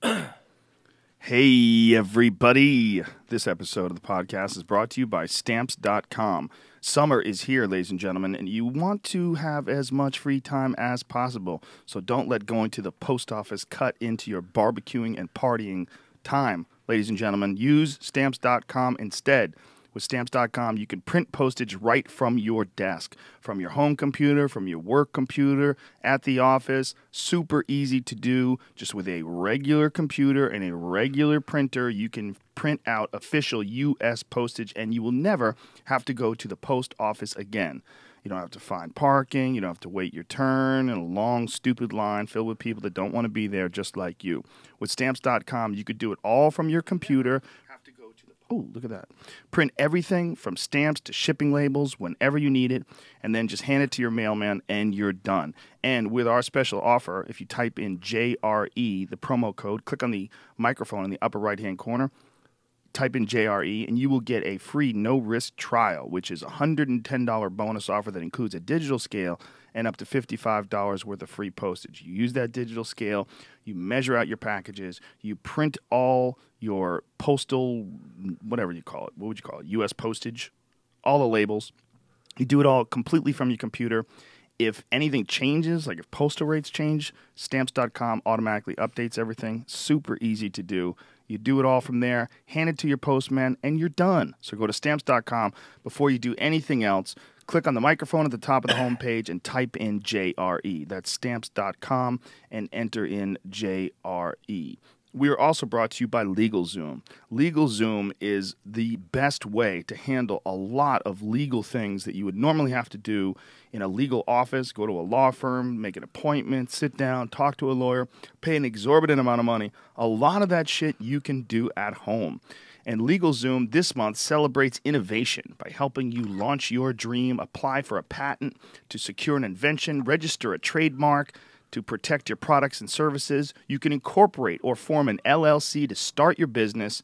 Hey, everybody. This episode of the podcast is brought to you by Stamps.com. Summer is here, ladies and gentlemen, and you want to have as much free time as possible. So don't let going to the post office cut into your barbecuing and partying time, ladies and gentlemen. Use Stamps.com instead. With Stamps.com, you can print postage right from your desk, from your home computer, from your work computer, at the office. Super easy to do. Just with a regular computer and a regular printer, you can print out official U.S. postage, and you will never have to go to the post office again. You don't have to find parking. You don't have to wait your turn in a long, stupid line filled with people that don't want to be there just like you. With Stamps.com, you could do it all from your computer. Oh, look at that. Print everything from stamps to shipping labels whenever you need it, and then just hand it to your mailman, and you're done. And with our special offer, if you type in JRE, the promo code, click on the microphone in the upper right-hand corner, type in JRE, and you will get a free no-risk trial, which is a $110 bonus offer that includes a digital scale and up to $55 worth of free postage. You use that digital scale, you measure out your packages, you print all your postal, whatever you call it, what would you call it, U.S. postage, all the labels. You do it all completely from your computer. If anything changes, like if postal rates change, Stamps.com automatically updates everything. Super easy to do. You do it all from there, hand it to your postman, and you're done. So go to Stamps.com. Before you do anything else, click on the microphone at the top of the homepage and type in JRE. That's Stamps.com and enter in JRE. We are also brought to you by LegalZoom. LegalZoom is the best way to handle a lot of legal things that you would normally have to do in a legal office, go to a law firm, make an appointment, sit down, talk to a lawyer, pay an exorbitant amount of money. A lot of that shit you can do at home. And LegalZoom this month celebrates innovation by helping you launch your dream, apply for a patent, to secure an invention, register a trademark, to protect your products and services. You can incorporate or form an LLC to start your business.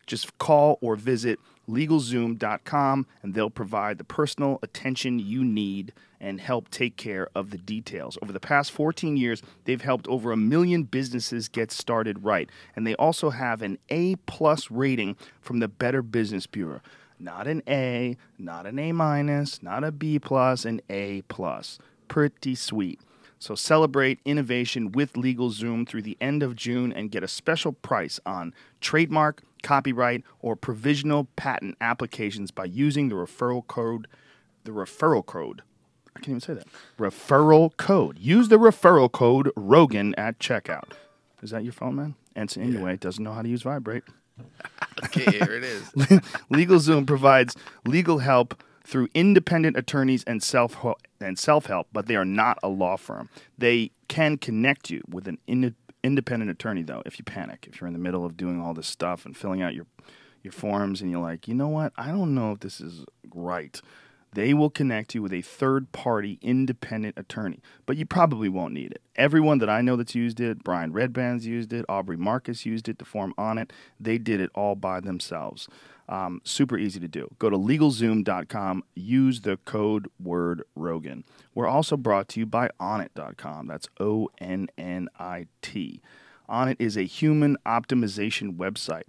Just call or visit LegalZoom.com, and they'll provide the personal attention you need and help take care of the details. Over the past 14 years, they've helped over 1 million businesses get started right. And they also have an A-plus rating from the Better Business Bureau. Not an A, not an A-minus, not a B-plus, an A-plus. Pretty sweet. So celebrate innovation with LegalZoom through the end of June and get a special price on trademark, copyright, or provisional patent applications by using the referral code. I can't even say that. Referral code. Use the referral code Rogan at checkout. Is that your phone, man? Enson Inoue doesn't know how to use Vibrate. Okay, here it is. LegalZoom provides legal help through independent attorneys and self-help, but they are not a law firm. They can connect you with an independent attorney, though, if you panic. If you're in the middle of doing all this stuff and filling out your forms and you're like, you know what, I don't know if this is right. They will connect you with a third-party independent attorney, but you probably won't need it. Everyone that I know that's used it, Brian Redband's used it, Aubrey Marcus used it to form On It. They did it all by themselves. Super easy to do. Go to LegalZoom.com. Use the code word Rogan. We're also brought to you by Onnit.com. That's ONNIT. Onnit is a human optimization website.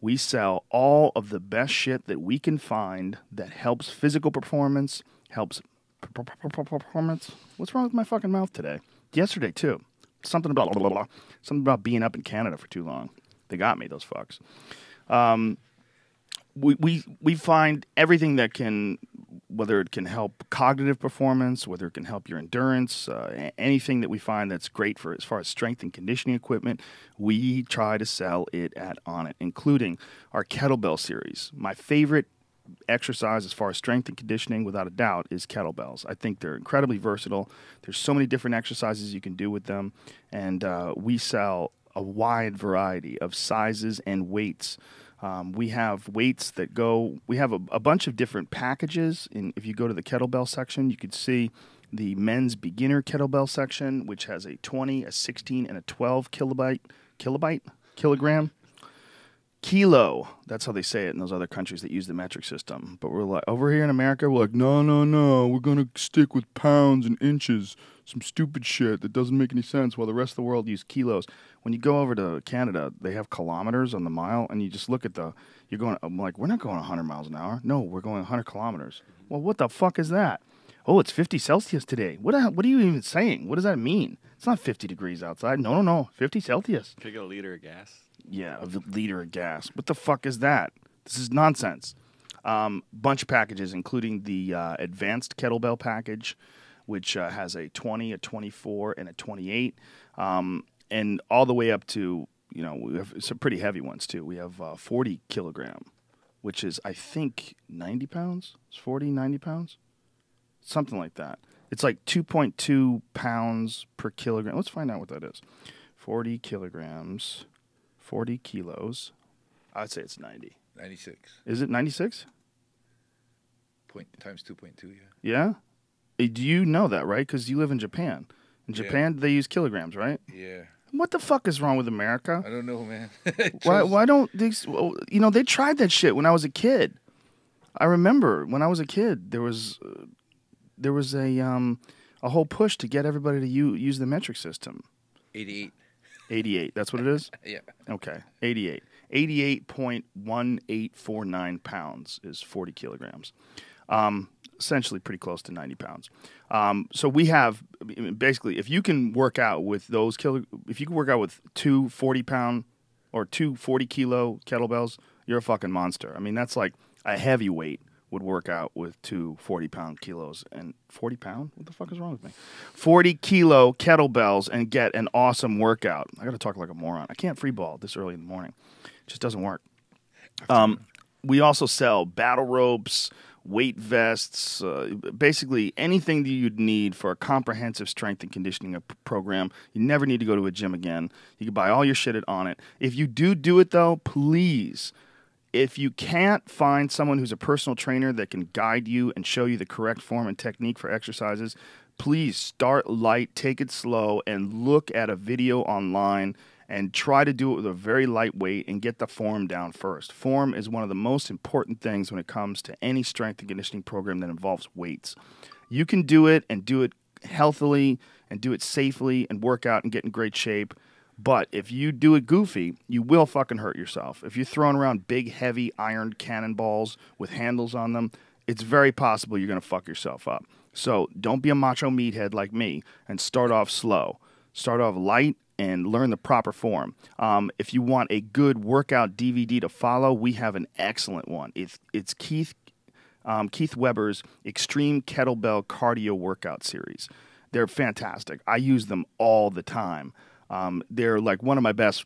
We sell all of the best shit that we can find that helps physical performance, helps performance. What's wrong with my fucking mouth today? Yesterday, too. Something about blah, blah, blah. Something about being up in Canada for too long. They got me, those fucks. We find everything that can, whether it can help cognitive performance, whether it can help your endurance, anything that we find that's great for as far as strength and conditioning equipment, we try to sell it at Onnit, including our kettlebell series. My favorite exercise as far as strength and conditioning, without a doubt, is kettlebells. I think they're incredibly versatile. There's so many different exercises you can do with them, and we sell a wide variety of sizes and weights. We have weights that go, we have a bunch of different packages. If you go to the kettlebell section, you could see the men's beginner kettlebell section, which has a 20, a 16, and a 12 kilogram Kilo. That's how they say it in those other countries that use the metric system. But we're like, over here in America, we're like, no, no, no. We're going to stick with pounds and inches. Some stupid shit that doesn't make any sense while the rest of the world use kilos. When you go over to Canada, they have kilometers on the mile, and you just look at I'm like, we're not going 100 miles an hour. No, we're going 100 kilometers. Well, what the fuck is that? Oh, it's 50 Celsius today. What are you even saying? What does that mean? It's not 50 degrees outside. No, no, no. 50 Celsius. Can I get a liter of gas? Yeah, a liter of gas. What the fuck is that? This is nonsense. Bunch of packages, including the advanced kettlebell package, which has a 20, a 24, and a 28, and all the way up to, we have some pretty heavy ones too. We have 40 kilogram, which is, I think, 90 pounds. It's 40, 90 pounds? Something like that. It's like 2.2 pounds per kilogram. Let's find out what that is. 40 kilograms, 40 kilos. I'd say it's 90. 96. Is it 96? Times 2.2, yeah. Yeah? Do you know that, right? Because you live in Japan. In Japan, they use kilograms, right? Yeah. What the fuck is wrong with America? I don't know, man. Why don't these... they tried that shit when I was a kid. I remember when I was a kid, there was a whole push to get everybody to use the metric system. 88. 88, that's what it is? Yeah. Okay, 88. 88.1849 pounds is 40 kilograms. Essentially pretty close to 90 pounds. So we have, basically, if you can work out with if you can work out with two 40-pound or two 40-kilo kettlebells, you're a fucking monster. I mean, that's like a heavyweight would work out with two 40-pound kilos. And 40-pound? What the fuck is wrong with me? 40-kilo kettlebells and get an awesome workout. I got to talk like a moron. I can't free ball this early in the morning. It just doesn't work. We also sell battle ropes, weight vests, basically anything that you'd need for a comprehensive strength and conditioning program. You never need to go to a gym again. You can buy all your shit at On It. If you do it, though, please, if you can't find someone who's a personal trainer that can guide you and show you the correct form and technique for exercises, please start light, take it slow, and look at a video online and try to do it with a very light weight and get the form down first. Form is one of the most important things when it comes to any strength and conditioning program that involves weights. You can do it and do it healthily and do it safely and work out and get in great shape. But if you do it goofy, you will fucking hurt yourself. If you're throwing around big, heavy iron cannonballs with handles on them, it's very possible you're going to fuck yourself up. So don't be a macho meathead like me and start off slow. Start off light and learn the proper form. If you want a good workout DVD to follow, we have an excellent one. It's Keith Weber's Extreme Kettlebell Cardio Workout Series. They're fantastic. I use them all the time. They're like one of my best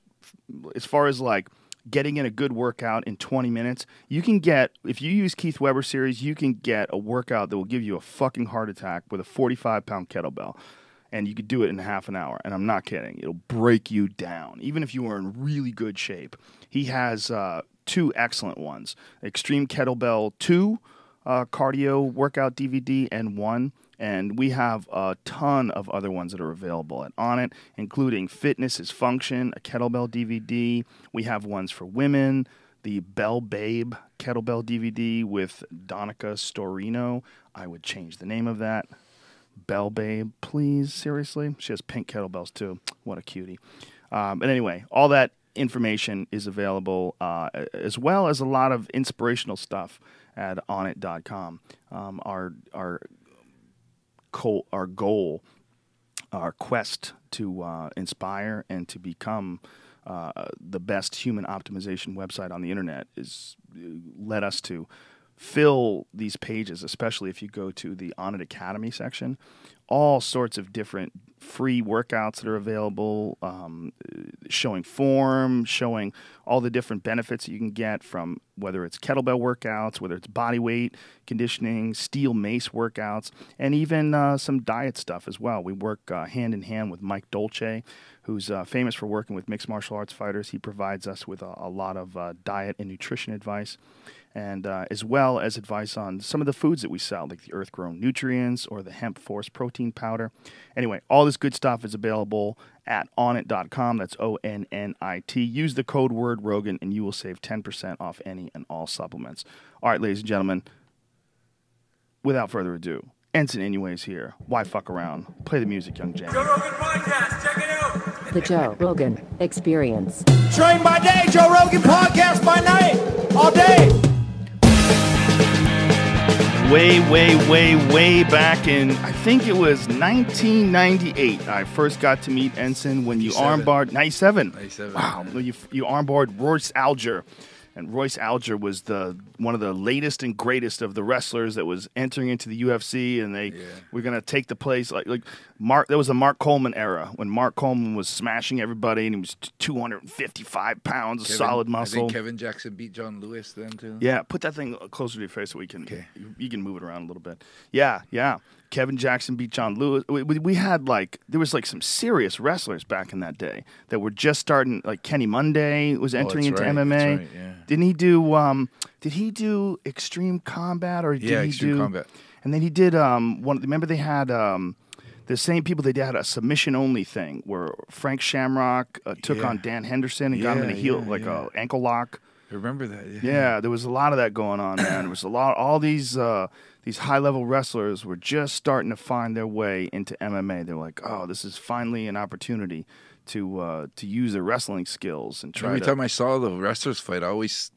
as far as like getting in a good workout in 20 minutes. You can get, if you use Keith Weber series, you can get a workout that will give you a fucking heart attack with a 45-pound kettlebell. And you could do it in half an hour. And I'm not kidding. It'll break you down, even if you are in really good shape. He has two excellent ones. Extreme Kettlebell 2 cardio workout DVD and 1. And we have a ton of other ones that are available On It, including Fitness is Function, a kettlebell DVD. We have ones for women, the Bell Babe kettlebell DVD with Donica Storino. I would change the name of that. Bell Babe, please, seriously. She has pink kettlebells, too. What a cutie. But anyway, all that information is available, as well as a lot of inspirational stuff at onit.com. Our goal, our quest to inspire and to become the best human optimization website on the internet led us to fill these pages, especially if you go to the On It Academy section. All sorts of different free workouts that are available, showing form, showing all the different benefits that you can get from whether it's kettlebell workouts, whether it's body weight conditioning, steel mace workouts, and even some diet stuff as well. We work hand in hand with Mike Dolce, who's famous for working with mixed martial arts fighters. He provides us with a lot of diet and nutrition advice, and as well as advice on some of the foods that we sell, like the earth-grown nutrients or the hemp force protein powder. Anyway, all this good stuff is available at onit.com. That's ONNIT. Use the code word Rogan, and you will save 10% off any and all supplements. All right, ladies and gentlemen, without further ado, Enson Inoue is here. Why fuck around? Play the music, young James. Joe Rogan Podcast, check it out. The Joe Rogan Experience. Train by day, Joe Rogan Podcast by night, all day. Way back in, I think it was 1998, I first got to meet Enson when you 97. armbarred, 97. 97. Wow. When you armbarred Royce Alger. And Royce Alger was one of the latest and greatest of the wrestlers that was entering into the UFC, and they were going to take the place. Like Mark, there was a Mark Coleman era when Mark Coleman was smashing everybody, and he was 255 pounds of solid muscle. I think Kevin Jackson beat John Lewis then too. Yeah, put that thing closer to your face so you can move it around a little bit. Yeah. Kevin Jackson beat John Lewis. We had there was some serious wrestlers back in that day that were just starting. Like Kenny Monday was entering into MMA. That's right, yeah. Didn't he do? Did he do Extreme Combat or did he Extreme do Combat? And then he did one. Remember they had the same people. They had a submission only thing where Frank Shamrock took on Dan Henderson and got him in a heel a ankle lock. I remember that. Yeah, there was a lot of that going on, man. There was a lot. All these high-level wrestlers were just starting to find their way into MMA. They're like, oh, this is finally an opportunity to use their wrestling skills and try. Every time I saw the wrestlers fight, I always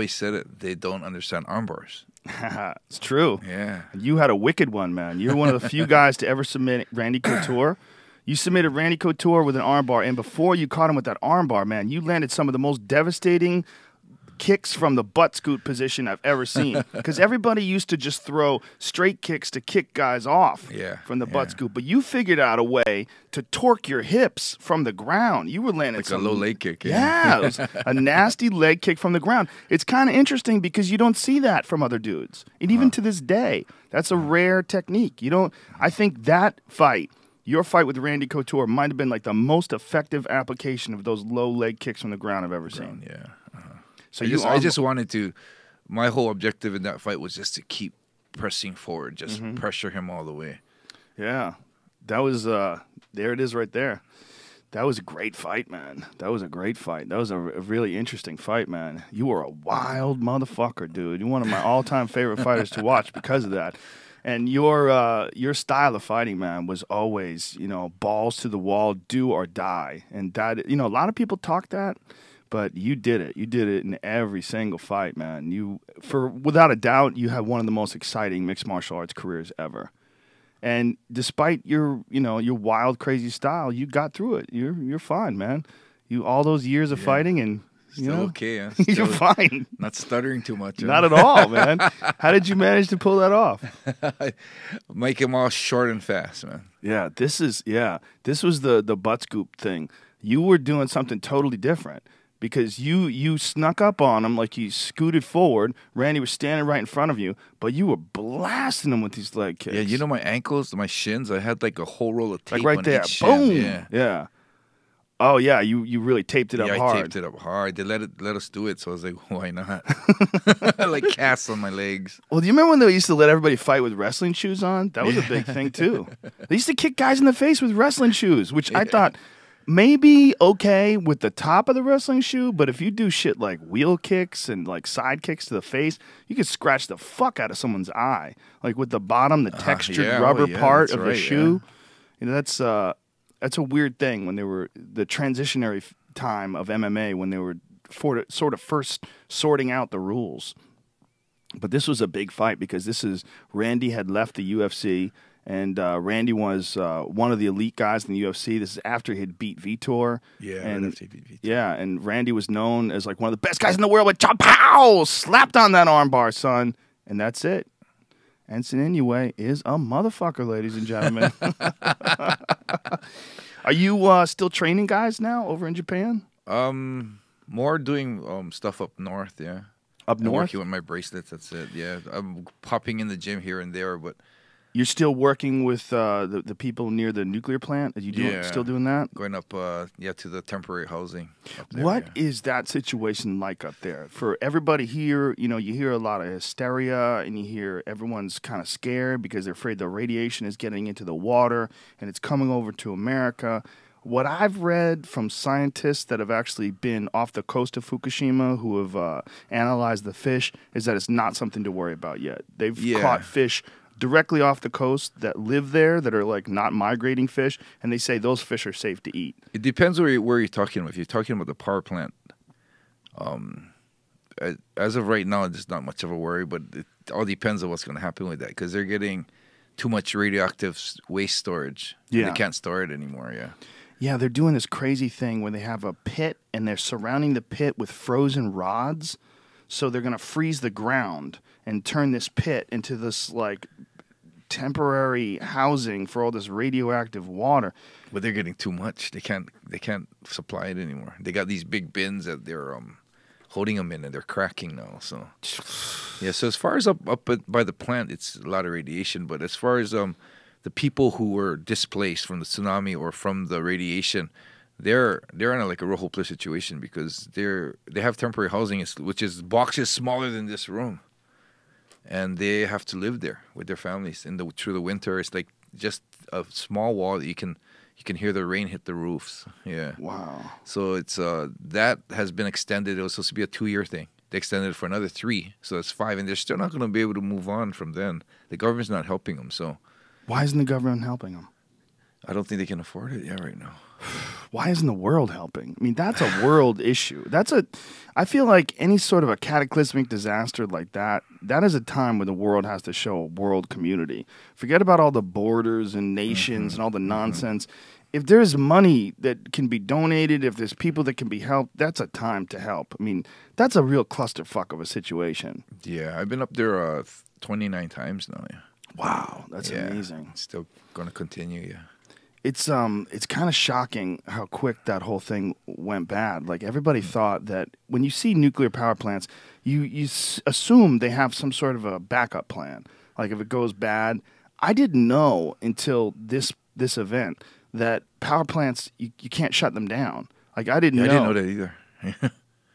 said it. They don't understand arm bars. It's true. Yeah, you had a wicked one, man. You're one of the few guys to ever submit Randy Couture. You submitted Randy Couture with an armbar, and before you caught him with that armbar, man, you landed some of the most devastating kicks from the butt scoot position I've ever seen. Because everybody used to just throw straight kicks to kick guys off from the butt scoot. But you figured out a way to torque your hips from the ground. You were landing a low leg kick. Yeah, it was a nasty leg kick from the ground. It's kind of interesting because you don't see that from other dudes. And even to this day, that's a rare technique. I think that fight, your fight with Randy Couture, might have been the most effective application of those low leg kicks from the ground I've ever seen. Yeah. So I just wanted to. My whole objective in that fight was just to keep pressing forward, just pressure him all the way. Yeah, that was there. It is right there. That was a great fight, man. That was a great fight. That was a really interesting fight, man. You were a wild motherfucker, dude. You're one of my all-time favorite fighters to watch because of that. And your style of fighting, man, was always balls to the wall, do or die. And that a lot of people talk that. But you did it. You did it in every single fight, man. Without a doubt, you have one of the most exciting mixed martial arts careers ever. And despite your wild, crazy style, you got through it. You're fine, man. All those years of fighting and still okay. Huh? You're fine. Not stuttering too much. Huh? Not at all, man. How did you manage to pull that off? Make them all short and fast, man. Yeah, this was the butt scoop thing. You were doing something totally different. Because you snuck up on him, you scooted forward. Randy was standing right in front of you, but you were blasting him with these leg kicks. Yeah, my ankles, my shins, I had a whole roll of tape right on there. each Boom. Shin. Yeah. Oh, yeah, you really taped it up hard. I taped it up hard. They let us do it, so I was like, why not? Casts on my legs. Well, do you remember when they used to let everybody fight with wrestling shoes on? That was a big thing, too. They used to kick guys in the face with wrestling shoes, which I thought maybe okay with the top of the wrestling shoe, but if you do shit like wheel kicks and side kicks to the face, you could scratch the fuck out of someone's eye. With the bottom, the textured rubber part of the shoe. Yeah. That's a weird thing when they were the transitionary time of MMA when they were sort of first sorting out the rules. But this was a big fight because Randy had left the UFC. And Randy was one of the elite guys in the UFC. This is after he had beat Vitor. Yeah, and after he beat Vitor. Yeah, and Randy was known as one of the best guys in the world. With chop pow, slapped on that armbar, son, and that's it. Enson Inoue is a motherfucker, ladies and gentlemen. Are you still training guys now over in Japan? More doing stuff up north. Yeah, up north. Working with my bracelets. That's it. Yeah, I'm popping in the gym here and there, but. You're still working with the people near the nuclear plant? Are you still doing that? Going up, to the temporary housing. Up there, What is that situation like up there? For everybody here, you hear a lot of hysteria, and you hear everyone's kind of scared because they're afraid the radiation is getting into the water, and it's coming over to America. What I've read from scientists that have actually been off the coast of Fukushima who have analyzed the fish is that it's not something to worry about yet. They've caught fish directly off the coast that live there that are like not migrating fish, and they say those fish are safe to eat. It depends where you're talking about. If you're talking about the power plant, as of right now, it's not much of a worry, but it all depends on what's going to happen with that because they're getting too much radioactive waste storage. Yeah. They can't store it anymore, Yeah, they're doing this crazy thing where they have a pit and they're surrounding the pit with frozen rods. So they're going to freeze the ground and turn this pit into this like temporary housing for all this radioactive water. But they're getting too much. They can't supply it anymore. They got these big bins that they're holding them in, and they're cracking now. So yeah. So as far as up by the plant, it's a lot of radiation. But as far as the people who were displaced from the tsunami or from the radiation, they're in like a real hopeless situation because they have temporary housing, which is boxes smaller than this room, and they have to live there with their families through the winter. It's like just a small wall that you can hear the rain hit the roofs. Yeah. Wow. So it's that has been extended. It was supposed to be a 2-year thing. They extended it for another 3, so that's 5, and they're still not going to be able to move on from then. The government's not helping them, so. Why isn't the government helping them? I don't think they can afford it right now. Why isn't the world helping? I mean, that's a world issue. I feel like any sort of a cataclysmic disaster like that is a time when the world has to show a world community. Forget about all the borders and nations and all the nonsense. If there's money that can be donated, if there's people that can be helped, that's a time to help. I mean, that's a real clusterfuck of a situation. Yeah, I've been up there 29 times now, yeah. Wow, that's amazing. It's still going to continue, yeah. It's kind of shocking how quick that whole thing went bad. Like everybody thought that when you see nuclear power plants, you assume they have some sort of a backup plan. Like if it goes bad, I didn't know until this event that power plants you can't shut them down. Like I didn't know. I didn't know that either.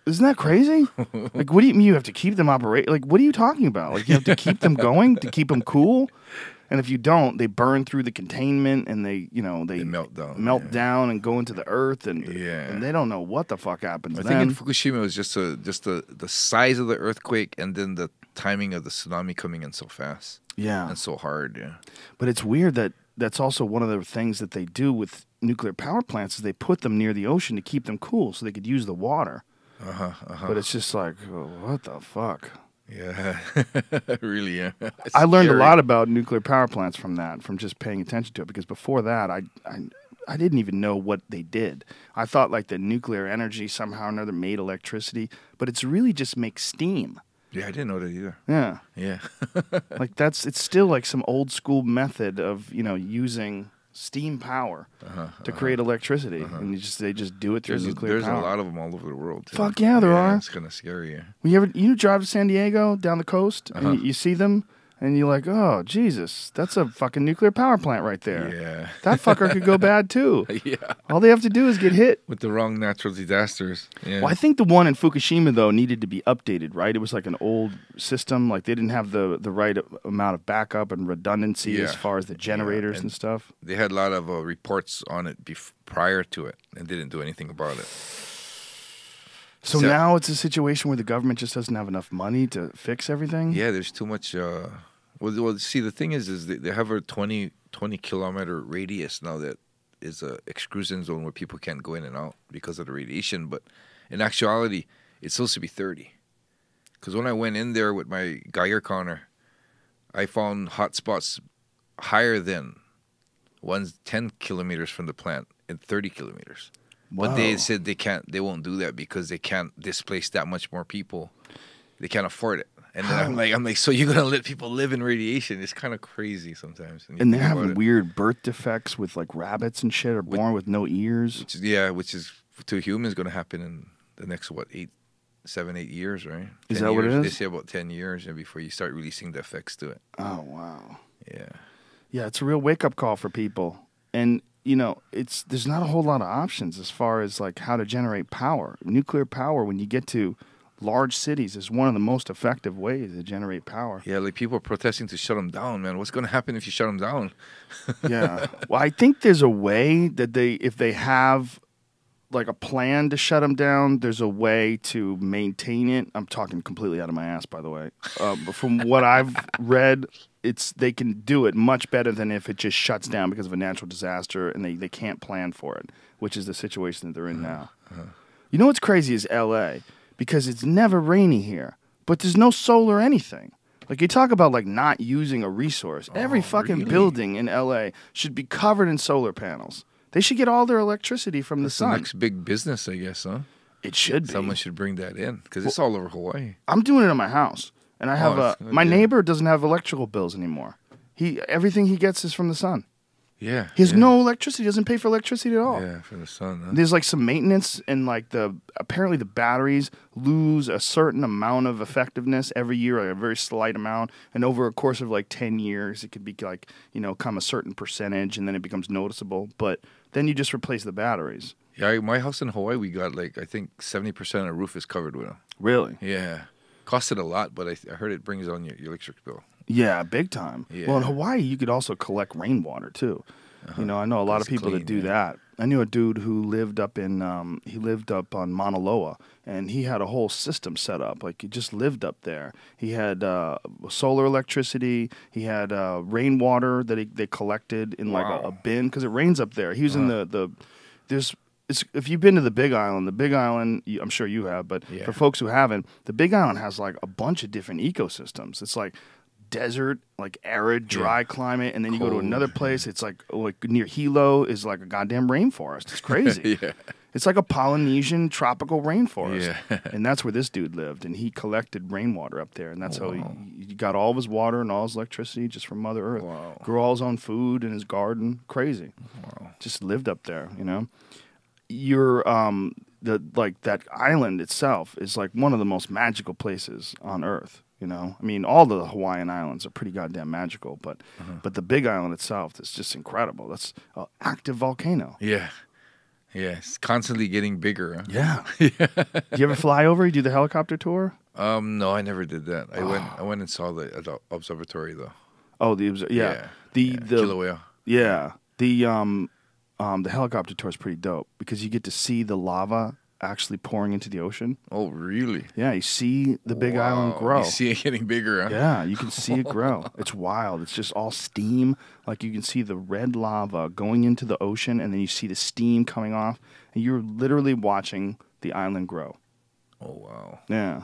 Isn't that crazy? Like what do you mean you have to keep them operate? Like what are you talking about? Like you have to keep them going to keep them cool? And if you don't, they burn through the containment and they melt down and go into the earth and they don't know what the fuck happens. I think in Fukushima it was just the size of the earthquake and then the timing of the tsunami coming in so fast. Yeah. And so hard, yeah. But it's weird that's also one of the things that they do with nuclear power plants is they put them near the ocean to keep them cool so they could use the water. But it's just like, what the fuck? Yeah, really, yeah. I learned a lot about nuclear power plants from just paying attention to it, because before that, I didn't even know what they did. I thought like the nuclear energy somehow or another made electricity, but it's really just makes steam. Yeah, I didn't know that either. Yeah. Yeah. Like it's still like some old school method of, using steam power to create electricity, and they just do it through nuclear power. There's a lot of them all over the world, too. Fuck yeah, there are. It's kind of scary. Yeah. You drive to San Diego down the coast, and you see them, and you're like, oh Jesus, that's a fucking nuclear power plant right there. Yeah, that fucker could go bad too. Yeah, all they have to do is get hit with the wrong natural disasters. Yeah. Well, I think the one in Fukushima though needed to be updated, right? It was like an old system, like they didn't have the right amount of backup and redundancy as far as the generators and stuff. They had a lot of reports on it prior to it, and didn't do anything about it. So now it's a situation where the government just doesn't have enough money to fix everything? Yeah, there's too much. Well, see, the thing is they have a 20 kilometer radius now that is a exclusion zone where people can't go in and out because of the radiation. But in actuality, it's supposed to be 30. Because when I went in there with my Geiger counter, I found hot spots higher than one's 10 kilometers from the plant and 30 kilometers. Wow. But they said they won't do that because they can't displace that much more people. They can't afford it. And then I'm like, so you're gonna let people live in radiation? It's kind of crazy sometimes. And they're having weird birth defects with like rabbits and shit, are born with no ears. Which is to humans going to happen in the next 7, 8 years, right? Is that what it is? They say about 10 years before you start releasing the effects to it. Oh wow. Yeah. Yeah, it's a real wake up call for people, and there's not a whole lot of options as far as like how to generate power. Nuclear power, when you get to large cities is one of the most effective ways to generate power. Yeah, like people are protesting to shut them down, man. What's going to happen if you shut them down? Yeah. Well, I think there's a way that if they have like a plan to shut them down, there's a way to maintain it. I'm talking completely out of my ass, by the way. But from what I've read, they can do it much better than if it just shuts down because of a natural disaster and they can't plan for it, which is the situation that they're in now. You know what's crazy is L.A., because it's never rainy here, but there's no solar anything. Like, you talk about, like, not using a resource. Every fucking building in L.A. should be covered in solar panels. They should get all their electricity from the sun. The next big business, I guess, huh? It should be. Someone should bring that in, because it's all over Hawaii. I'm doing it in my house, and I have my neighbor doesn't have electrical bills anymore. Everything he gets is from the sun. Yeah. He has no electricity. He doesn't pay for electricity at all. Yeah, for the sun. Huh? There's like some maintenance, and like apparently the batteries lose a certain amount of effectiveness every year, like a very slight amount. And over a course of like 10 years, it could be like, come a certain percentage, and then it becomes noticeable. But then you just replace the batteries. Yeah, my house in Hawaii, we got like, I think 70% of the roof is covered with them. Really? Yeah. Costed a lot, but I heard it brings on your electric bill. Yeah, big time. Yeah. Well, in Hawaii, you could also collect rainwater too. I know a lot of people that do that. I knew a dude who lived up on Mauna Loa, and he had a whole system set up. Like, he just lived up there. He had solar electricity. He had rainwater that they collected in like a bin, because it rains up there. He was in if you've been to the Big Island, I'm sure you have, but for folks who haven't, the Big Island has like a bunch of different ecosystems. It's like desert, like arid, dry climate, and then you go to another place. It's like near Hilo is like a goddamn rainforest. It's crazy. Yeah. It's like a Polynesian tropical rainforest. Yeah. And that's where this dude lived, and he collected rainwater up there, and that's how he got all of his water and all his electricity just from Mother Earth. Wow. Grew all his own food in his garden. Crazy. Wow. Just lived up there, You're that island itself is like one of the most magical places on Earth. I mean, all the Hawaiian islands are pretty goddamn magical, but the Big Island itself is just incredible. That's an active volcano. Yeah. Yeah, it's constantly getting bigger. Huh? Yeah. Do you ever fly over? You do the helicopter tour? No, I never did that. I went and saw the observatory though. Oh, the Kilauea. Yeah. The helicopter tour is pretty dope because you get to see the lava actually pouring into the ocean. Oh, really? Yeah, you see the Big Island grow. You see it getting bigger, huh? Yeah, you can see it grow. It's wild. It's just all steam. Like, you can see the red lava going into the ocean, and then you see the steam coming off, and you're literally watching the island grow. Oh, wow. Yeah.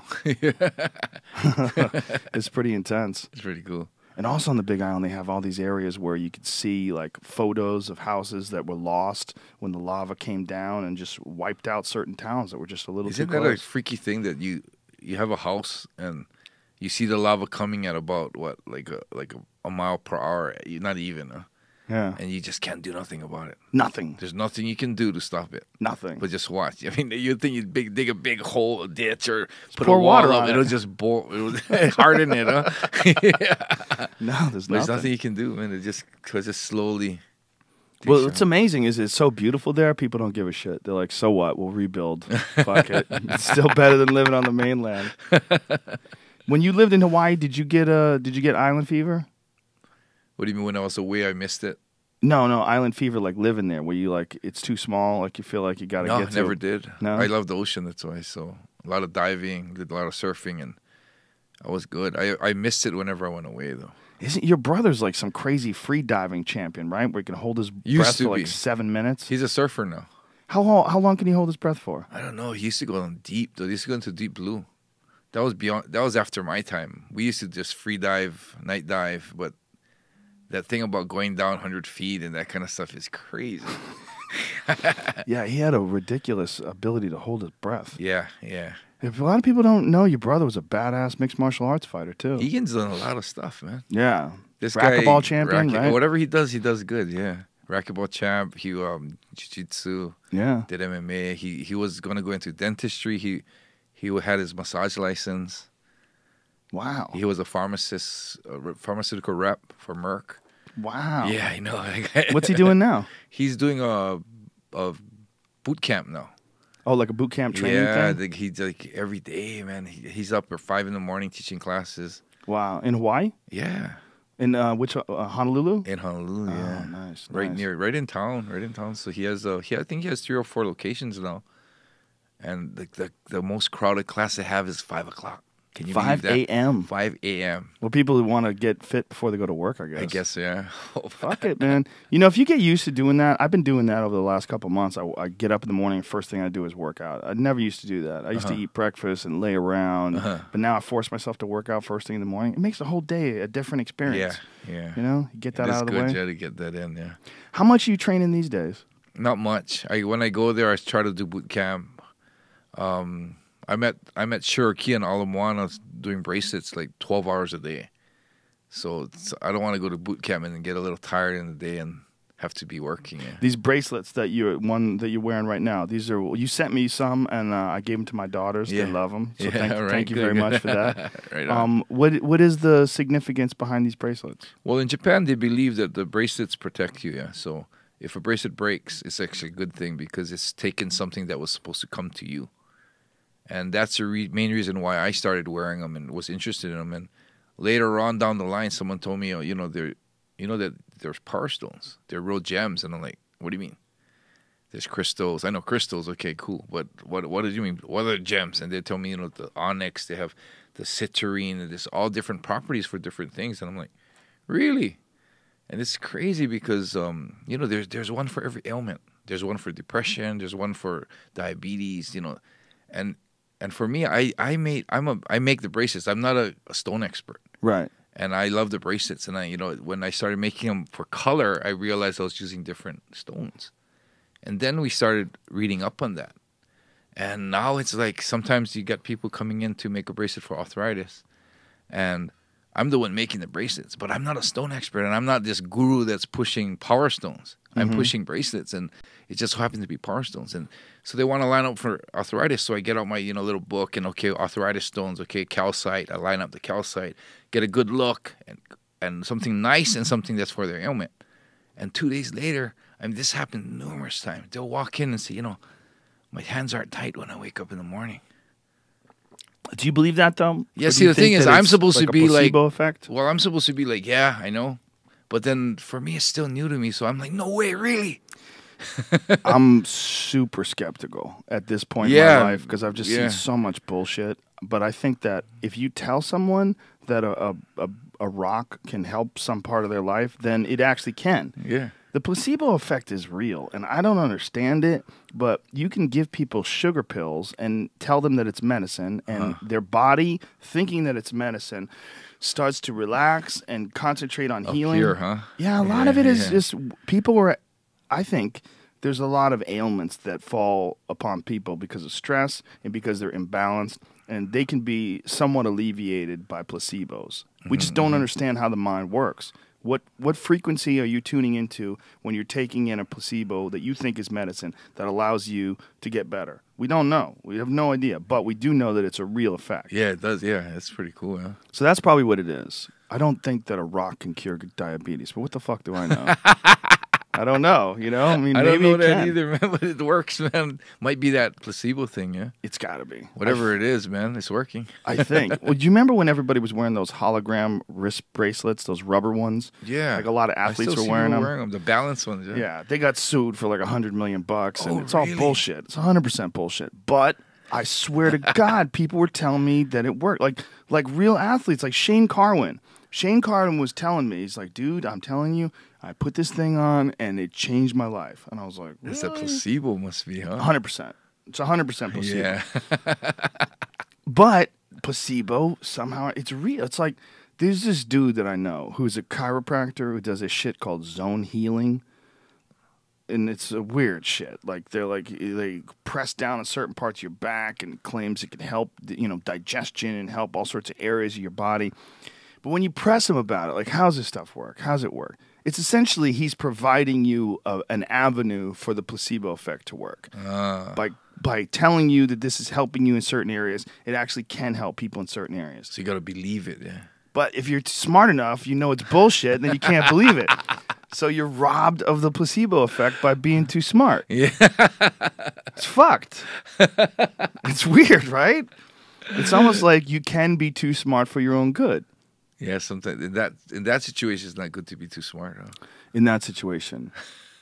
It's pretty intense. It's pretty cool. And also on the Big Island, they have all these areas where you could see like photos of houses that were lost when the lava came down and just wiped out certain towns that were just a little too close. Isn't that a freaky thing that you have a house and you see the lava coming at about what, like a mile per hour? Not even, huh? Yeah. And you just can't do nothing about it. Nothing. There's nothing you can do to stop it. Nothing. But just watch. I mean, you'd think you'd dig a big hole, a ditch, or put pour a wall water up. on It'll it. just harden it, huh? Yeah. No, there's There's nothing. nothing you can do, man. It just slowly. Well, what's amazing is it's so beautiful there. People don't give a shit. They're like, so what? We'll rebuild. Fuck it. It's still better than living on the mainland. When you lived in Hawaii, did you get island fever? What do you mean when I was away, I missed it? No, island fever, like living there, where you like it's too small, like you feel like you got to No, get to never it. did. No? I love the ocean, that's why. So a lot of diving, did a lot of surfing, and I was good. I missed it whenever I went away, though. Isn't your brother's like some crazy free diving champion, right? Where he can hold his Used breath to for like be. 7 minutes. He's a surfer now. How long can he hold his breath for? I don't know. He used to go on deep, though. He used to go into deep blue. That was after my time. We used to just free dive, night dive, but that thing about going down 100 feet and that kind of stuff is crazy. Yeah, he had a ridiculous ability to hold his breath. Yeah. If a lot of people don't know, your brother was a badass mixed martial arts fighter too. Egan's done a lot of stuff, man. Yeah, This racquetball guy, champion, right? Whatever he does good. Yeah, racquetball champ. He jiu-jitsu. Yeah, Did MMA. He was going to go into dentistry. He had his massage license. wow. He was a pharmaceutical rep for Merck. Wow. Yeah, I know. What's he doing now? He's doing a boot camp now. Oh, like a boot camp training Yeah, thing? he's like every day, man. He's up at 5 a.m. teaching classes. Wow. In Hawaii? Yeah, In which Honolulu? in Honolulu. Yeah, Oh, nice. right nice. near, right in town. So he has, I think he has 3 or 4 locations now, and the most crowded class they have is 5 o'clock. Can you 5 believe that? a.m. 5 a.m. Well, people who want to get fit before they go to work, I guess. I guess, yeah. Fuck it, man. You know, if you get used to doing that, I've been doing that over the last couple of months. I get up in the morning, first thing I do is work out. I never used to do that. I used to eat breakfast and lay around, but now I force myself to work out first thing in the morning. It makes the whole day a different experience. Yeah. You know, you get that out of the way. It's good, yeah, to get that in, yeah. How much are you training these days? Not much. When I go there, I try to do boot camp. I met Cherokee and Alamoana doing bracelets like 12 hours a day. So I don't want to go to boot camp and then get a little tired in the day and have to be working. Yeah. These bracelets that you're wearing right now. These are you sent me some and I gave them to my daughters. Yeah. They love them. So Yeah, thank you very much for that. Right on. What is the significance behind these bracelets? Well, in Japan, they believe that the bracelets protect you. Yeah. So if a bracelet breaks, it's actually a good thing because it's taken something that was supposed to come to you. And that's the main reason why I started wearing them and was interested in them. And later on down the line, someone told me, that there's power stones. They're real gems. And I'm like, what do you mean? There's crystals. I know crystals. Okay, cool. But what do you mean? What are gems? And they tell me, the onyx, they have the citrine, and there's all different properties for different things. And I'm like, really? And it's crazy because, there's one for every ailment. There's one for depression. There's one for diabetes, And for me, I make the bracelets. I'm not a stone expert, Right. and I love the bracelets. And when I started making them for color, I realized I was using different stones, and then we started reading up on that. And now it's like sometimes you get people coming in to make a bracelet for arthritis, and I'm the one making the bracelets, but I'm not a stone expert, and I'm not this guru that's pushing power stones. I'm pushing bracelets, and it just happens to be power stones. And so they want to line up for arthritis, so I get out my little book, and okay, arthritis stones, okay, calcite. I line up the calcite, get a good look, and something nice and something that's for their ailment. And 2 days later, this happened numerous times. They'll walk in and say, my hands aren't tight when I wake up in the morning. Do you believe that though? Yeah, Or do see, you the thing think is, that I'm it's supposed to like a be like, placebo effect? well, I'm supposed to be like, yeah, I know. But then for me, it's still new to me. So I'm like, no way, really? I'm super skeptical at this point in Yeah, my life because I've just yeah. seen so much bullshit. But I think that if you tell someone that a rock can help some part of their life, then it actually can. Yeah. The placebo effect is real, and I don't understand it, but you can give people sugar pills and tell them that it's medicine, and their body, thinking that it's medicine, starts to relax and concentrate on healing. Here, huh? Yeah, a lot of it is yeah. just people are. I think there's a lot of ailments that fall upon people because of stress and because they're imbalanced, and they can be somewhat alleviated by placebos. We just don't understand how the mind works. What frequency are you tuning into when you're taking in a placebo that you think is medicine that allows you to get better? We don't know. We have no idea, but we do know that it's a real effect. Yeah, it does. Yeah, it's pretty cool. Yeah. So that's probably what it is. I don't think that a rock can cure diabetes, but what the fuck do I know? I don't know, I mean, I maybe don't know it that can. either, man, but it works, man. Might be that placebo thing, yeah. It's got to be. Whatever it is, man, it's working. I think. Well, do you remember when everybody was wearing those hologram wrist bracelets, those rubber ones? Yeah. Like a lot of I athletes still were see wearing people them. The balance ones, yeah. Yeah, they got sued for like $100 million, and Oh, it's all really? bullshit. It's 100% bullshit. But I swear to God, people were telling me that it worked. Like real athletes, like Shane Carwin. Shane Carwin was telling me, he's like, dude, I'm telling you, I put this thing on and it changed my life. And I was like, It's a placebo, must be, huh? 100%. It's 100% placebo. Yeah. But placebo, somehow, it's real. It's like, there's this dude that I know who's a chiropractor who does a shit called zone healing. And it's a weird shit. Like, they press down on certain parts of your back and claims it can help, digestion and help all sorts of areas of your body. But when you press him about it, like, how's this stuff work? How's it work? It's essentially he's providing you an avenue for the placebo effect to work. By telling you that this is helping you in certain areas, it actually can help people in certain areas. So you got to believe it, yeah. But if you're smart enough, it's bullshit, then you can't believe it. So you're robbed of the placebo effect by being too smart. Yeah. It's fucked. It's weird, right? It's almost like you can be too smart for your own good. Yeah, sometimes in that situation, it's not good to be too smart. Huh? In that situation,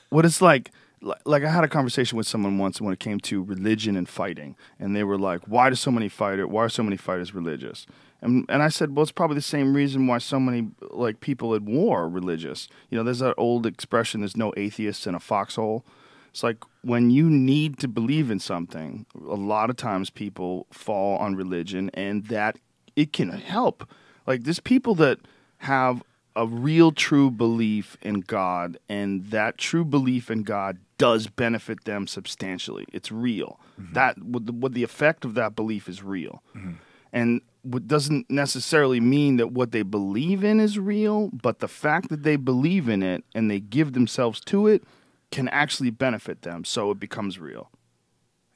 what it's like I had a conversation with someone once when it came to religion and fighting, and they were like, why are so many fighters religious? And I said, well, it's probably the same reason why so many like people at war are religious. You know, there's that old expression, there's no atheists in a foxhole. It's like when you need to believe in something, a lot of times people fall on religion, and that it can help. Like there's people that have a real true belief in God, and that true belief in God does benefit them substantially. It's real. Mm-hmm. That what the effect of that belief is real. Mm-hmm. And what doesn't necessarily mean that what they believe in is real, but the fact that they believe in it and they give themselves to it can actually benefit them, so it becomes real.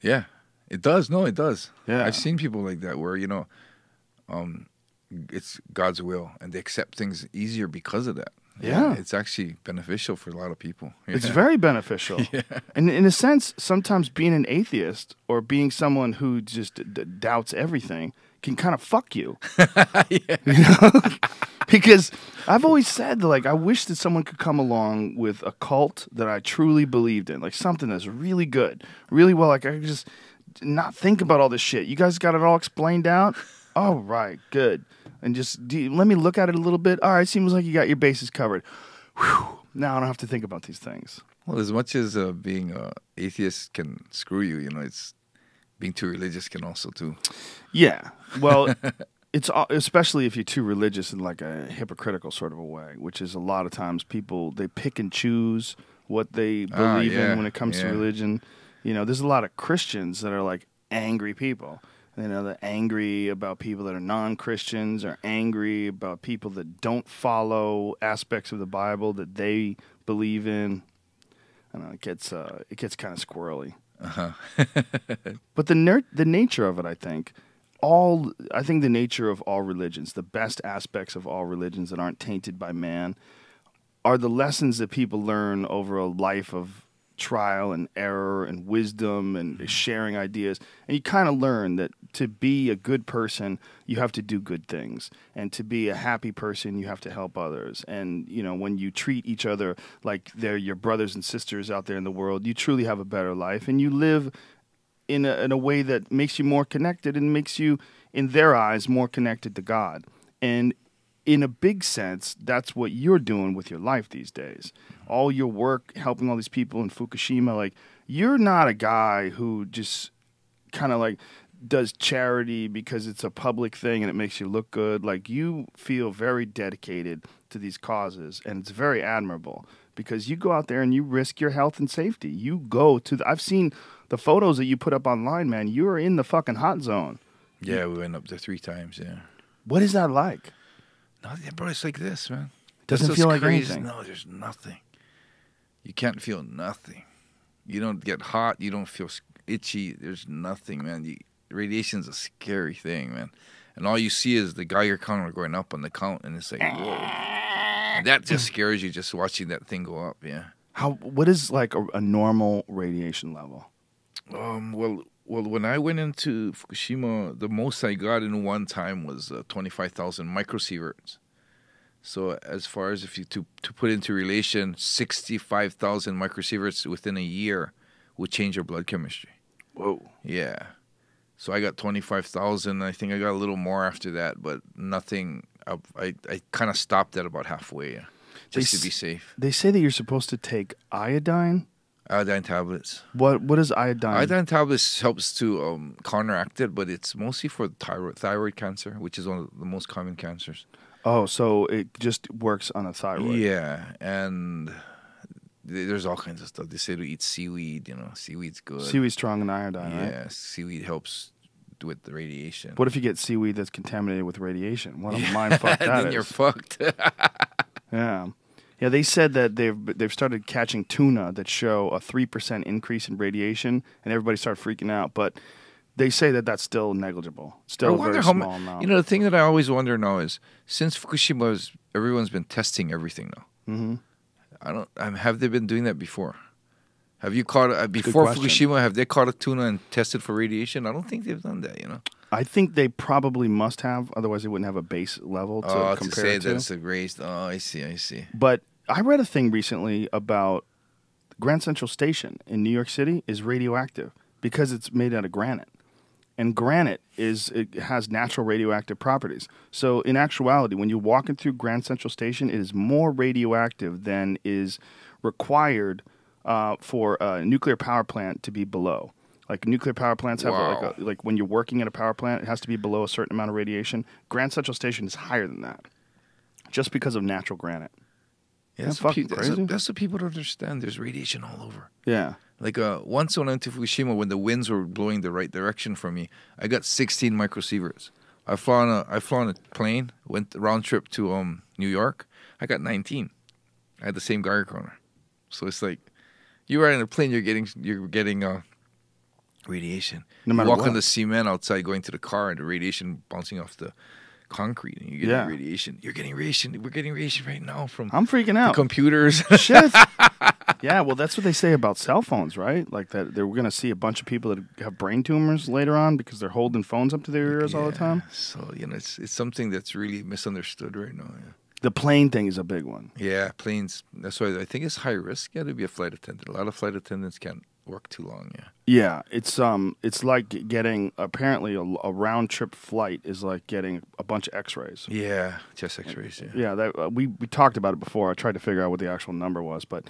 Yeah, it does. No, it does. Yeah. I've seen people like that where, it's God's will, and they accept things easier because of that. Yeah. It's actually beneficial for a lot of people. Yeah. It's very beneficial. Yeah. And in a sense, sometimes being an atheist or being someone who just doubts everything can kind of fuck you. Yeah. You know? Because I've always said, like, I wish that someone could come along with a cult that I truly believed in, like something that's really good, really well. Like, I could just not think about all this shit. You guys got it all explained out? Oh, right, good. And just let me look at it a little bit. All right, seems like you got your bases covered. Whew. Now I don't have to think about these things. Well, as much as being atheist can screw you, it's being too religious can also too. Yeah, well, it's especially if you're too religious in like a hypocritical sort of a way, which is a lot of times people, they pick and choose what they believe in when it comes to religion. You know, there's a lot of Christians that are like angry people. You know, they're angry about people that are non-Christians, or angry about people that don't follow aspects of the Bible that they believe in. I don't know, it gets kind of squirrely. Uh-huh. But the nature of it, I think the nature of all religions, the best aspects of all religions that aren't tainted by man, are the lessons that people learn over a life of trial and error and wisdom and sharing ideas. And you kind of learn that to be a good person, you have to do good things. And to be a happy person, you have to help others. And, when you treat each other like they're your brothers and sisters out there in the world, you truly have a better life. And you live in a way that makes you more connected and makes you, in their eyes, more connected to God. And in a big sense, that's what you're doing with your life these days. All your work helping all these people in Fukushima, like, you're not a guy who just kind of like does charity because it's a public thing and it makes you look good. Like, you feel very dedicated to these causes, and it's very admirable because you go out there and you risk your health and safety. You go to I've seen the photos that you put up online, man. You are in the fucking hot zone. Yeah, we went up there 3 times, yeah. What is that like? Nothing, bro. It's like this, man. Doesn't feel like anything. No, there's nothing. You can't feel nothing. You don't get hot. You don't feel itchy. There's nothing, man. Radiation's a scary thing, man. And all you see is the Geiger counter going up on the count, and it's like, whoa. And that just scares you just watching that thing go up, yeah. What is like a normal radiation level? Well, when I went into Fukushima, the most I got in one time was 25,000 microsieverts. So as far as if you to put into relation, 65,000 microsieverts within a year would change your blood chemistry. Whoa. Yeah. So I got 25,000. I think I got a little more after that, but nothing. I kind of stopped at about halfway, just to be safe. They say that you're supposed to take iodine. Iodine tablets. What is iodine? Iodine tablets helps to counteract it, but it's mostly for thyroid cancer, which is one of the most common cancers. Oh, so it just works on a thyroid. Yeah, and there's all kinds of stuff. They say to eat seaweed. Seaweed's good. Seaweed's strong in iodine, right? Yeah, seaweed helps with the radiation. What if you get seaweed that's contaminated with radiation? What a mind fuck that is. Then you're fucked. Yeah. Yeah, they said that they've started catching tuna that show a 3% increase in radiation, and everybody started freaking out. But they say that that's still negligible, still a very small amount. The thing that I always wonder now is, since Fukushima, everyone's been testing everything now. Mm-hmm. I don't. Have they been doing that before? Have you caught before question. Fukushima? Have they caught a tuna and tested for radiation? I don't think they've done that. You know. I think they probably must have, otherwise they wouldn't have a base level to To compare say it that to. it's a raised. Oh, I see. But I read a thing recently about Grand Central Station in New York City is radioactive because it's made out of granite. And granite it has natural radioactive properties. So in actuality, when you're walking through Grand Central Station, it is more radioactive than is required for a nuclear power plant to be below. Like nuclear power plants have Wow. like when you're working at a power plant, it has to be below a certain amount of radiation. Grand Central Station is higher than that, just because of natural granite. Yeah, That's fucking crazy. That's what people don't understand. There's radiation all over. Yeah. Like once when I went to Fukushima, when the winds were blowing the right direction for me, I got 16 microsieverts. I flown a plane, went round trip to New York. I got 19. I had the same Geiger counter. So it's like you ride in a plane, you're getting radiation. No you matter walk what. on the cement outside, going to the car, and the radiation bouncing off the concrete, and you're getting radiation. You're getting radiation. We're getting radiation right now from I'm freaking the out. computers. Shit. Yeah, well, that's what they say about cell phones, right? Like that they're going to see a bunch of people that have brain tumors later on because they're holding phones up to their ears all the time. So it's something that's really misunderstood right now. Yeah. The plane thing is a big one. Yeah, planes. That's why I think it's high risk. Yeah, to be a flight attendant. A lot of flight attendants can't work too long. Yeah. Yeah, it's like getting apparently a round trip flight is like getting a bunch of X-rays. Yeah, chest X-rays. Yeah. Yeah, that we talked about it before. I tried to figure out what the actual number was, but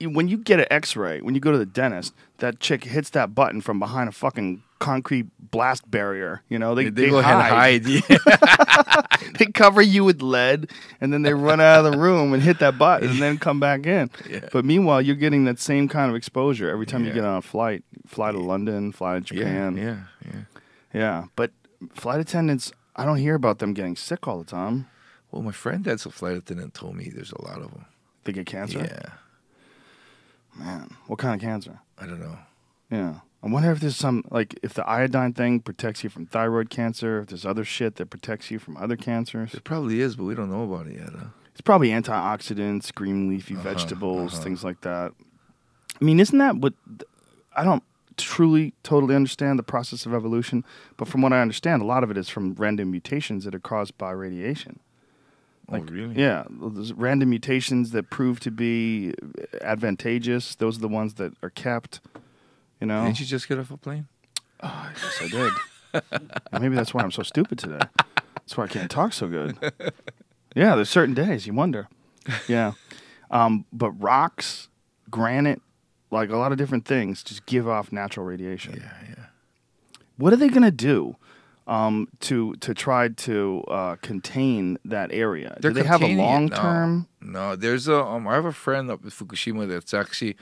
when you get an X-ray, when you go to the dentist, that chick hits that button from behind a fucking concrete blast barrier. You know, they go ahead and hide. Yeah. They cover you with lead, and then they run out of the room and hit that button, and then come back in. Yeah. But meanwhile, you're getting that same kind of exposure every time you Yeah. get on a flight. Fly to London, fly to Japan. Yeah. Yeah. But flight attendants, I don't hear about them getting sick all the time. Well, my friend that's a flight attendant told me there's a lot of them. They get cancer. Yeah. Man, what kind of cancer? I don't know. Yeah. I wonder if there's some, like, if the iodine thing protects you from thyroid cancer, if there's other shit that protects you from other cancers. There probably is, but we don't know about it yet. Huh? It's probably antioxidants, green leafy vegetables, things like that. I mean, isn't that what, I don't truly, totally understand the process of evolution, but from what I understand, a lot of it is from random mutations that are caused by radiation. Oh, really? Yeah, there's random mutations that prove to be advantageous. Those are the ones that are kept, you know. Didn't you just get off a plane? Oh, yes, I did. And maybe that's why I'm so stupid today. That's why I can't talk so good. Yeah, there's certain days you wonder. Yeah. But rocks, granite, like a lot of different things just give off natural radiation. Yeah. What are they going to do to try to contain that area? Do they have a containing it. long term? No, there's a. I have a friend up in Fukushima that's actually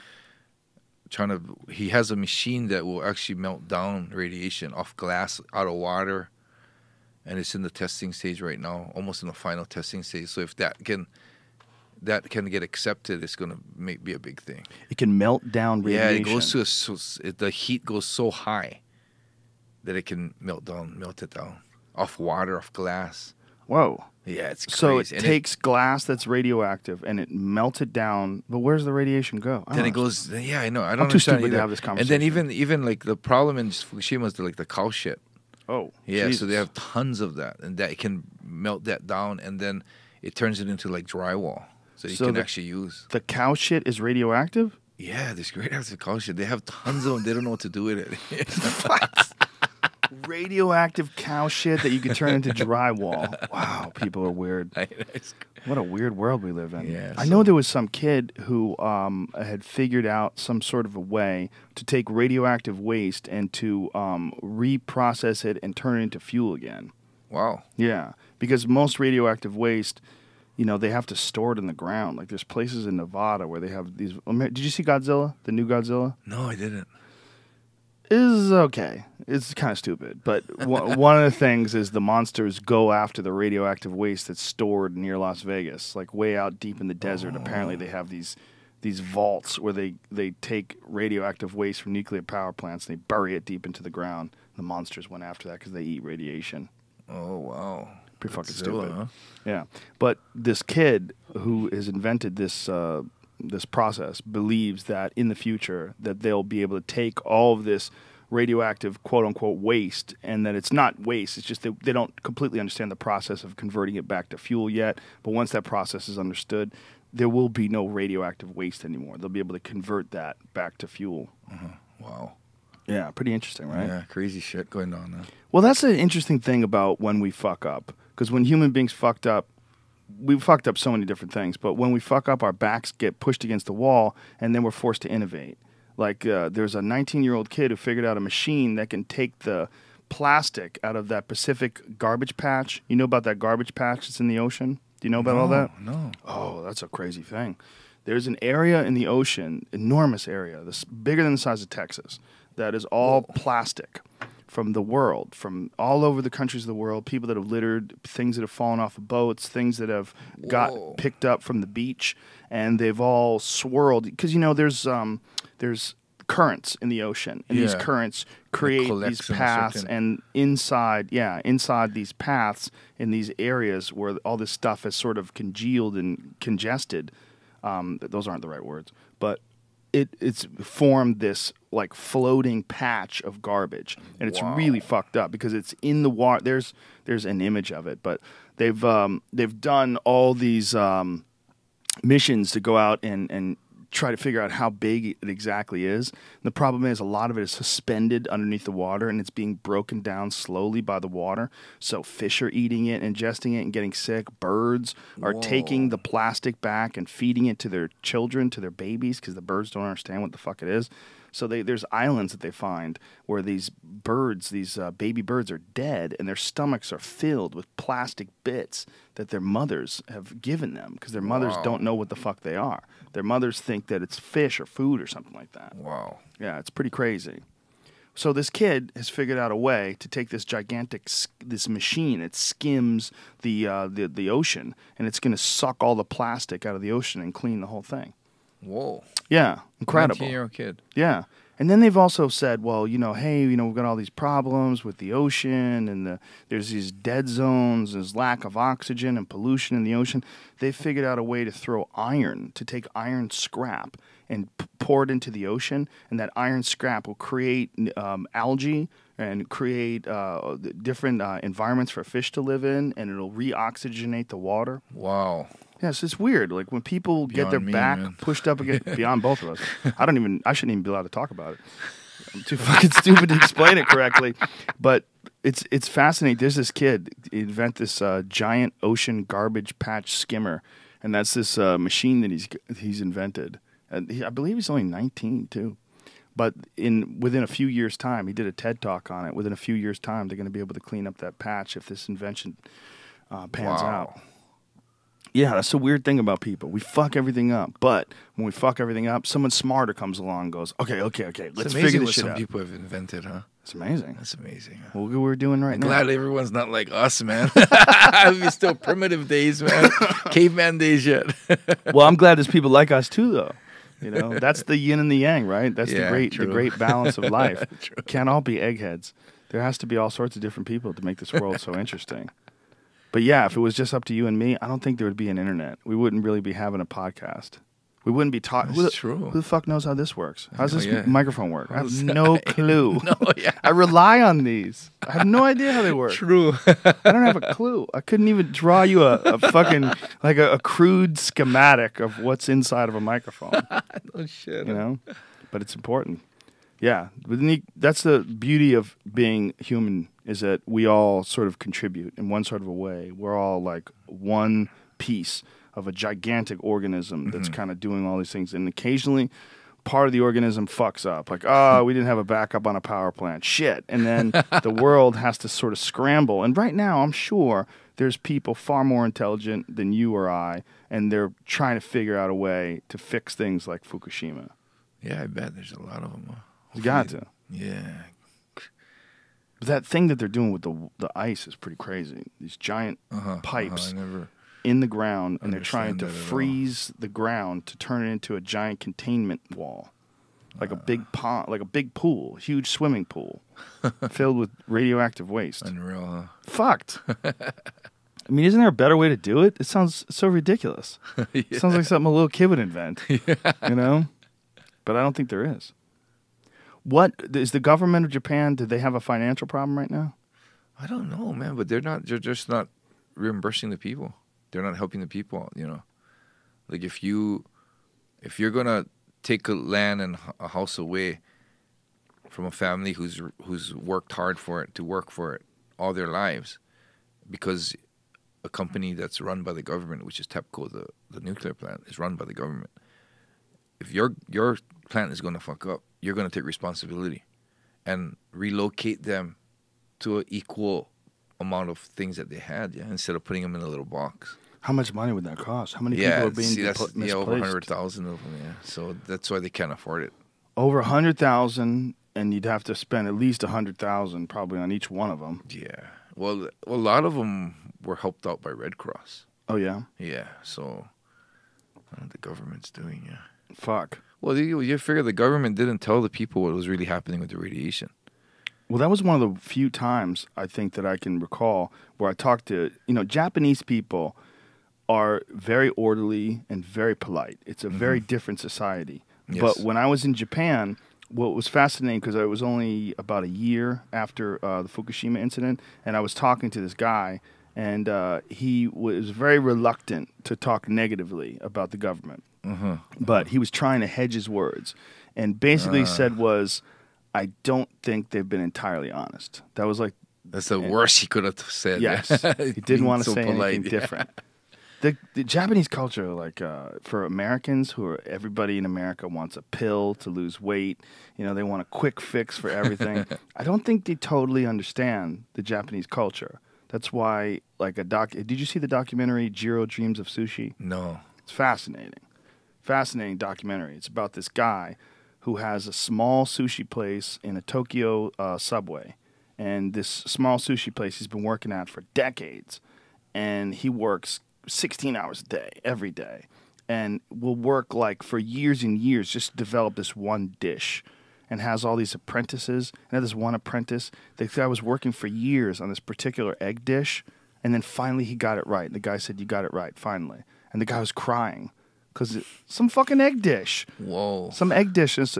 trying to. He has a machine that will actually melt down radiation off glass out of water, and it's in the testing stage right now, almost in the final testing stage. So if that can get accepted, it's going to be a big thing. It can melt down radiation. Yeah, it goes to the heat goes so high that it can melt it down off water, off glass. Whoa. Yeah, it's crazy. So it And takes glass that's radioactive and it melts it down. But where's the radiation go? I then don't it goes. Yeah, I know. I don't I'm too understand stupid to either. have this And then conversation. even like the problem in Fukushima is the cow shit. Oh, Yeah, Jesus. so they have tons of that, and that it can melt that down, and then it turns it into like drywall, so you can actually use. The cow shit is radioactive? Yeah, this great after cow shit. They have tons of them. They don't know what to do with it. Radioactive cow shit that you could turn into drywall. Wow, people are weird. What a weird world we live in. Yeah, I know there was some kid who had figured out some sort of a way to take radioactive waste and to reprocess it and turn it into fuel again. Wow. Yeah, because most radioactive waste, you know, they have to store it in the ground. Like there's places in Nevada where they have these. Did you see Godzilla? The new Godzilla? No, I didn't. Is okay. It's kind of stupid, but one of the things is the monsters go after the radioactive waste that's stored near Las Vegas, like way out deep in the desert. Apparently, they have these vaults where they take radioactive waste from nuclear power plants and they bury it deep into the ground. The monsters went after that because they eat radiation. Oh wow. Pretty fucking Godzilla, stupid. huh? Yeah, but this kid who has invented this this process believes that in the future that they'll be able to take all of this radioactive quote unquote waste, and that it's not waste. It's just they don't completely understand the process of converting it back to fuel yet. But once that process is understood, there will be no radioactive waste anymore. They'll be able to convert that back to fuel. Wow. Yeah, pretty interesting, right? Yeah, crazy shit going on now. Well, that's an interesting thing about when we fuck up. Because when human beings fucked up, we fucked up so many different things. But when we fuck up, our backs get pushed against the wall, and then we're forced to innovate. Like there's a 19-year-old kid who figured out a machine that can take the plastic out of that Pacific garbage patch. You know about that garbage patch that's in the ocean? Do you know about all that? No. Oh, that's a crazy thing. There's an area in the ocean, enormous area, this bigger than the size of Texas, that is all plastic from the world, from all over the countries of the world, people that have littered, things that have fallen off of boats, things that have got picked up from the beach, and they've all swirled. Because, you know, there's currents in the ocean, and these currents create these paths, and inside these paths in these areas where all this stuff has sort of congealed and congested, those aren't the right words, but it's formed this like floating patch of garbage, and it's really fucked up because it's in the water. There's an image of it, but they've done all these missions to go out and try to figure out how big it exactly is. And the problem is a lot of it is suspended underneath the water, and it's being broken down slowly by the water. So fish are eating it, ingesting it, and getting sick. Birds are taking the plastic back and feeding it to their children, to their babies, because the birds don't understand what the fuck it is. So there's islands that they find where these birds, these baby birds, are dead, and their stomachs are filled with plastic bits that their mothers have given them, because their mothers don't know what the fuck they are. Their mothers think that it's fish or food or something like that. Wow. Yeah, it's pretty crazy. So this kid has figured out a way to take this gigantic, this machine. It skims the ocean, and it's going to suck all the plastic out of the ocean and clean the whole thing. Whoa. Yeah, incredible. 19-year-old kid. Yeah. And then they've also said, well, you know, hey, you know, we've got all these problems with the ocean, and there's these dead zones, there's lack of oxygen and pollution in the ocean. They've figured out a way to throw iron, to take iron scrap and pour it into the ocean, and that iron scrap will create algae and create different environments for fish to live in, and it'll reoxygenate the water. Wow. Yes, it's weird. Like when people get their Beyond me, back man. pushed up against beyond both of us. I shouldn't even be allowed to talk about it. I'm too fucking stupid to explain it correctly. But it's fascinating. There's this kid invent this giant ocean garbage patch skimmer, and that's this machine that he's invented. And I believe he's only 19 too. But within a few years' time, he did a TED Talk on it. Within a few years' time, they're going to be able to clean up that patch if this invention pans out. Yeah, that's the weird thing about people. We fuck everything up, but when we fuck everything up, someone smarter comes along and goes, okay, let's figure this shit out. Some people have invented, huh? It's amazing. That's amazing. Huh? What we're doing right now. Glad everyone's not like us, man. We're still primitive days, man. Caveman days yet. Well, I'm glad there's people like us too, though. You know, that's the yin and the yang, right? That's the great balance of life. Can't all be eggheads. There has to be all sorts of different people to make this world so interesting. But yeah, if it was just up to you and me, I don't think there would be an internet. We wouldn't really be having a podcast. We wouldn't be talking. That's true. Who the fuck knows how this works? How does this yeah. microphone work? I have no clue. No, yeah. I rely on these. I have no idea how they work. True. I don't have a clue. I couldn't even draw you a fucking, like a crude schematic of what's inside of a microphone. No shit. You know? But it's important. Yeah. That's the beauty of being human, is that we all sort of contribute in one sort of a way. We're all like one piece of a gigantic organism that's kind of doing all these things. And occasionally, part of the organism fucks up. Like, we didn't have a backup on a power plant. Shit. And then the world has to sort of scramble. And right now, I'm sure there's people far more intelligent than you or I, and they're trying to figure out a way to fix things like Fukushima. Yeah, I bet there's a lot of them. You got to. Yeah. But that thing that they're doing with the ice is pretty crazy. These giant pipes in the ground, and they're trying to freeze the ground to turn it into a giant containment wall. Like a big pond, like a big pool, huge swimming pool filled with radioactive waste. Unreal, huh? Fucked. I mean, isn't there a better way to do it? It sounds so ridiculous. It sounds like something a little kid would invent. You know? But I don't think there is. What is the government of Japan? Do they have a financial problem right now? I don't know, man, but they're just not reimbursing the people. They're not helping the people, you know. Like if you're gonna take a land and a house away from a family who's worked hard for it, to work for it all their lives, because a company that's run by the government, which is TEPCO, the nuclear plant, is run by the government. If your plant is going to fuck up, you're going to take responsibility and relocate them to an equal amount of things that they had, instead of putting them in a little box. How much money would that cost? How many people are being misplaced? Yeah, over 100,000 of them, yeah. So that's why they can't afford it. Over 100,000, and you'd have to spend at least 100,000 probably on each one of them. Yeah. Well, a lot of them were helped out by Red Cross. Oh, yeah? Yeah, so I don't know what the government's doing, yeah. Fuck. Well, you figure the government didn't tell the people what was really happening with the radiation. Well, that was one of the few times, I think, that I can recall where I talked to, Japanese people are very orderly and very polite. It's a very different society. Yes. But when I was in Japan, what was fascinating, because I was only about a year after the Fukushima incident, and I was talking to this guy, and he was very reluctant to talk negatively about the government. But he was trying to hedge his words. And basically said was, I don't think they've been entirely honest. That was like... That's the worst he could have said. Yes. He didn't want to say anything different. The Japanese culture, like for Americans, everybody in America wants a pill to lose weight. They want a quick fix for everything. I don't think they totally understand the Japanese culture. That's why, did you see the documentary Jiro Dreams of Sushi? No. It's fascinating. Fascinating documentary. It's about this guy who has a small sushi place in a Tokyo subway. And this small sushi place he's been working at for decades. And he works 16 hours a day, every day. And will work for years and years just to develop this one dish. And has all these apprentices. And had this one apprentice. The guy was working for years on this particular egg dish. And then finally he got it right. The guy said, "You got it right, finally." And the guy was crying. Because some fucking egg dish. Whoa. Some egg dish. That's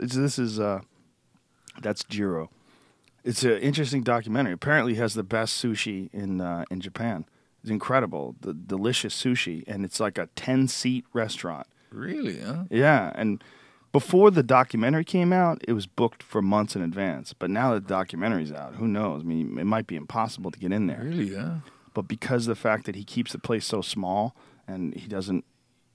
Jiro. It's an interesting documentary. Apparently he has the best sushi in Japan. It's incredible. The delicious sushi. And it's like a 10-seat restaurant. Really, huh? Yeah. And before the documentary came out, it was booked for months in advance. But now that the documentary's out, who knows? I mean, it might be impossible to get in there. Really, yeah. But because of the fact that he keeps the place so small and he doesn't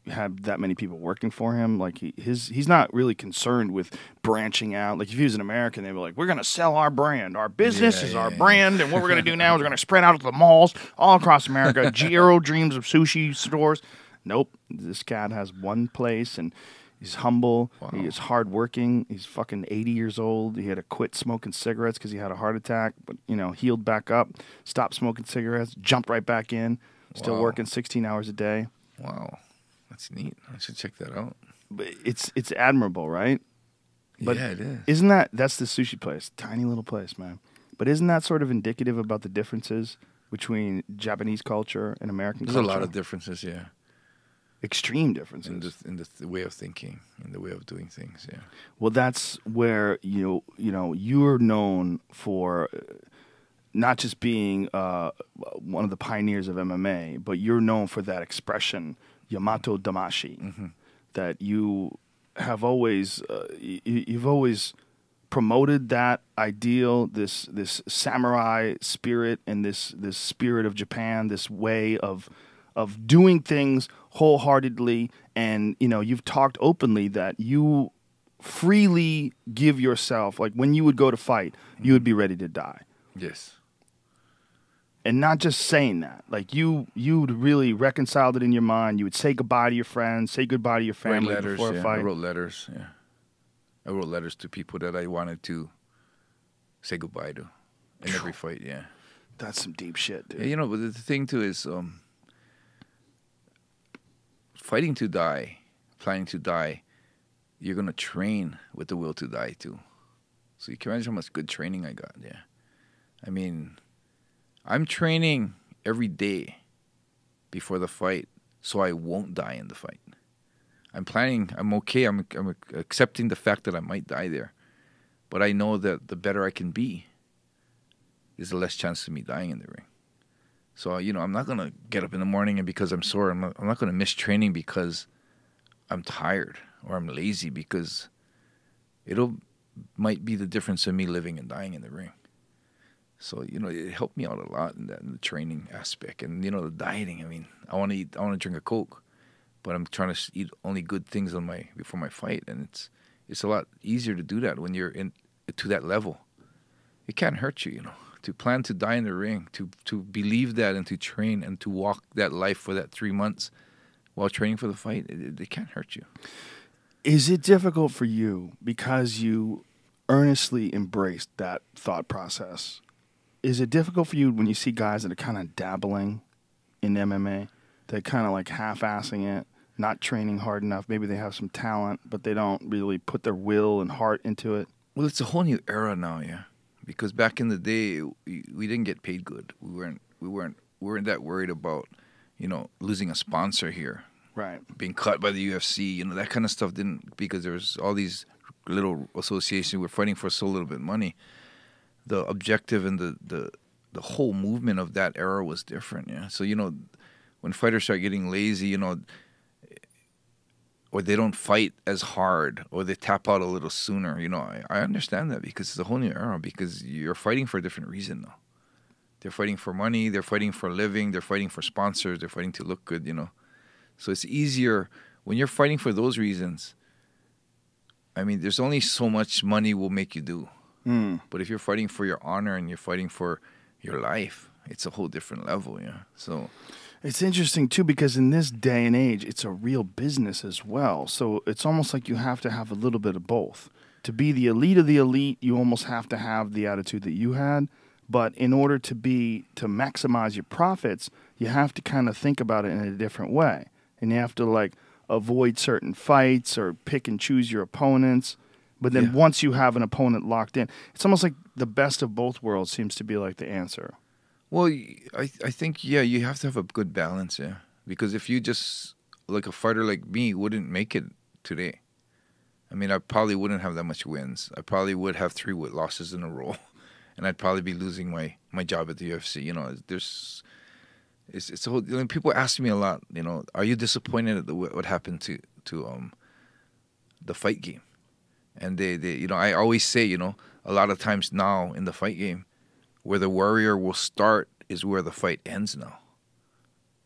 have that many people working for him, he's not really concerned with branching out. Like if he was an American, they'd be like, "We're going to sell our brand. Our business is our brand, and what we're going to do now is we're going to spread out to the malls all across America. Jiro Dreams of Sushi stores." Nope. This cat has one place, and he's humble. Wow. He is hardworking. He's fucking 80 years old. He had to quit smoking cigarettes because he had a heart attack, but healed back up, stopped smoking cigarettes, jumped right back in, still working 16 hours a day. Wow. That's neat. I should check that out. But it's admirable, right? But yeah, it is. Isn't that's the sushi place? Tiny little place, man. But isn't that sort of indicative about the differences between Japanese culture and American culture? There's a lot of differences, yeah. Extreme differences. In the way of thinking, in the way of doing things, yeah. Well, that's where, you're known for not just being one of the pioneers of MMA, but you're known for that expression, Yamato Damashi, that you have always you've always promoted that ideal, this samurai spirit and this spirit of Japan, this way of doing things wholeheartedly, and you've talked openly that you freely give yourself, like when you would go to fight, you would be ready to die. Yes. And not just saying that. Like, you'd really reconciled it in your mind. You would say goodbye to your friends, say goodbye to your family before a fight. I wrote letters, yeah. I wrote letters to people that I wanted to say goodbye to in every fight, yeah. That's some deep shit, dude. Yeah, but the thing, too, is fighting to die, planning to die, you're going to train with the will to die, too. So you can imagine how much good training I got, yeah. I mean, I'm training every day before the fight so I won't die in the fight. I'm planning. I'm okay. I'm accepting the fact that I might die there. But I know that the better I can be is the less chance of me dying in the ring. So, I'm not going to get up in the morning and because I'm sore, I'm not going to miss training because I'm tired or I'm lazy, because might be the difference in me living and dying in the ring. So, it helped me out a lot in the training aspect. And, the dieting, I mean, I want to drink a Coke, but I'm trying to eat only good things before my fight. And it's a lot easier to do that when you're to that level. It can't hurt you, to plan to die in the ring, to believe that and to train and to walk that life for that 3 months while training for the fight. It can't hurt you. Is it difficult for you because you earnestly embraced that thought process? Is it difficult for you when you see guys that are kind of dabbling in MMA, they're kind of like half-assing it, not training hard enough? Maybe they have some talent, but they don't really put their will and heart into it. Well, it's a whole new era now, yeah. Because back in the day, we didn't get paid good. We weren't that worried about, losing a sponsor here, right? Being cut by the UFC, that kind of stuff didn't, because there was all these little associations. We're fighting for so little bit of money. The objective and the whole movement of that era was different, yeah. So when fighters start getting lazy, or they don't fight as hard, or they tap out a little sooner, I understand that, because it's a whole new era, because you're fighting for a different reason now. They're fighting for money, they're fighting for a living, they're fighting for sponsors, they're fighting to look good, So it's easier when you're fighting for those reasons. I mean, there's only so much money will make you do. But if you're fighting for your honor and you're fighting for your life, it's a whole different level, yeah. So it's interesting, too, because in this day and age, it's a real business as well. So it's almost like you have to have a little bit of both. To be the elite of the elite, you almost have to have the attitude that you had. But in order to maximize your profits, you have to kind of think about it in a different way. And you have to, avoid certain fights or pick and choose your opponents. But then once you have an opponent locked in, it's almost like the best of both worlds seems to be like the answer. Well, I think, you have to have a good balance, yeah. Because if you just, like a fighter like me, wouldn't make it today. I mean, I probably wouldn't have that much wins. I probably would have 3 losses in a row. And I'd probably be losing my job at the UFC. It's a whole, people ask me a lot, are you disappointed at what happened to the fight game? And they I always say, a lot of times now in the fight game, where the warrior will start is where the fight ends now.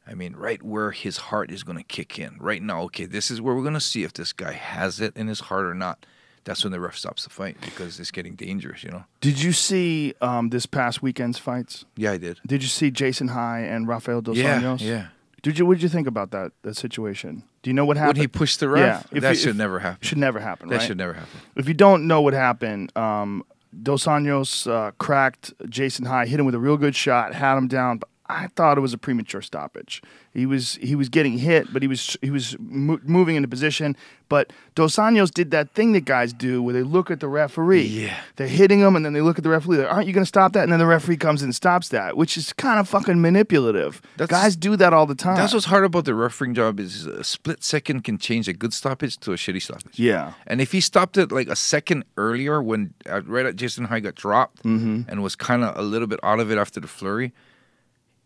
I mean, right where his heart is going to kick in. Right now, okay, this is where we're going to see if this guy has it in his heart or not. That's when the ref stops the fight, because it's getting dangerous, Did you see this past weekend's fights? Yeah, I did. Did you see Jason High and Rafael Dos Anjos? Yeah. What did you think about that situation? Do you know what happened? When he pushed the ref? Yeah. That should never happen. Should never happen, right? That should never happen. If you don't know what happened, Dos Anjos cracked Jason High, hit him with a real good shot, had him down. But I thought it was a premature stoppage. He was getting hit, but he was moving into position. But Dos Anjos did that thing that guys do where they look at the referee. Yeah. They're hitting him, and then they look at the referee. Like, aren't you going to stop that? And then the referee comes in and stops that, which is kind of fucking manipulative. Guys do that all the time. That's what's hard about the refereeing job, is a split second can change a good stoppage to a shitty stoppage. Yeah. And if he stopped it like a second earlier, when right at Jason High got dropped and was kind of a little bit out of it after the flurry,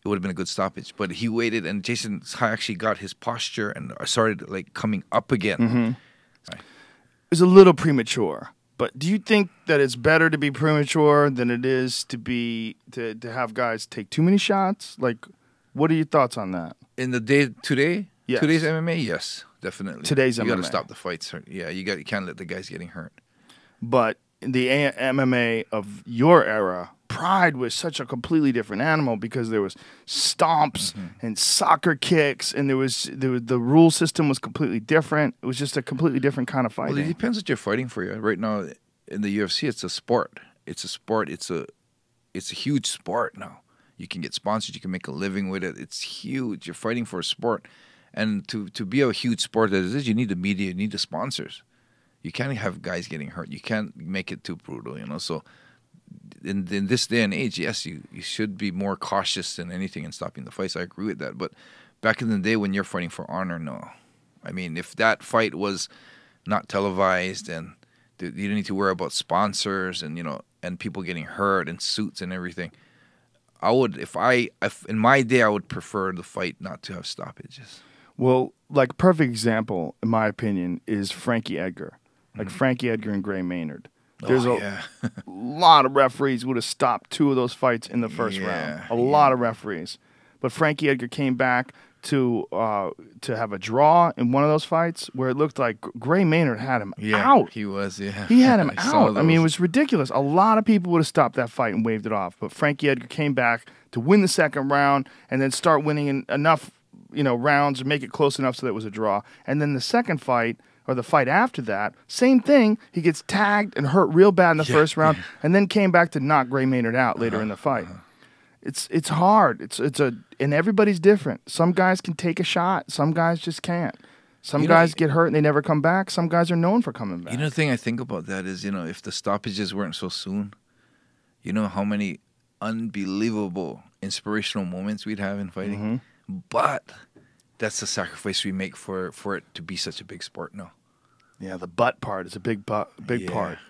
it would have been a good stoppage. But he waited, and Jason High actually got his posture and started coming up again. It was a little premature. But do you think that it's better to be premature than it is to have guys take too many shots? What are your thoughts on that? In the day today, yes. Today's MMA, yes, definitely. Today's you MMA. You got to stop the fights. Yeah, you can't let the guys getting hurt. But the MMA of your era, Pride was such a completely different animal, because there was stomps and soccer kicks, and there was the rule system was completely different. It was just a completely different kind of fighting. Well, it depends what you're fighting for. Yeah, right now in the UFC, it's a sport. It's a sport. It's a huge sport now. You can get sponsored. You can make a living with it. It's huge. You're fighting for a sport, and to be a huge sport that it is, you need the media. You need the sponsors. You can't have guys getting hurt. You can't make it too brutal. So. In this day and age, yes, you should be more cautious than anything in stopping the fights. I agree with that. But back in the day when you're fighting for honor, no. I mean, if that fight was not televised and you didn't need to worry about sponsors and and people getting hurt and suits and everything, I would if in my day I would prefer the fight not to have stoppages. Well, like a perfect example, in my opinion, is Frankie Edgar. Like Frankie Edgar and Gray Maynard. There's a lot of referees would have stopped 2 of those fights in the first round. A lot of referees. But Frankie Edgar came back to have a draw in one of those fights where it looked like Gray Maynard had him out. He was, He had him out. I mean, it was ridiculous. A lot of people would have stopped that fight and waved it off. But Frankie Edgar came back to win the second round and then start winning enough rounds to make it close enough so that it was a draw. And then the second fight, or the fight after that, same thing. He gets tagged and hurt real bad in the first round, and then came back to knock Gray Maynard out later in the fight. It's hard. And everybody's different. Some guys can take a shot. Some guys just can't. Some guys get hurt and they never come back. Some guys are known for coming back. The thing I think about that is, if the stoppages weren't so soon, how many unbelievable inspirational moments we'd have in fighting. But that's the sacrifice we make for it to be such a big sport now. Yeah, the butt part is a big part.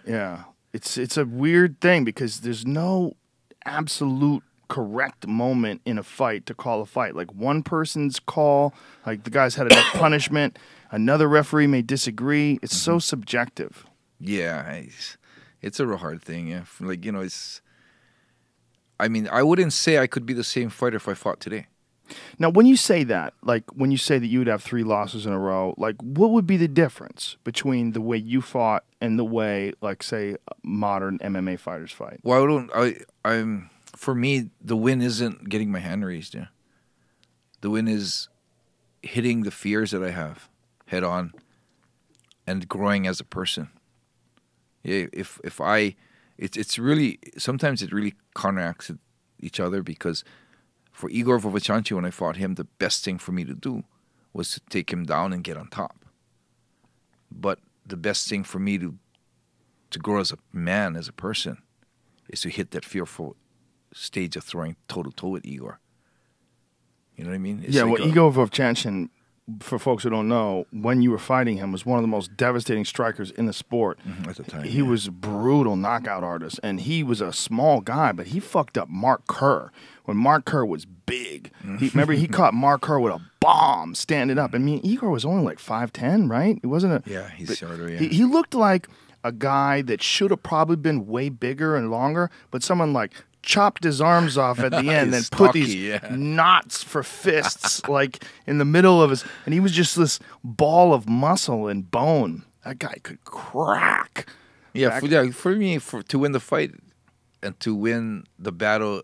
Yeah, it's a weird thing because there's no absolute correct moment in a fight to call a fight. Like one person's call, like the guy's had enough punishment. Another referee may disagree. It's so subjective. Yeah, it's a real hard thing. Yeah, like it's. I mean, I wouldn't say I could be the same fighter if I fought today. Now, when you say that, like when you say that you would have 3 losses in a row, like what would be the difference between the way you fought and the way, like, say, modern MMA fighters fight? Well, for me, the win isn't getting my hand raised. Yeah, the win is hitting the fears that I have head on and growing as a person. Yeah, it's really sometimes it really counteracts each other because. For Igor Vovchanchi, when I fought him, the best thing for me to do was to take him down and get on top. But the best thing for me to grow as a man, as a person, is to hit that fearful stage of throwing toe-to-toe with Igor. You know what I mean? It's Igor Vovchanchi, for folks who don't know, when you were fighting him, was one of the most devastating strikers in the sport. At the time, he was a brutal knockout artist, and he was a small guy, but he fucked up Mark Kerr when Mark Kerr was big. Remember, he caught Mark Kerr with a bomb standing up. I mean, Igor was only like 5'10", right? It wasn't a... Yeah, he's shorter, yeah. He looked like a guy that should have probably been way bigger and longer, but someone like chopped his arms off at the end and put these knots for fists like in the middle of his, and he was just this ball of muscle and bone. That guy could crack. Yeah, for me, to win the fight and to win the battle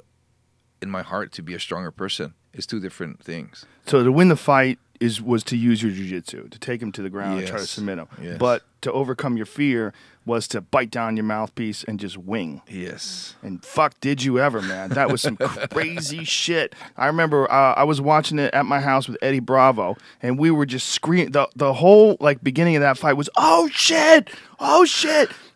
in my heart to be a stronger person is 2 different things. So to win the fight was to use your jiu-jitsu, to take him to the ground and try to submit him. Yes. But to overcome your fear was to bite down your mouthpiece and just wing. Yes. And fuck, did you ever, man. That was some crazy shit. I remember I was watching it at my house with Eddie Bravo, and we were just screaming. The whole beginning of that fight was, oh, shit,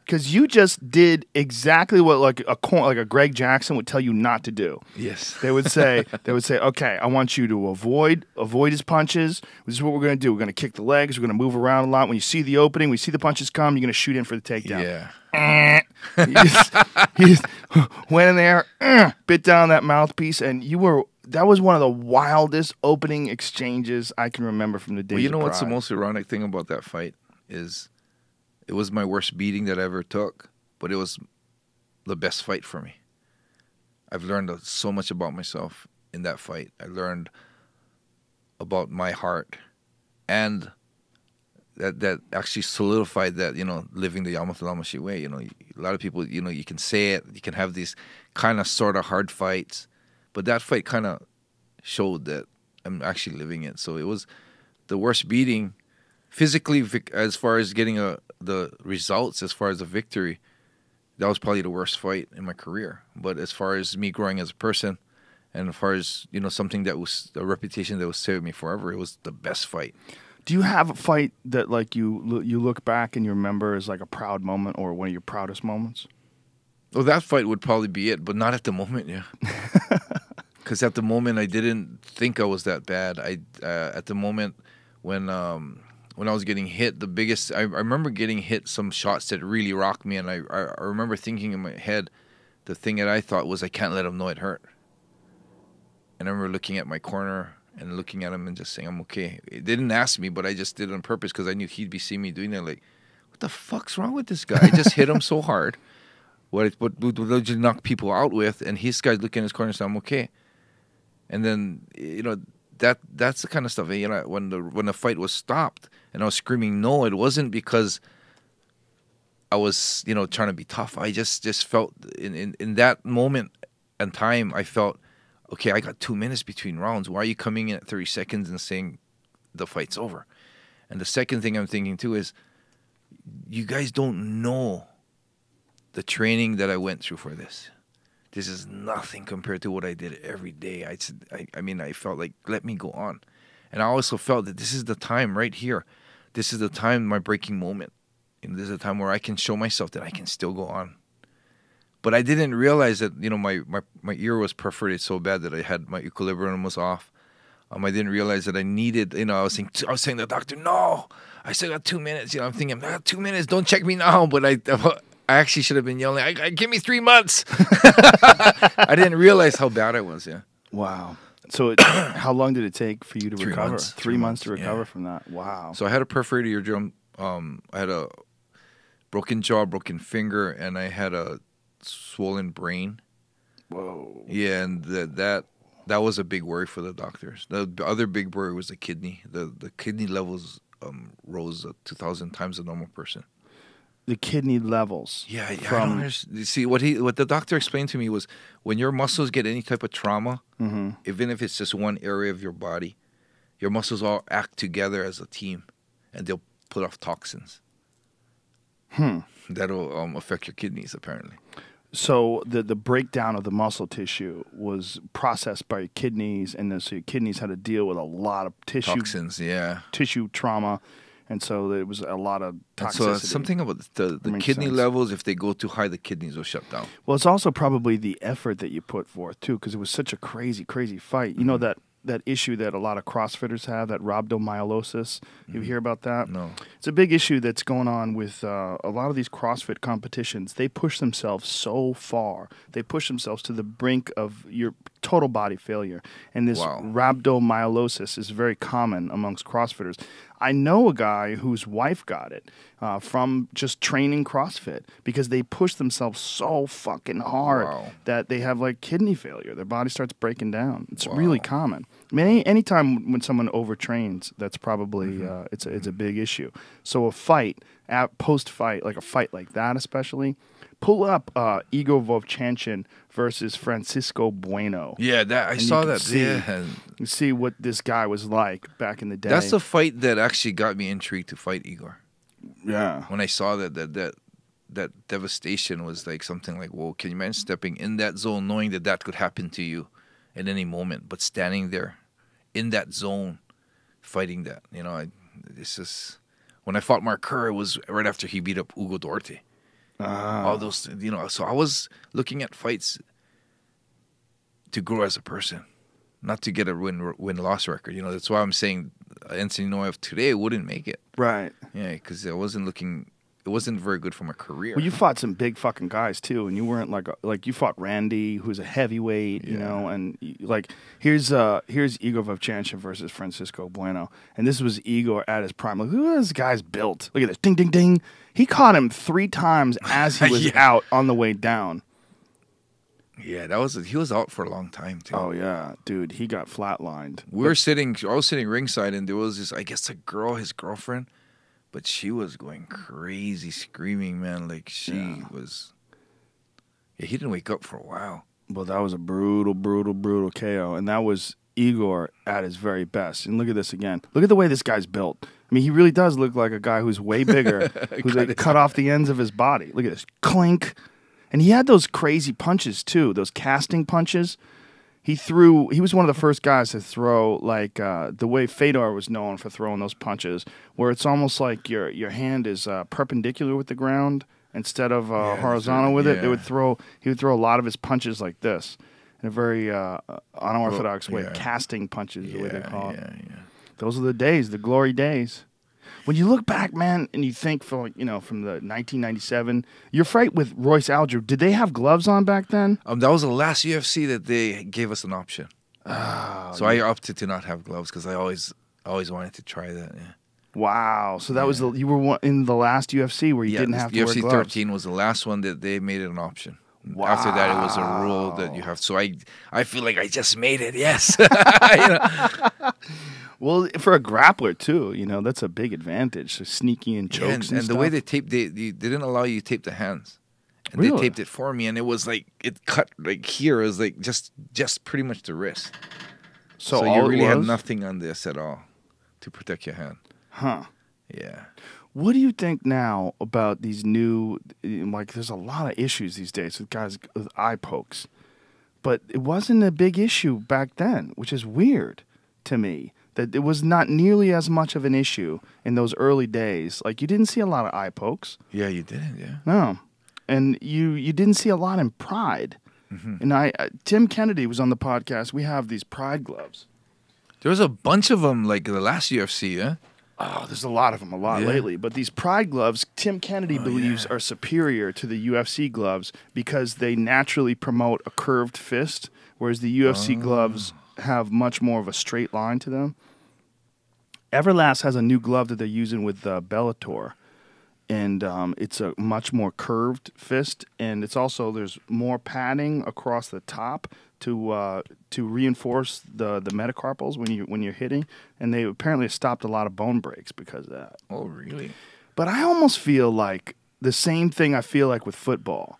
because you just did exactly what like a Greg Jackson would tell you not to do. Yes. They would say, okay, I want you to avoid his punches. This is what we're going to do. We're going to kick the legs. We're going to move around a lot. When you see the opening, we see the punches come, you're going to shoot in for the takedown. Yeah. He just went in there, bit down that mouthpiece, and that was one of the wildest opening exchanges I can remember from the days. Well, you know of what's the Pride. most ironic thing about that fight is it was my worst beating that I ever took, but it was the best fight for me. I've learned so much about myself in that fight. I learned about my heart, and that actually solidified that, living the Yamato Damashi way. A lot of people, you can say it, you can have these kind of sort of hard fights, but that fight kind of showed that I'm actually living it. So it was the worst beating physically, as far as getting the results, as far as the victory. That was probably the worst fight in my career. But as far as me growing as a person, and as far as something that was a reputation that will stay with me forever, it was the best fight. Do you have a fight that you look back and you remember as like a proud moment or one of your proudest moments? Well, that fight would probably be it, but not at the moment. Yeah. Because at the moment I didn't think I was that bad. At the moment when I was getting hit, the biggest I remember getting hit some shots that really rocked me, and I remember thinking in my head, the thing that I thought was I can't let him know it hurt. And I remember looking at my corner and looking at him and just saying I'm okay. It didn't ask me, but I just did it on purpose because I knew he'd be seeing me doing that. Like, what the fuck's wrong with this guy? I just hit him so hard. What did you knock people out with? And his guy's looking in his corner and saying I'm okay. And then, that's the kind of stuff. When the fight was stopped and I was screaming no, it wasn't because I was, trying to be tough. I just felt in that moment and time, I felt, okay, I got 2 minutes between rounds. Why are you coming in at 30 seconds and saying the fight's over? And the second thing I'm thinking too is, you guys don't know the training that I went through for this. This is nothing compared to what I did every day. I felt like, let me go on. And I also felt that this is the time right here. This is the time, my breaking moment. And this is a time where I can show myself that I can still go on. But I didn't realize that, my ear was perforated so bad that I had my equilibrium was off. I didn't realize that I needed, I was saying to the doctor, no, I still got 2 minutes. I'm thinking, 2 minutes, don't check me now. But I actually should have been yelling, give me 3 months. I didn't realize how bad I was, yeah. Wow. So how long did it take for you to 3 recover? months. 3 months to recover yeah. from that. Wow. So I had a perforated eardrum. I had a broken jaw, broken finger, and I had a swollen brain. Whoa. Yeah, and that was a big worry for the doctors. The other big worry was the kidney. The kidney levels rose 2,000 times the normal person. The kidney levels. Yeah. I don't understand. See, what the doctor explained to me was when your muscles get any type of trauma, even if it's just one area of your body, your muscles all act together as a team, and they'll put off toxins. That'll affect your kidneys, apparently. So the breakdown of the muscle tissue was processed by your kidneys, and so your kidneys had to deal with a lot of Toxins, yeah. tissue trauma. And so there was a lot of toxicity. So something about the kidney levels, if they go too high, the kidneys will shut down. Well, it's also probably the effort that you put forth, too, because it was such a crazy, crazy fight. You know that issue that a lot of CrossFitters have, that rhabdomyolysis? You hear about that? No. It's a big issue that's going on with a lot of these CrossFit competitions. They push themselves so far. They push themselves to the brink of your total body failure. And this rhabdomyolysis is very common amongst CrossFitters. I know a guy whose wife got it from just training CrossFit because they push themselves so fucking hard that they have like kidney failure. Their body starts breaking down. It's really common. I mean, anytime when someone overtrains, that's probably it's a big issue. So a fight, post-fight, like a fight like that especially, pull up Igor Vovchanchyn versus Francisco Bueno. Yeah, I saw that. You see what this guy was like back in the day. That's the fight that actually got me intrigued to fight Igor. Yeah. When I saw that devastation was like something like, whoa, can you imagine stepping in that zone knowing that could happen to you at any moment, but standing there in that zone fighting that, it's just, when I fought Mark Kerr, it was right after he beat up Hugo Duarte. All those, so I was looking at fights to grow as a person, not to get a win-loss record. That's why I'm saying Enson Inoue of today wouldn't make it. Right. Yeah, because it wasn't very good for my career. Well, you fought some big fucking guys too, and you weren't like you fought Randy, who's a heavyweight, and here's Igor Vovchanchyn versus Francisco Bueno, and this was Igor at his prime. Look at this guy's built. Look at this, ding, ding, ding. He caught him 3 times as he was out on the way down. Yeah, he was out for a long time too. Oh yeah, dude, he got flatlined. I was sitting ringside, and there was this, I guess, a girl, his girlfriend. But she was going crazy, screaming, man. Like she was. Yeah, he didn't wake up for a while. Well, that was a brutal, brutal, brutal KO. And that was Igor at his very best. And look at this again. Look at the way this guy's built. I mean, he really does look like a guy who's way bigger, who's cut off the ends of his body. Look at this. Clink. And he had those crazy punches, too, those casting punches. He was one of the first guys to throw the way Fedor was known for throwing those punches, where it's almost like your hand is perpendicular with the ground instead of horizontal with it. He would throw a lot of his punches like this, in a very unorthodox way, yeah. casting punches is the way they call it. Yeah. Those are the days, the glory days. When you look back, man, and you think from the 1997, your fight with Royce Alger, did they have gloves on back then? That was the last UFC that they gave us an option. So I opted to not have gloves because I always wanted to try that. Yeah. Wow. So that was you were in the last UFC where you didn't have to wear UFC gloves. 13 was the last one that they made it an option. Wow. After that, it was a rule that you have. So I feel like I just made it. Yes. You know? Well, for a grappler too, that's a big advantage. So sneaking in Yeah, chokes and and the way stuff. they taped, they didn't allow you to tape the hands. And Really? they taped it for me, and it was like it cut like here. It was like just pretty much the wrist. So all you it really had was? nothing on this at all to protect your hand. Huh. Yeah. What do you think now about these new, there's a lot of issues these days with guys with eye pokes, but it wasn't a big issue back then, which is weird to me, that it was not nearly as much of an issue in those early days. Like, you didn't see a lot of eye pokes. Yeah, you didn't. Yeah. No. And you didn't see a lot in Pride. Mm-hmm. And Tim Kennedy was on the podcast. We have these Pride gloves. There was a bunch of them, like the last UFC. Yeah. Oh, there's a lot of them, lately. But these Pride gloves, Tim Kennedy believes are superior to the UFC gloves because they naturally promote a curved fist, whereas the UFC gloves have much more of a straight line to them. Everlast has a new glove that they're using with Bellator, and it's a much more curved fist, and it's also there's more padding across the top to reinforce the metacarpals when you're hitting, and they apparently stopped a lot of bone breaks because of that. Oh, really? But I almost feel like the same thing I feel like with football,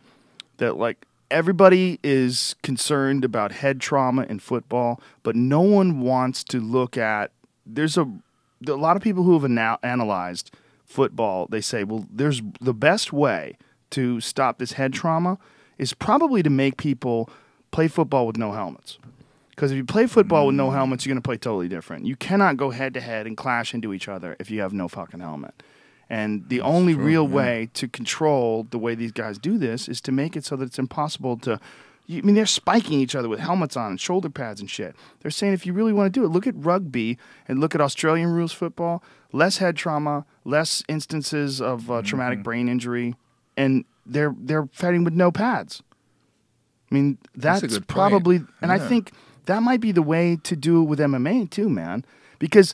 that like everybody is concerned about head trauma in football, but no one wants to look at. There's a lot of people who have analyzed football. They say, well, there's the best way to stop this head trauma is probably to make people play football with no helmets. Because if you play football with no helmets, you're going to play totally different. You cannot go head-to-head and clash into each other if you have no fucking helmet. And the only real way to control the way these guys do this is to make it so that it's impossible to... they're spiking each other with helmets on and shoulder pads and shit. They're saying if you really want to do it, look at rugby and look at Australian rules football. Less head trauma, less instances of traumatic brain injury, and they're fighting with no pads. I mean, that's a good probably... point. And I think that might be the way to do it with MMA too, man. Because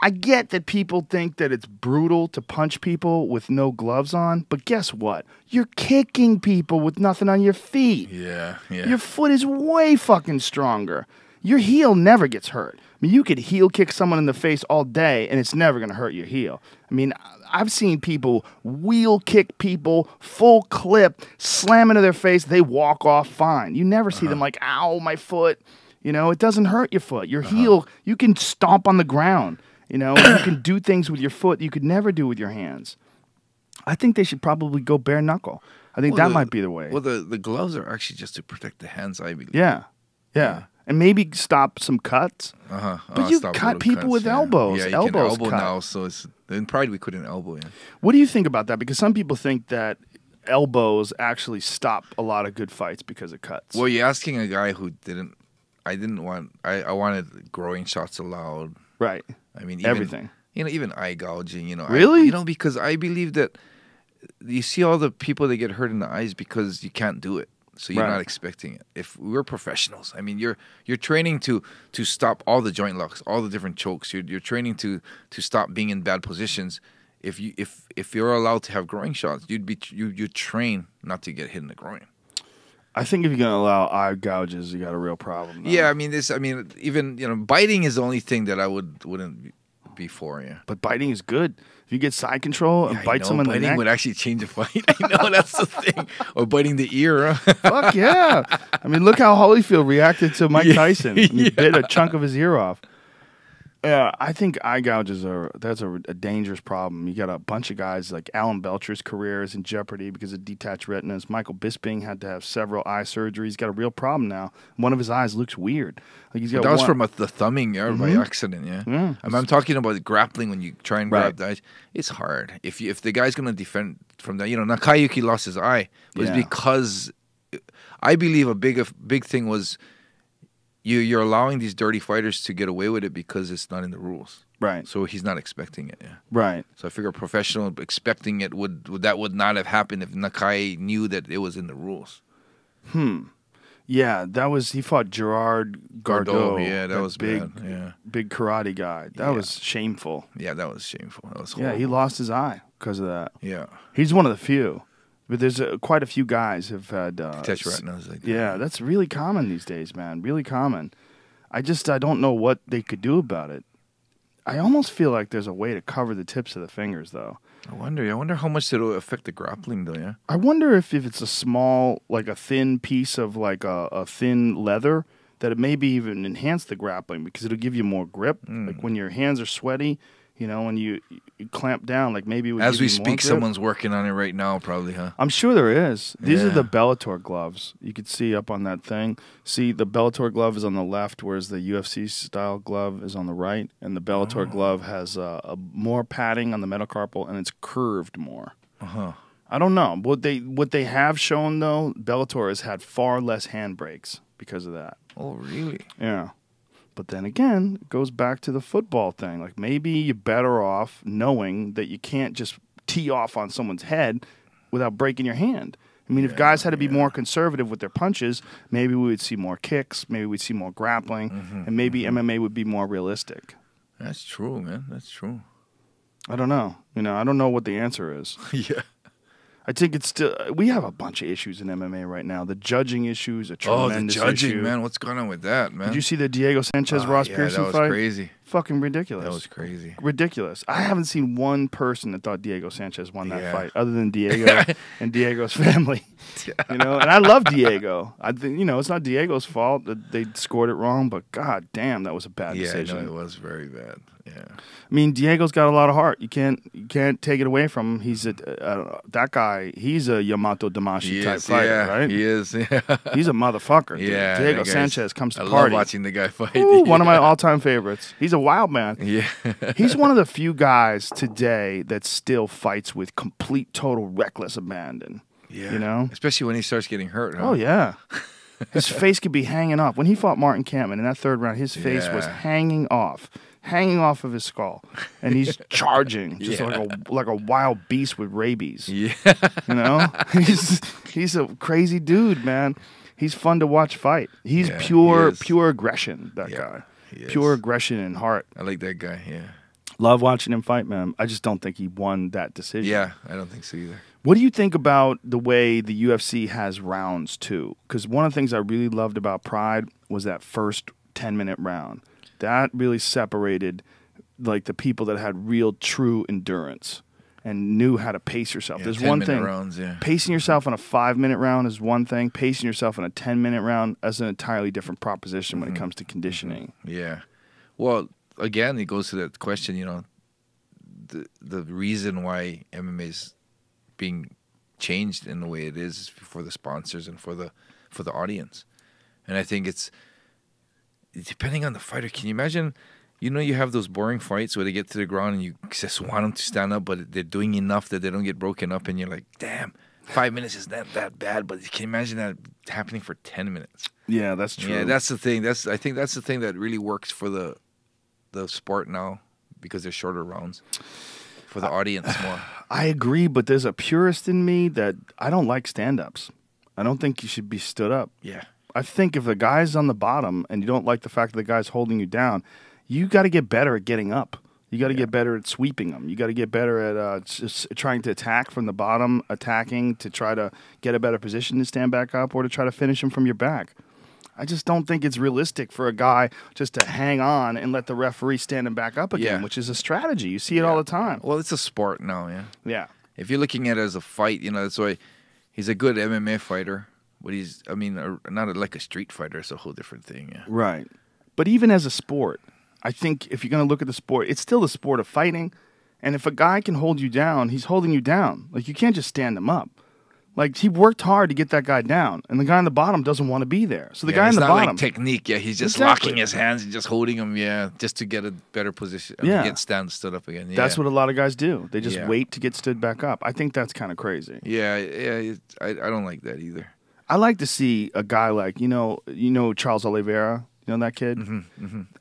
I get that people think that it's brutal to punch people with no gloves on, but guess what? You're kicking people with nothing on your feet. Yeah. Your foot is way fucking stronger. Your heel never gets hurt. I mean, you could heel kick someone in the face all day, and it's never going to hurt your heel. I mean, I've seen people wheel kick people, full clip, slam into their face. They walk off fine. You never see them like, ow, my foot. It doesn't hurt your foot. Your heel, you can stomp on the ground. You can do things with your foot you could never do with your hands. I think they should probably go bare knuckle. I think that might be the way. Well, the gloves are actually just to protect the hands, I believe. Yeah. And maybe stop some cuts. But you cut people with elbows. Yeah, you elbows can elbow cut. now. So in Pride we couldn't elbow. Yeah. What do you think about that? Because some people think that elbows actually stop a lot of good fights because of cuts. Well, you're asking a guy who didn't. I wanted growing shots allowed. Right. I mean, everything. Even eye gouging. Really? Because I believe that you see all the people that get hurt in the eyes because you can't do it. So you're not expecting it. If we're professionals, I mean, you're training to stop all the joint locks, all the different chokes. You're training to stop being in bad positions. If you're allowed to have groin shots, you train not to get hit in the groin. I think if you're gonna allow eye gouges, you got a real problem. Though. Yeah, even biting is the only thing that I wouldn't be for. Yeah, but biting is good. If you get side control and bite someone in the neck, biting would actually change a fight. I know that's the thing. Or biting the ear. Fuck yeah! I mean, look how Holyfield reacted to Mike Tyson. He bit a chunk of his ear off. Yeah, I think eye gouges that's a dangerous problem. You got a bunch of guys like Alan Belcher's career is in jeopardy because of detached retinas. Michael Bisping had to have several eye surgeries. He's got a real problem now. One of his eyes looks weird. Like he's got that was from the thumbing by accident. Yeah. I'm talking about grappling when you try and grab the eyes. It's hard. If the guy's gonna defend from that, Nakayuki lost his eye, but it's because I believe a big thing was you're allowing these dirty fighters to get away with it because it's not in the rules. Right. So he's not expecting it. Yeah. Right. So I figure a professional expecting it would not have happened if Nakai knew that it was in the rules. Yeah, he fought Gerard Gordeau. Yeah, that was big, bad. Yeah. big karate guy. That was shameful. Yeah, that was shameful. That was Yeah, horrible. he lost his eye because of that. Yeah. He's one of the few. But there's quite a few guys who've had... Touch retinas like that. Yeah, that's really common these days, man. Really common. I don't know what they could do about it. I almost feel like there's a way to cover the tips of the fingers, though. I wonder how much it'll affect the grappling, though, yeah? I wonder if it's a small, like a thin piece of like a thin leather, that it maybe even enhance the grappling because it'll give you more grip. Like when your hands are sweaty, when you clamp down, like maybe it would As give we you more speak, grip. someone's working on it right now, probably, huh? I'm sure there is. These are Yeah. the Bellator gloves. You could see up on that thing. See, the Bellator glove is on the left, whereas the UFC style glove is on the right. And the Bellator glove has a more padding on the metacarpal, and it's curved more. I don't know. What they have shown, though, Bellator has had far less handbrakes because of that. Oh, really? Yeah. But then again, it goes back to the football thing. Like maybe you're better off knowing that you can't just tee off on someone's head without breaking your hand. I mean, if guys had to be more conservative with their punches, maybe we would see more kicks, maybe we'd see more grappling, and maybe MMA would be more realistic. That's true, man. That's true. I don't know. I don't know what the answer is. Yeah. I think it's still... We have a bunch of issues in MMA right now. The judging issues, a tremendous the judging, issue. man. What's going on with that, man? Did you see the Diego Sanchez-Ross Pearson that was fight? crazy. Fucking ridiculous. That was crazy. Ridiculous. I haven't seen one person that thought Diego Sanchez won that Yeah. fight, other than Diego and Diego's family. And I love Diego. I think it's not Diego's fault that they scored it wrong, but god damn, that was a bad decision. No, it was very bad. Yeah. I mean, Diego's got a lot of heart. You can't take it away from him. He's that guy. He's a Yamato Damashi type fighter, right? He is. Yeah. He's a motherfucker. Dude. Yeah, Diego that guy's- Sanchez comes to I party. love watching the guy fight. Ooh, one of my all-time favorites. He's a wild man. Yeah. He's one of the few guys today that still fights with complete, total, reckless abandon. Yeah. Especially when he starts getting hurt. Huh? Oh, yeah. His face could be hanging off. When he fought Martin Kampmann in that third round, his face was hanging off of his skull. And he's charging just like a wild beast with rabies. Yeah. He's a crazy dude, man. He's fun to watch fight. He's pure aggression, that guy. Pure aggression and heart. I like that guy, yeah. Love watching him fight, man. I just don't think he won that decision. Yeah, I don't think so either. What do you think about the way the UFC has rounds, too? Because one of the things I really loved about Pride was that first 10-minute round. That really separated like the people that had real, true endurance and knew how to pace yourself. Yeah, There's one thing. rounds, yeah. Pacing yourself in a 5-minute round is one thing. Pacing yourself in a 10-minute round is an entirely different proposition when it comes to conditioning. Yeah. Well, again, it goes to that question, the reason why MMA is being changed in the way it is for the sponsors and for the audience. And I think it's depending on the fighter. Can you imagine, you have those boring fights where they get to the ground and you just want them to stand up, but they're doing enough that they don't get broken up and you're like, damn, 5 minutes is not that bad, but can you imagine that happening for 10 minutes? Yeah, that's true. Yeah, that's the thing. I think that's the thing that really works for the sport now because they're shorter rounds for the audience more. I agree, but there's a purist in me that I don't like stand-ups. I don't think you should be stood up. Yeah. I think if the guy's on the bottom and you don't like the fact that the guy's holding you down, you got to get better at getting up. You got to get better at sweeping them. You got to get better at just trying to attack from the bottom, attacking to try to get a better position to stand back up or to try to finish him from your back. I just don't think it's realistic for a guy just to hang on and let the referee stand him back up again, which is a strategy. You see it all the time. Well, it's a sport now, yeah. Yeah. If you're looking at it as a fight, that's why he's a good MMA fighter, but not like a street fighter. It's a whole different thing, yeah. Right. But even as a sport, I think if you're going to look at the sport, it's still the sport of fighting. And if a guy can hold you down, he's holding you down. Like, you can't just stand him up. Like, he worked hard to get that guy down, and the guy on the bottom doesn't want to be there. So the guy on the bottom... It's not like technique, yeah. He's just locking his hands and just holding him, yeah, just to get a better position. Get stood up again. Yeah. That's what a lot of guys do. They just wait to get stood back up. I think that's kind of crazy. Yeah, I don't like that either. I like to see a guy like you know Charles Oliveira. You know that kid.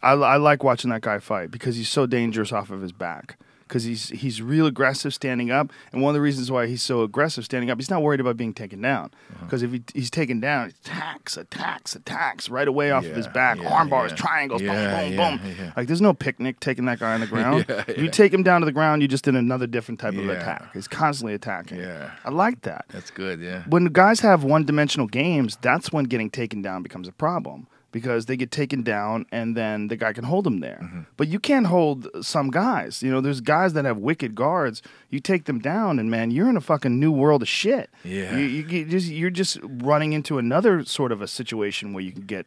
I like watching that guy fight because he's so dangerous off of his back. Because he's real aggressive standing up, and one of the reasons why he's so aggressive standing up, he's not worried about being taken down. Because if he's taken down, he attacks right away off of his back, arm bars, triangles, boom, boom. Like there's no picnic taking that guy on the ground. If you take him down to the ground, you just did another different type of attack. He's constantly attacking. I like that. That's good. Yeah. When guys have one-dimensional games, that's when getting taken down becomes a problem. Because they get taken down and then the guy can hold them there. But you can't hold some guys. You know, there's guys that have wicked guards. You take them down and, man, you're in a fucking new world of shit. Yeah. You're just running into another sort of a situation where you can get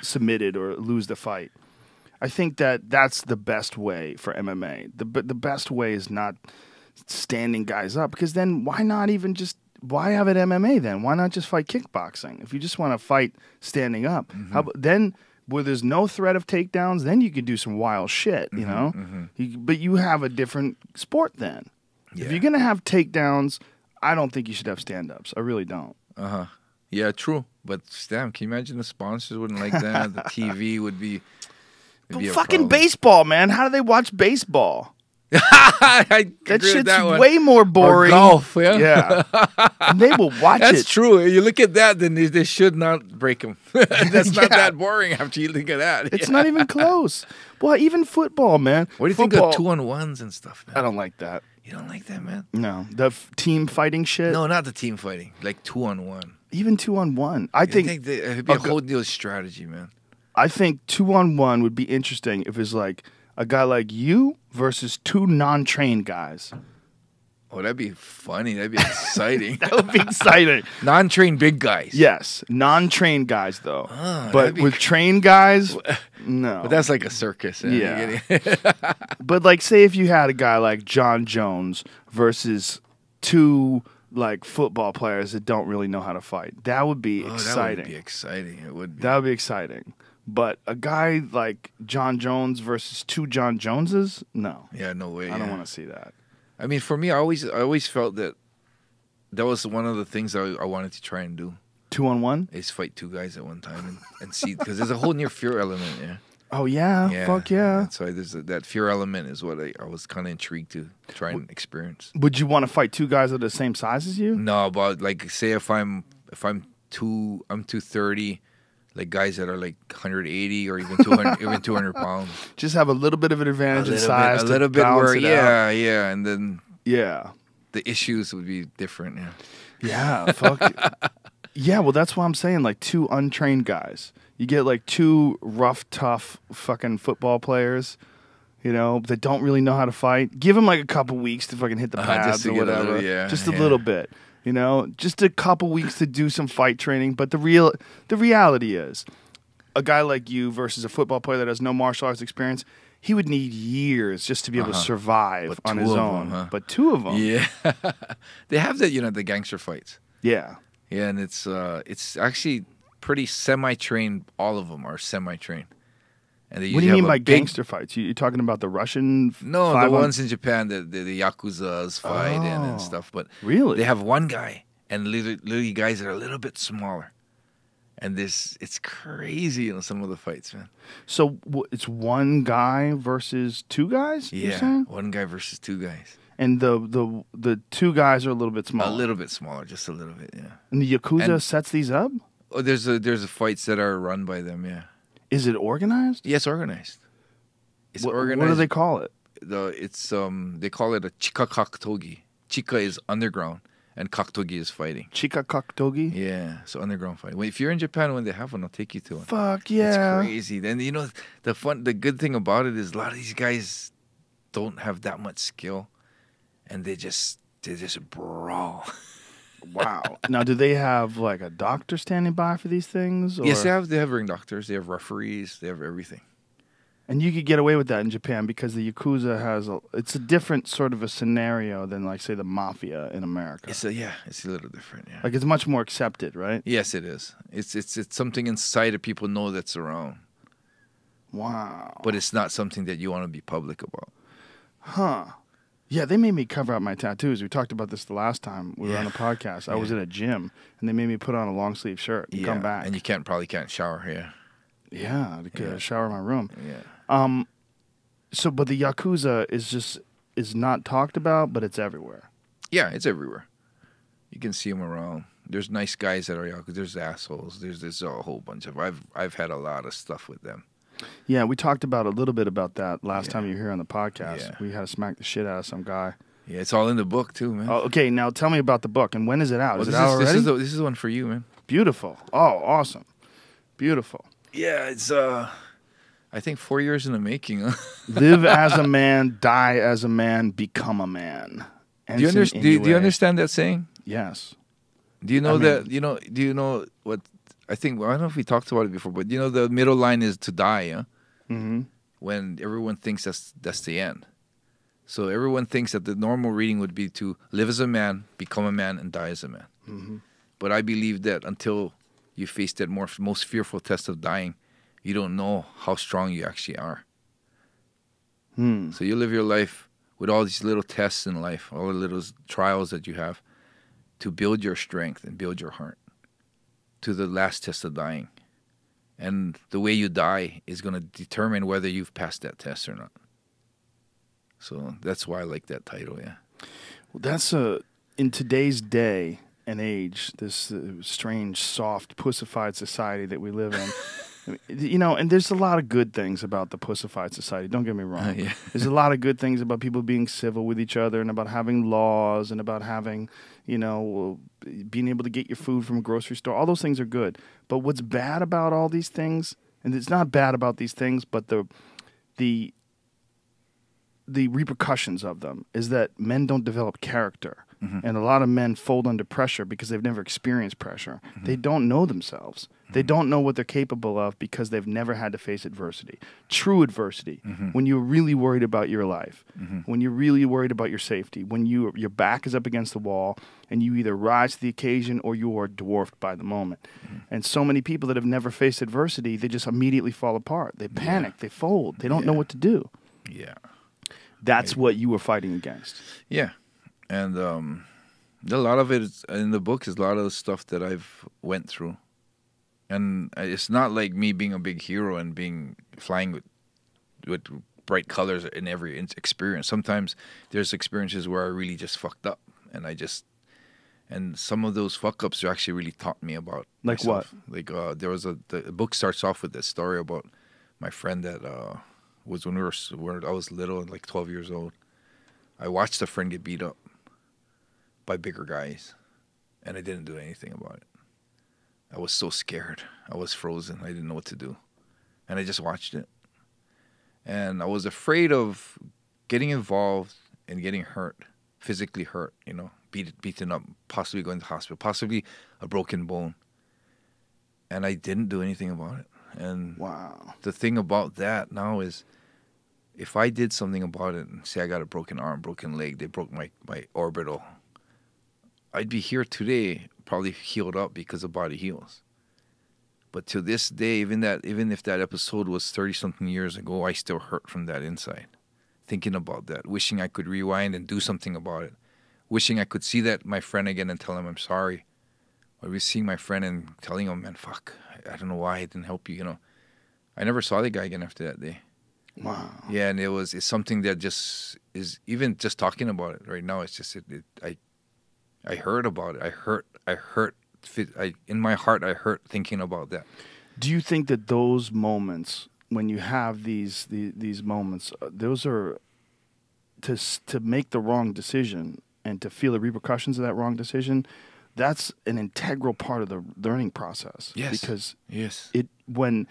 submitted or lose the fight. I think that's the best way for MMA. The best way is not standing guys up because then why not even just why have it MMA then? Why not just fight kickboxing? If you just want to fight standing up, then where there's no threat of takedowns, then you could do some wild shit, you know? But you have a different sport then. If you're going to have takedowns, I don't think you should have stand-ups. I really don't. Yeah, true. But damn, can you imagine the sponsors wouldn't like that? The TV would be... But fucking baseball, man. How do they watch baseball? That shit's way more boring. Or golf, yeah. And they will watch it. That's true. You look at that, then they should not break them. That's not that boring after you look at that. It's not even close. Well, even football, man. What do you think of 2-on-1s and stuff, man? I don't like that. You don't like that, man? No. The team fighting shit? No, not the team fighting. Like 2-on-1. Even 2-on-1. I think it'd be a whole deal of strategy, man. I think 2-on-1 would be interesting if it's like a guy like you versus two non-trained guys. Oh, that'd be funny. That'd be exciting. That would be exciting. Non-trained big guys. Yes. Non-trained guys, though. But with trained guys, no. But that's like a circus. Yeah. But, like, say if you had a guy like John Jones versus two, like, football players that don't really know how to fight. That would be exciting. That would be exciting. It would be. That would be exciting. But a guy like John Jones versus two John Joneses? No. Yeah, no way. I don't want to see that. I mean, for me, I always felt that was one of the things I wanted to try and do. 2-on-1? Is fight two guys at one time and see, because there's a whole near fear element, Oh, yeah. Fuck yeah. That's why that fear element is what I was kind of intrigued to try and experience. Would you want to fight two guys that are the same size as you? No, but like, say if I'm 230, like guys that are like 180 or even 200 pounds. Just have a little bit of an advantage in size. A little bit where, yeah, and then the issues would be different. Yeah, fuck. Yeah, well, that's what I'm saying. Like two untrained guys. You get like two rough, tough fucking football players, you know, that don't really know how to fight. Give them like a couple weeks to fucking hit the pads or whatever. Just a little bit. You know, just a couple weeks to do some fight training. But the reality is, a guy like you versus a football player that has no martial arts experience, he would need years just to be able to survive on his own. But two of them. Yeah. They have the gangster fights. Yeah. Yeah, and it's actually pretty semi-trained. All of them are semi-trained. And what do you mean by gangster fights? You're talking about the Russian? No, the ones in Japan, the Yakuzas fight and stuff. But really, they have one guy and literally guys that are a little bit smaller. And it's crazy in some of the fights, man. So it's one guy versus two guys? Yeah, one guy versus two guys. And the two guys are a little bit smaller? A little bit smaller, just a little bit, yeah. And the Yakuza sets these up? Oh, there's fights that are run by them, yeah. Is it organized? Yes, organized. It's organized. What do they call it? They call it a chika kaktogi. Chika is underground, and kaktogi is fighting. Chika kaktogi? Yeah, so underground fighting. If you're in Japan when they have one, I'll take you to one. Fuck yeah! It's crazy. Then the good thing about it is a lot of these guys don't have that much skill, and they just brawl. Wow. Now, do they have like a doctor standing by for these things? Or? Yes, they have ring doctors. They have referees. They have everything. And you could get away with that in Japan because the Yakuza it's a different sort of a scenario than, like, say, the Mafia in America. It's a little different, yeah. Like, it's much more accepted, right? Yes, it is. It's something inside that people know that's around. Wow. But it's not something that you want to be public about. Huh. Yeah, they made me cover up my tattoos. We talked about this the last time we were on the podcast. I was in a gym, and they made me put on a long sleeve shirt and come back. And you probably can't shower. Yeah. Yeah, to shower in my room. Yeah. So, but the Yakuza is not talked about, but it's everywhere. Yeah, it's everywhere. You can see them around. There's nice guys that are Yakuza. There's assholes. There's a whole bunch of. I've had a lot of stuff with them. Yeah, we talked about a little bit about that last time you were here on the podcast. Yeah. We had to smack the shit out of some guy. Yeah, it's all in the book too, man. Oh, okay, now tell me about the book, and when is it out? Well, is it out already? This is the one for you, man. Beautiful. Oh, awesome. Beautiful. Yeah, it's I think 4 years in the making. Huh? Live as a man, die as a man, become a man. Do you understand that saying? Yes. Do you know that? Do you know what? I don't know if we talked about it before, but the middle line is to die. Yeah. Mm-hmm. When everyone thinks that's the end. So everyone thinks that the normal reading would be to live as a man, become a man, and die as a man. Mm-hmm. But I believe that until you face that most fearful test of dying, you don't know how strong you actually are. So you live your life with all these little tests in life, all the little trials that you have, to build your strength and build your heart to the last test of dying. And the way you die is going to determine whether you've passed that test or not. So that's why I like that title, yeah. Well, that's in today's day and age, this strange, soft, pussified society that we live in. And there's a lot of good things about the pussified society. Don't get me wrong. Yeah. There's a lot of good things about people being civil with each other and about having laws and about having, being able to get your food from a grocery store. All those things are good. But what's bad about all these things, and it's not bad about these things, but the repercussions of them is that men don't develop character. Mm-hmm. And a lot of men fold under pressure because they've never experienced pressure. Mm-hmm. They don't know themselves. Mm-hmm. They don't know what they're capable of because they've never had to face adversity. True adversity. Mm-hmm. When you're really worried about your life. Mm-hmm. When you're really worried about your safety. When your back is up against the wall and you either rise to the occasion or you are dwarfed by the moment. Mm-hmm. And so many people that have never faced adversity, they just immediately fall apart. They panic. They fold. They don't know what to do. Yeah. That's what you were fighting against. Yeah. And a lot of it in the book is a lot of the stuff that I've went through. And it's not like me being a big hero and flying with bright colors in every experience. Sometimes there's experiences where I really just fucked up. And some of those fuck-ups actually really taught me about like myself. What? Like there was the book starts off with this story about my friend that was when I was little, like 12 years old. I watched a friend get beat up by bigger guys, and I didn't do anything about it. I was so scared. I was frozen. I didn't know what to do. And I just watched it. And I was afraid of getting involved and getting hurt, physically hurt, beaten up, possibly going to the hospital, possibly a broken bone. And I didn't do anything about it. And wow. The thing about that now is if I did something about it, and say I got a broken arm, broken leg, they broke my orbital, I'd be here today, probably healed up because the body heals. But to this day, even if that episode was 30-something years ago, I still hurt from that inside. Thinking about that, wishing I could rewind and do something about it. Wishing I could see my friend again and tell him I'm sorry. Or be seeing my friend and telling him, man, fuck, I don't know why I didn't help you, I never saw the guy again after that day. Wow. Yeah, and it's something that just is, even just talking about it right now, it's just, I heard about it. I hurt. In my heart, I hurt thinking about that. Do you think that those moments, when you have these moments, those are to make the wrong decision and to feel the repercussions of that wrong decision? That's an integral part of the learning process. Yes. Because yes, when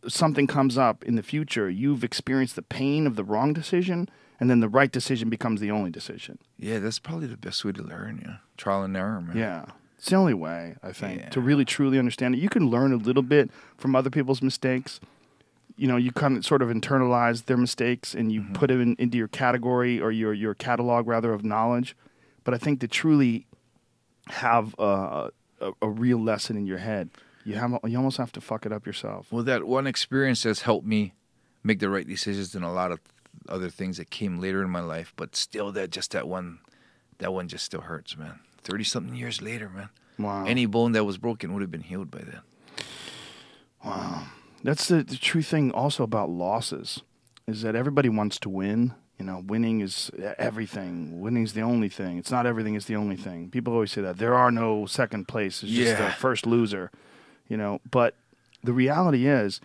something comes up in the future, you've experienced the pain of the wrong decision. And then the right decision becomes the only decision. Yeah, that's probably the best way to learn, yeah. Trial and error, man. Yeah. It's the only way, I think, to really, truly understand it. You can learn a little bit from other people's mistakes. You kind of sort of internalize their mistakes and you put it into your category or your catalog, rather, of knowledge. But I think to truly have a real lesson in your head, you almost have to fuck it up yourself. Well, that one experience has helped me make the right decisions in a lot of other things that came later in my life, but still that one just still hurts, man. 30-something years later, man. Wow. Any bone that was broken would have been healed by then. Wow. That's the true thing also about losses, is that everybody wants to win. You know, winning is everything. Winning's the only thing. It's not everything is the only thing. People always say that. There are no second place. It's just the first loser. You know, but the reality is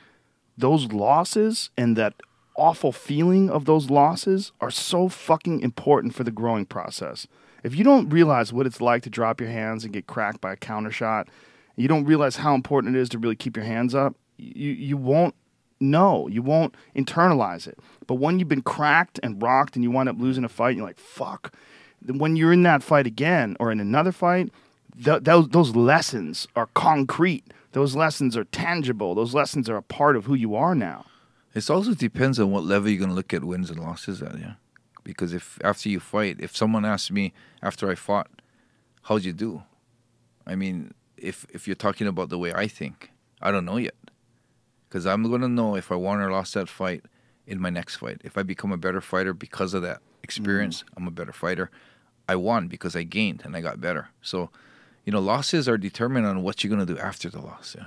those losses and that awful feeling of those losses are so fucking important for the growing process. If you don't realize what it's like to drop your hands and get cracked by a counter shot, you don't realize how important it is to really keep your hands up, you won't know. You won't internalize it. But when you've been cracked and rocked and you wind up losing a fight, you're like, fuck. Then when you're in that fight again or in another fight, those lessons are concrete. Those lessons are tangible. Those lessons are a part of who you are now. It also depends on what level you're going to look at wins and losses at, yeah. Because if after you fight, if someone asks me after I fought, how'd you do? I mean, if you're talking about the way I think, I don't know yet. Because I'm going to know if I won or lost that fight in my next fight. If I become a better fighter because of that experience, I'm a better fighter. I won because I gained and I got better. So, you know, losses are determined on what you're going to do after the loss, yeah.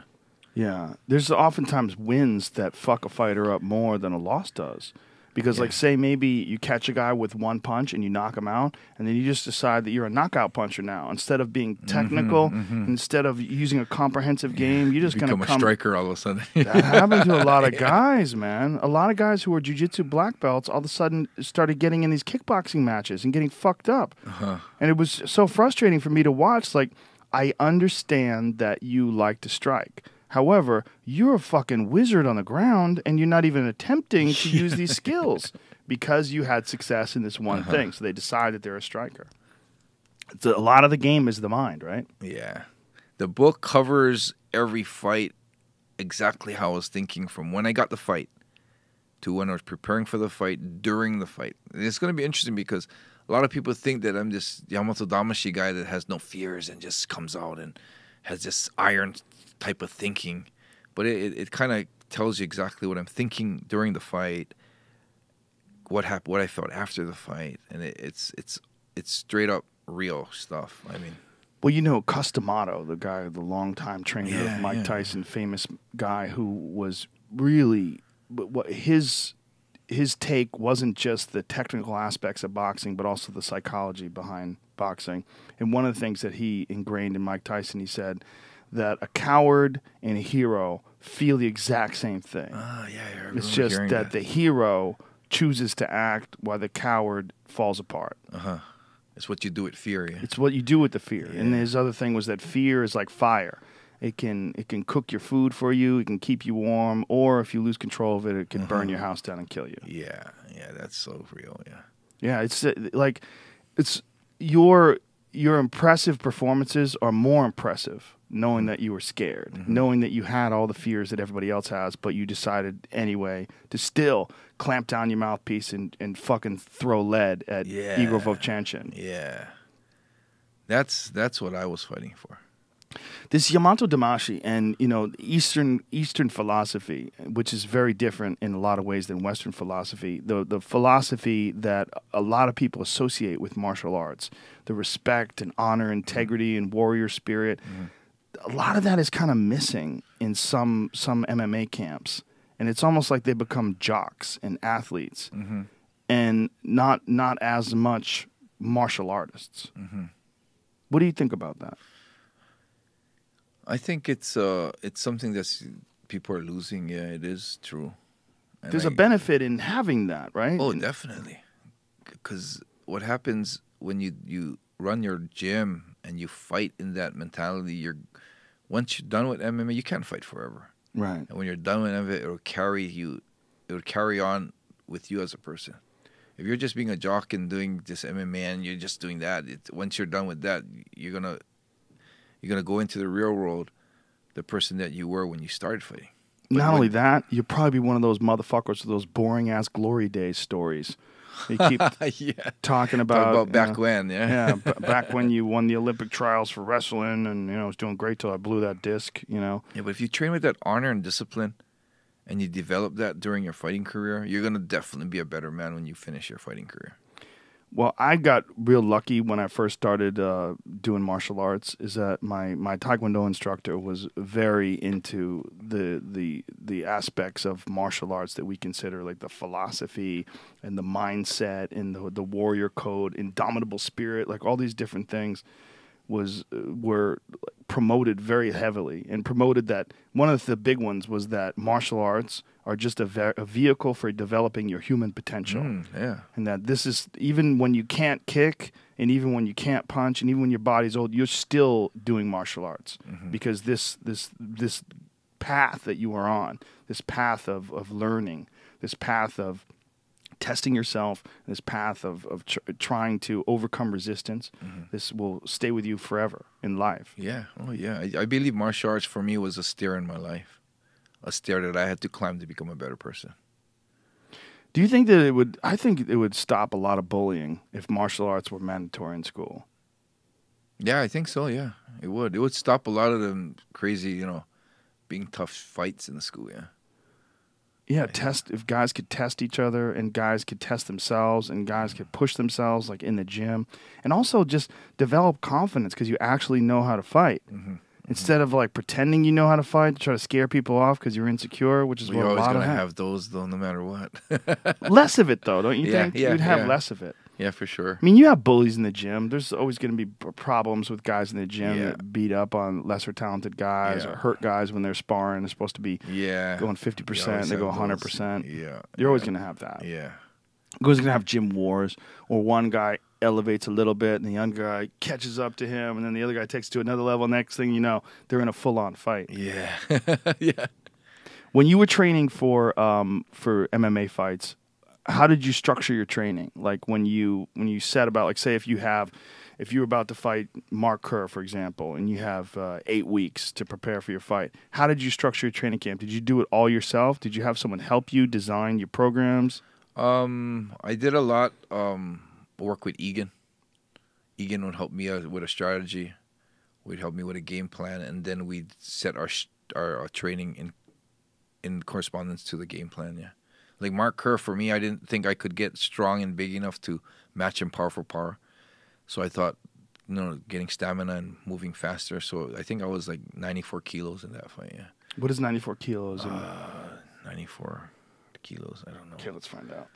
Yeah. There's oftentimes wins that fuck a fighter up more than a loss does. Because, like, say maybe you catch a guy with one punch and you knock him out, and then you just decide that you're a knockout puncher now. Instead of being technical, instead of using a comprehensive game, you just kind of become a striker all of a sudden. That happened to a lot of guys, man. A lot of guys who were jiu-jitsu black belts all of a sudden started getting in these kickboxing matches and getting fucked up. And it was so frustrating for me to watch. Like, I understand that you like to strike. However, you're a fucking wizard on the ground, and you're not even attempting to use these skills because you had success in this one thing. So they decide that they're a striker. A lot of the game is the mind, right? Yeah. The book covers every fight exactly how I was thinking from when I got the fight to when I was preparing for the fight, during the fight. And it's going to be interesting because a lot of people think that I'm this Yamato Damashi guy that has no fears and just comes out and has this iron type of thinking, but it kind of tells you exactly what I'm thinking during the fight, what happened, what I felt after the fight, and it's straight up real stuff. I mean, well, you know, Customato, the longtime trainer of Mike Tyson, famous guy who was really, his take wasn't just the technical aspects of boxing, but also the psychology behind boxing. And one of the things that he ingrained in Mike Tyson, he said that a coward and a hero feel the exact same thing. It's just that the hero chooses to act while the coward falls apart. It's what you do with fear. Yeah. It's what you do with the fear. Yeah. And his other thing was that fear is like fire. It can cook your food for you. It can keep you warm. Or if you lose control of it, it can burn your house down and kill you. Yeah, that's so real. Yeah. Yeah, it's like it's your impressive performances are more impressive knowing that you were scared, knowing that you had all the fears that everybody else has, but you decided anyway to still clamp down your mouthpiece and fucking throw lead at Igor Vovchanchin. Yeah. That's what I was fighting for. This Yamato Damashi and, you know, Eastern philosophy, which is very different in a lot of ways than Western philosophy, the philosophy that a lot of people associate with martial arts, the respect and honor, integrity and warrior spirit, a lot of that is kind of missing in some MMA camps. And it's almost like they become jocks and athletes and not as much martial artists. What do you think about that? I think it's something that people are losing. Yeah, it is true. And there's a benefit in having that, right? Oh, definitely. Because what happens when you run your gym and you fight in that mentality, once you're done with MMA, you can't fight forever. Right. And when you're done with it, it will carry on with you as a person. If you're just being a jock and doing this MMA and you're just doing that, once you're done with that, you're gonna go into the real world, the person that you were when you started fighting. Not only that, you'll probably be one of those motherfuckers with those boring ass glory days stories. They keep talking about back when, back when you won the Olympic trials for wrestling, and I was doing great till I blew that disc. Yeah, but if you train with that honor and discipline, and you develop that during your fighting career, you're going to definitely be a better man when you finish your fighting career. Well, I got real lucky when I first started doing martial arts. Is that my Taekwondo instructor was very into the aspects of martial arts that we consider like the philosophy and the mindset and the warrior code, indomitable spirit, like all these different things were promoted very heavily, and promoted that one of the big ones was that martial arts are just a vehicle for developing your human potential. Yeah. And that this is, even when you can't kick, and even when you can't punch, and even when your body's old, you're still doing martial arts, because this path that you are on, this path of learning, this path of testing yourself, this path of trying to overcome resistance, this will stay with you forever in life. Yeah. Oh, yeah. I believe martial arts for me was a stair in my life, a stair that I had to climb to become a better person. Do you think that it would? I think it would stop a lot of bullying if martial arts were mandatory in school. Yeah, I think so. Yeah, it would. It would stop a lot of them crazy, being tough fights in the school. Yeah. Yeah, if guys could test each other, and guys could test themselves, and guys could push themselves like in the gym, and also just develop confidence because you actually know how to fight. Instead of like pretending you know how to fight to try to scare people off because you're insecure, which is what a lot of You're always going to have those though, no matter what. Less of it though, don't you think? Yeah, You'd have less of it. Yeah, for sure. I mean, you have bullies in the gym. There's always going to be problems with guys in the gym that beat up on lesser talented guys or hurt guys when they're sparring. They're supposed to be going 50%, they go 100%. Yeah. You're always going to have that. Yeah. You're always going to have gym wars, or one guy elevates a little bit and the young guy catches up to him, and then the other guy takes it to another level. Next thing you know, they're in a full-on fight. Yeah. Yeah. When you were training for MMA fights, how did you structure your training? Like when you set about, like, say if you're about to fight Mark Kerr, for example, and you have 8 weeks to prepare for your fight, how did you structure your training camp? Did you do it all yourself? Did you have someone help you design your programs? I did a lot work with Egan. Egan would help me with a strategy. Would help me with a game plan, and then we'd set our training in correspondence to the game plan. Yeah. Like Mark Kerr, for me, I didn't think I could get strong and big enough to match him power for power. So I thought, getting stamina and moving faster. So I think I was like 94 kilos in that fight, yeah. What is 94 kilos? 94 kilos, I don't know. Okay, let's find out.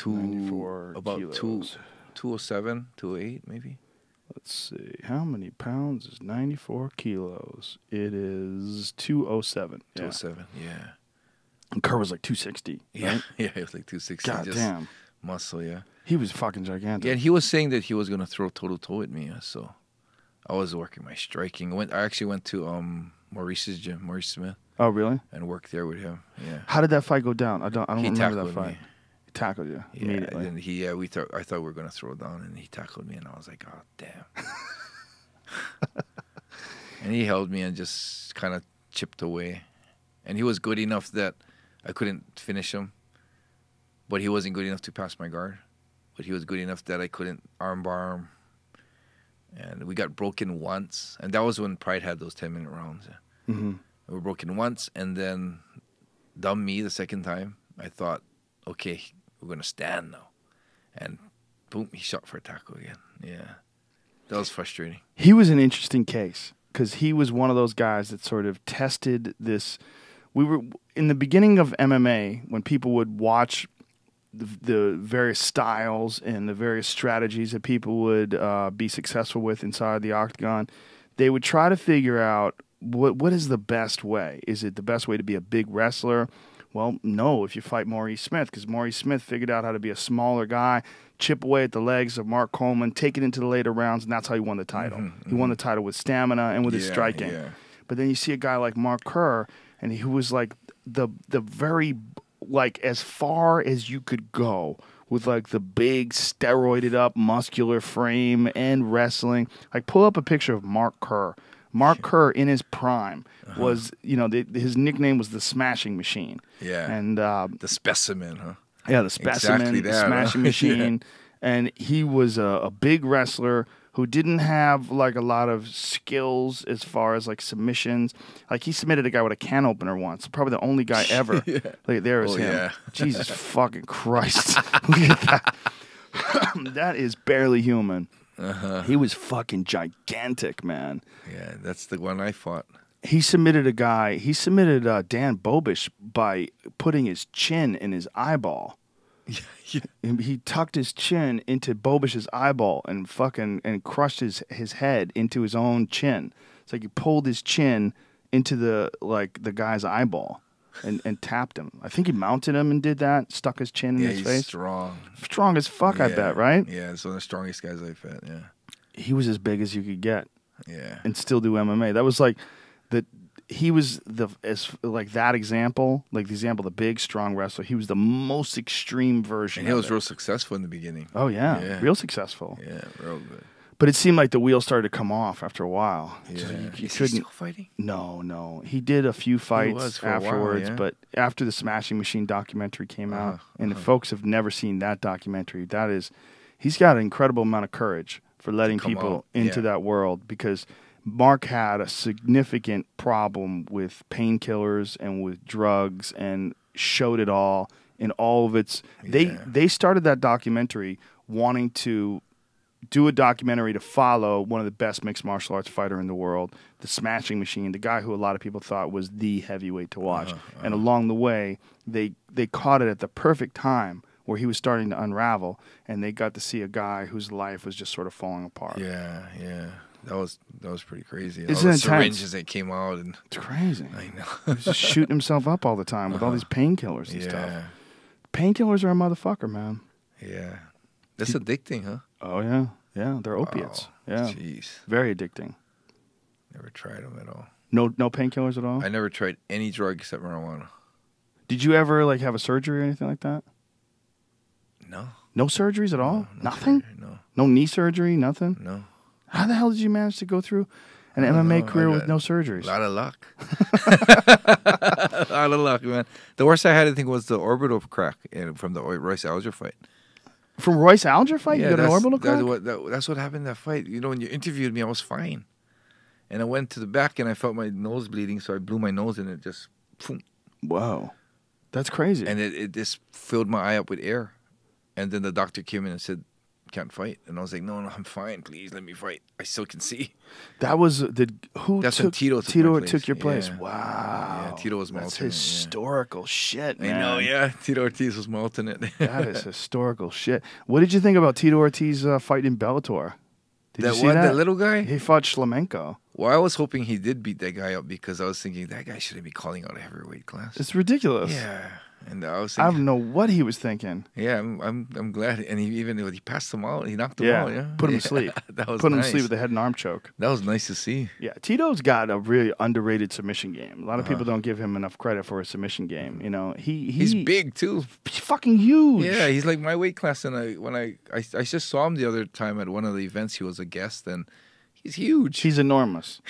94 about kilos. 207, 208 maybe. Let's see. How many pounds is 94 kilos? It is 207. 207, yeah. And Kerr was like 260. Yeah, right? yeah, he was like 260. God just damn. Muscle, yeah. He was fucking gigantic. Yeah, and he was saying that he was going to throw toe-to-toe at me, so I was working my striking. I actually went to Maurice's gym, Maurice Smith. Oh, really? And worked there with him, yeah. How did that fight go down? I don't remember that fight. Me. He tackled you immediately. And I thought we were going to throw down, and he tackled me, and I was like, oh, damn. And he held me and just kind of chipped away. And he was good enough that I couldn't finish him, but he wasn't good enough to pass my guard. But he was good enough that I couldn't armbar him. And we got broken once, and that was when Pride had those 10-minute rounds. Mm-hmm. We were broken once, and then dumb me the second time. I thought, okay, we're going to stand now. And boom, he shot for a tackle again. Yeah. That was frustrating. He was an interesting case because he was one of those guys that sort of tested this. We were in the beginning of MMA when people would watch the various styles and the various strategies that people would be successful with inside the octagon. They would try to figure out what is the best way. Is it the best way to be a big wrestler? Well, no, if you fight Maurice Smith, because Maurice Smith figured out how to be a smaller guy, chip away at the legs of Mark Coleman, take it into the later rounds, and that's how he won the title. Mm-hmm. He won the title with stamina and with his striking. Yeah. But then you see a guy like Mark Kerr, and he was like the very, like, as far as you could go with like the big steroided up muscular frame and wrestling. Like, pull up a picture of Mark Kerr. Mark Kerr in his prime was, his nickname was the Smashing Machine. Yeah. And the Specimen, huh? Yeah, the Specimen, exactly that, the Smashing Machine. And he was a big wrestler who didn't have like a lot of skills as far as like submissions. Like he submitted a guy with a can opener once, probably the only guy ever. Like there is him. Yeah. Jesus fucking Christ! Look at that. That is barely human. He was fucking gigantic, man. Yeah, that's the one I fought. He submitted a guy. He submitted Dan Bobish by putting his chin in his eyeball. And he tucked his chin into Bobish's eyeball and crushed his head into his own chin. It's like he pulled his chin into the guy's eyeball and tapped him. I think he mounted him and did that. Stuck his chin in his face. He's strong. Strong as fuck, I bet, right? Yeah, it's one of the strongest guys I've met. Yeah. He was as big as you could get. Yeah. And still do MMA. That was like he was the example, the big strong wrestler. He was the most extreme version. And he was of real successful in the beginning. Oh yeah, real successful. Yeah, real good. But it seemed like the wheels started to come off after a while. Yeah. He Is couldn't. he still fighting? No. He did a few fights for a while, afterwards, yeah. but after the Smashing Machine documentary came out, and if folks have never seen that documentary, he's got an incredible amount of courage for letting people into that world, because Mark had a significant problem with painkillers and with drugs and showed it all in all of its. They started that documentary wanting to do a documentary to follow one of the best mixed martial arts fighter in the world, the Smashing Machine, the guy who a lot of people thought was the heavyweight to watch. And along the way, they caught it at the perfect time where he was starting to unravel, and they got to see a guy whose life was just sort of falling apart. Yeah. That was pretty crazy. Isn't all the it intense? syringes that came out, and It's crazy. I know. He was just shooting himself up all the time with all these painkillers and stuff. Painkillers are a motherfucker, man. Yeah. That's addicting, huh? Oh, yeah. Yeah, they're opiates. Yeah. Jeez. Very addicting. Never tried them at all. No painkillers at all? I never tried any drug except marijuana. Did you ever have a surgery or anything like that? No. No surgeries at all? No Nothing? surgery, no. No knee surgery? Nothing? No. How the hell did you manage to go through an MMA career with no surgeries? A lot of luck. A lot of luck, man. The worst I had, I think, was the orbital crack from the Royce Alger fight. From Royce Alger fight? You got an orbital crack? That's what happened in that fight. You know, when you interviewed me, I was fine. And I went to the back and I felt my nose bleeding, so I blew my nose and it just... Boom. Whoa. That's crazy. And it just filled my eye up with air. And then the doctor came in and said, can't fight. And I was like, no, I'm fine. Please let me fight. I still can see. That was... That's when Tito took your place. Yeah. Wow. Yeah, Tito was my That's alternate. historical shit, man. I know, yeah. Tito Ortiz was my alternate. That is historical shit. What did you think about Tito Ortiz fighting in Bellator? Did you see that? That little guy? He fought Shlemenko. Well, I was hoping he did beat that guy up, because I was thinking that guy shouldn't be calling out a heavyweight class. It's ridiculous. Yeah. And I was I thinking, don't know what he was thinking. yeah, I'm glad. And he passed him out. He knocked him out. Yeah, Put him to sleep. That was Put him nice. to sleep with a head and arm choke. That was nice to see. Yeah, Tito's got a really underrated submission game. A lot of people don't give him enough credit for his submission game. You know, he's big too. He's fucking huge. Yeah, he's like my weight class. And when I just saw him the other time at one of the events, he was a guest, and he's huge. He's enormous.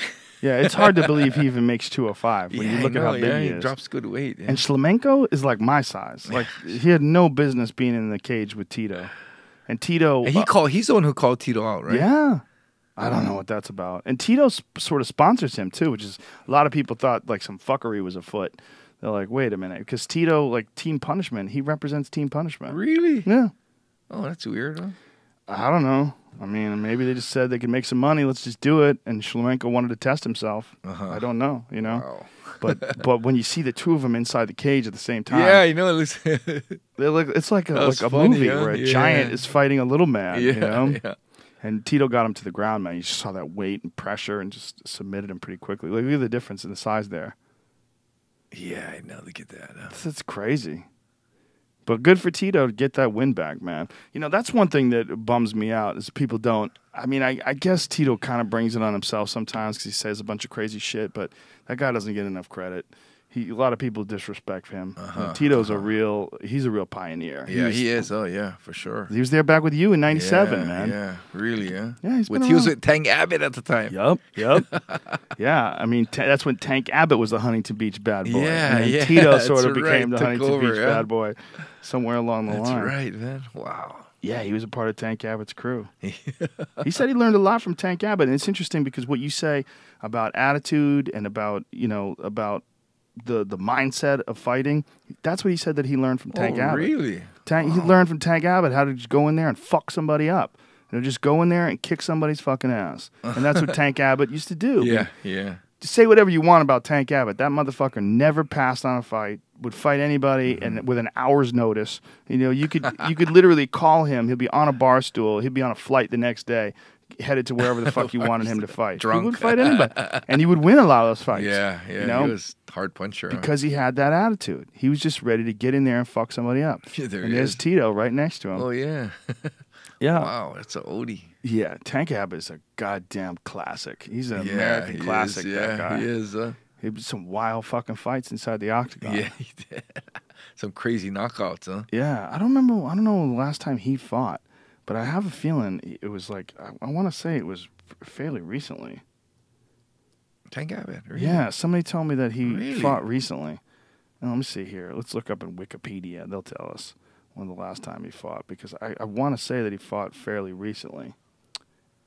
Yeah, it's hard to believe he even makes 205 when you look at how big he is. He drops good weight. Yeah. And Shlemenko is like my size. Like he had no business being in the cage with Tito. And Tito, and he's the one who called Tito out, right? Yeah. I don't know what that's about. And Tito sort of sponsors him too, which is a lot of people thought like some fuckery was afoot. They're like, wait a minute, because Tito, like Team Punishment, he represents Team Punishment. Really? Yeah. Oh, that's weird, huh? I don't know. I mean, maybe they just said they could make some money. Let's just do it. And Shlemenko wanted to test himself. I don't know, you know. Wow. But when you see the two of them inside the cage at the same time, yeah, you know, it looks it's like a funny, movie huh? where a giant is fighting a little man. Yeah, you know? yeah. And Tito got him to the ground, man. You just saw that weight and pressure and just submitted him pretty quickly. Look at the difference in the size there. Yeah, I know. Look at that. That's crazy. But good for Tito to get that win back, man. You know, that's one thing that bums me out is people don't. I mean, I guess Tito kind of brings it on himself sometimes because he says a bunch of crazy shit, but that guy doesn't get enough credit. A lot of people disrespect him. Tito's he's a real pioneer. Yeah, he is. Oh, yeah, for sure. He was there back with you in '97, man. Yeah, really, yeah. Yeah, he was with Tank Abbott at the time. Yep. Yeah, I mean, that's when Tank Abbott was the Huntington Beach bad boy. Yeah, and then yeah. Tito sort of That's became right. the Took Huntington over, Beach yeah. bad boy somewhere along the That's line. right, man. Wow. Yeah, he was a part of Tank Abbott's crew. He said he learned a lot from Tank Abbott, and it's interesting because what you say about attitude and about about the mindset of fighting, that's what he said that he learned from Tank Abbott. Really? He learned from Tank Abbott how to just go in there and fuck somebody up. Just go in there and kick somebody's fucking ass, and that's what Tank Abbott used to do. Yeah. Just say whatever you want about Tank Abbott. That motherfucker never passed on a fight. Would fight anybody, and with an hour's notice. You could literally call him. He'll be on a bar stool. He'll be on a flight the next day, headed to wherever the fuck you wanted him to fight. Drunk. He would fight anybody, and he would win a lot of those fights. Yeah. He was a hard puncher. Because he had that attitude. He was just ready to get in there and fuck somebody up. Yeah, and there's Tito right next to him. Oh, yeah. Yeah. Wow, that's an oldie. Yeah, Tank Abbott is a goddamn classic. He's an American classic, that guy. He is. He had some wild fucking fights inside the octagon. Yeah, he did. Some crazy knockouts, huh? Yeah, I don't know the last time he fought, but I have a feeling it was like, I want to say it was fairly recently. Tank Abbott, really? Yeah, somebody told me that he Really? fought recently. And let me see here. Let's look up in Wikipedia. They'll tell us when the last time he fought, because I want to say that he fought fairly recently.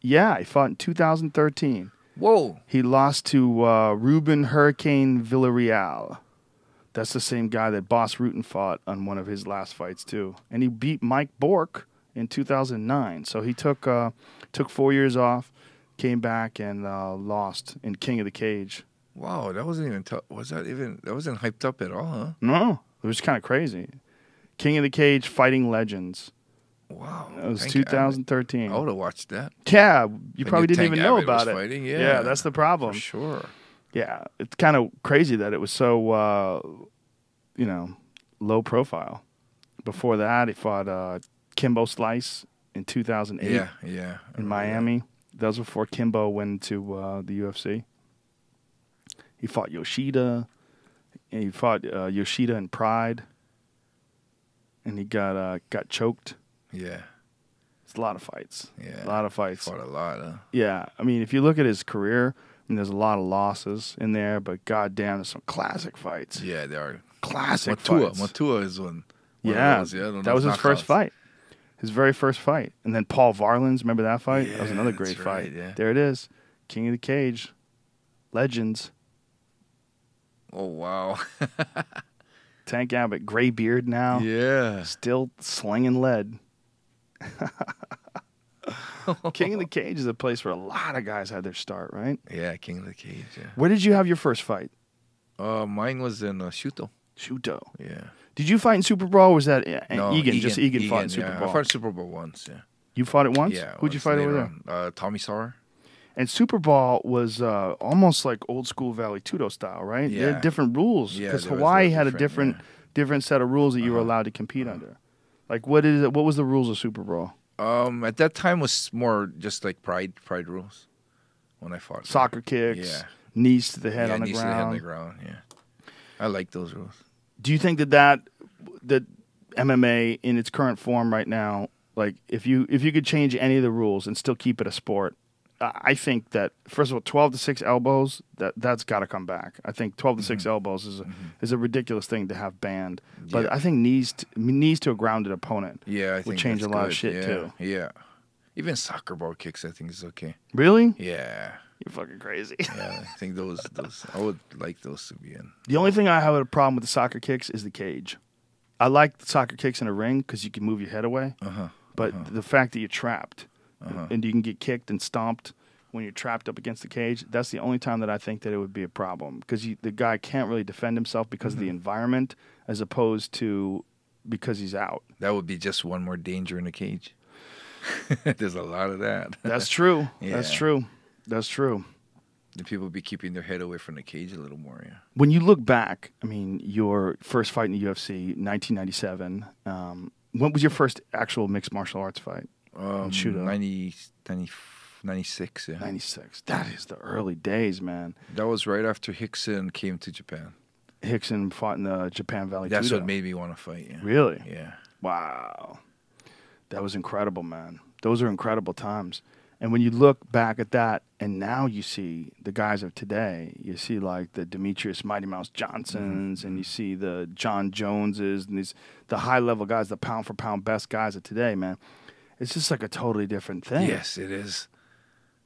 Yeah, he fought in 2013. Whoa. He lost to Ruben Hurricane Villarreal. That's the same guy that Boss Rutan fought on one of his last fights, too. And he beat Mike Bork in 2009. So he took 4 years off, came back, and lost in King of the Cage. Wow, that wasn't even that wasn't hyped up at all, huh? No, it was kind of crazy. King of the Cage Fighting Legends. Wow. It was Tank 2013. Abbott. I would have watched that. Yeah, you probably didn't Tank even know Abbott about was it. fighting, yeah. That's the problem. For sure. Yeah, it's kind of crazy that it was so, low profile. Before that, he fought Kimbo Slice in 2008 Yeah. in Miami. That was before Kimbo went to the UFC. He fought Yoshida. And he fought Yoshida in Pride. And he got choked. Yeah. It's a lot of fights. Yeah. A lot of fights. Fought a lot, huh? Yeah. I mean, if you look at his career, there's a lot of losses in there, but goddamn, there's some classic fights. Yeah, they are. Classic fights. Matua is one. Yeah. Of those, that was his first fight. His very first fight. And then Paul Varlins, remember that fight? Yeah, that was another great that's fight. right, yeah. There it is. King of the Cage. Legends. Oh, wow. Tank Abbott, gray beard now. Yeah. Still slinging lead. King of the Cage is a place where a lot of guys had their start, right? Yeah, King of the Cage, yeah. Where did you have your first fight? Mine was in Shuto. Shuto. Yeah. Did you fight in Super Brawl or was that No, Egan? Just Egan fought in Super yeah. Brawl. I fought in Super Brawl once, yeah. You fought it once? Yeah. Who'd you fight over there? Tommy Sauer. And Super Brawl was almost like old school Valley Tudo style, right? They Yeah. had different rules Yeah, because there was Hawaii a had a different, different set of rules that you were allowed to compete under. Like what was the rules of Super Brawl? At that time was more just like pride rules when I fought. Soccer kicks, Yeah. knees to the head on the knees to the head on the ground. ground, yeah. I like those rules. Do you think that MMA in its current form right now, like if you could change any of the rules and still keep it a sport, I think that first of all, 12 to 6 elbows that's got to come back. I think 12 to 6 elbows is a ridiculous thing to have banned. But Yeah. I think knees to a grounded opponent Yeah, I think would change a that's lot of good. shit yeah. too. Yeah. Even soccer ball kicks, I think is okay. Really? Yeah. You're fucking crazy. Yeah, I think those I would like those to be in. The only thing I have a problem with the soccer kicks is the cage. I like the soccer kicks in a ring because you can move your head away. But the fact that you're trapped and you can get kicked and stomped when you're trapped up against the cage, that's the only time that I think that it would be a problem because the guy can't really defend himself because of the environment as opposed to because he's out. That would be just one more danger in the cage. There's a lot of that. That's true. Yeah. That's true. That's true. The people would be keeping their head away from the cage a little more, yeah. When you look back, I mean, your first fight in the UFC, 1997, when was your first actual mixed martial arts fight? Shoot up. 96, yeah. 96. That is the early days, man. That was right after Hickson came to Japan. Hickson fought in the Japan Valley That's Tudo. what made me want to fight, yeah. Really? Yeah. Wow. That was incredible, man. Those are incredible times. And when you look back at that, and now you see the guys of today, you see like the Demetrius Mighty Mouse Johnsons, and you see the John Joneses, and the high level guys, the pound for pound best guys of today, man. It's just like a totally different thing. Yes, it is.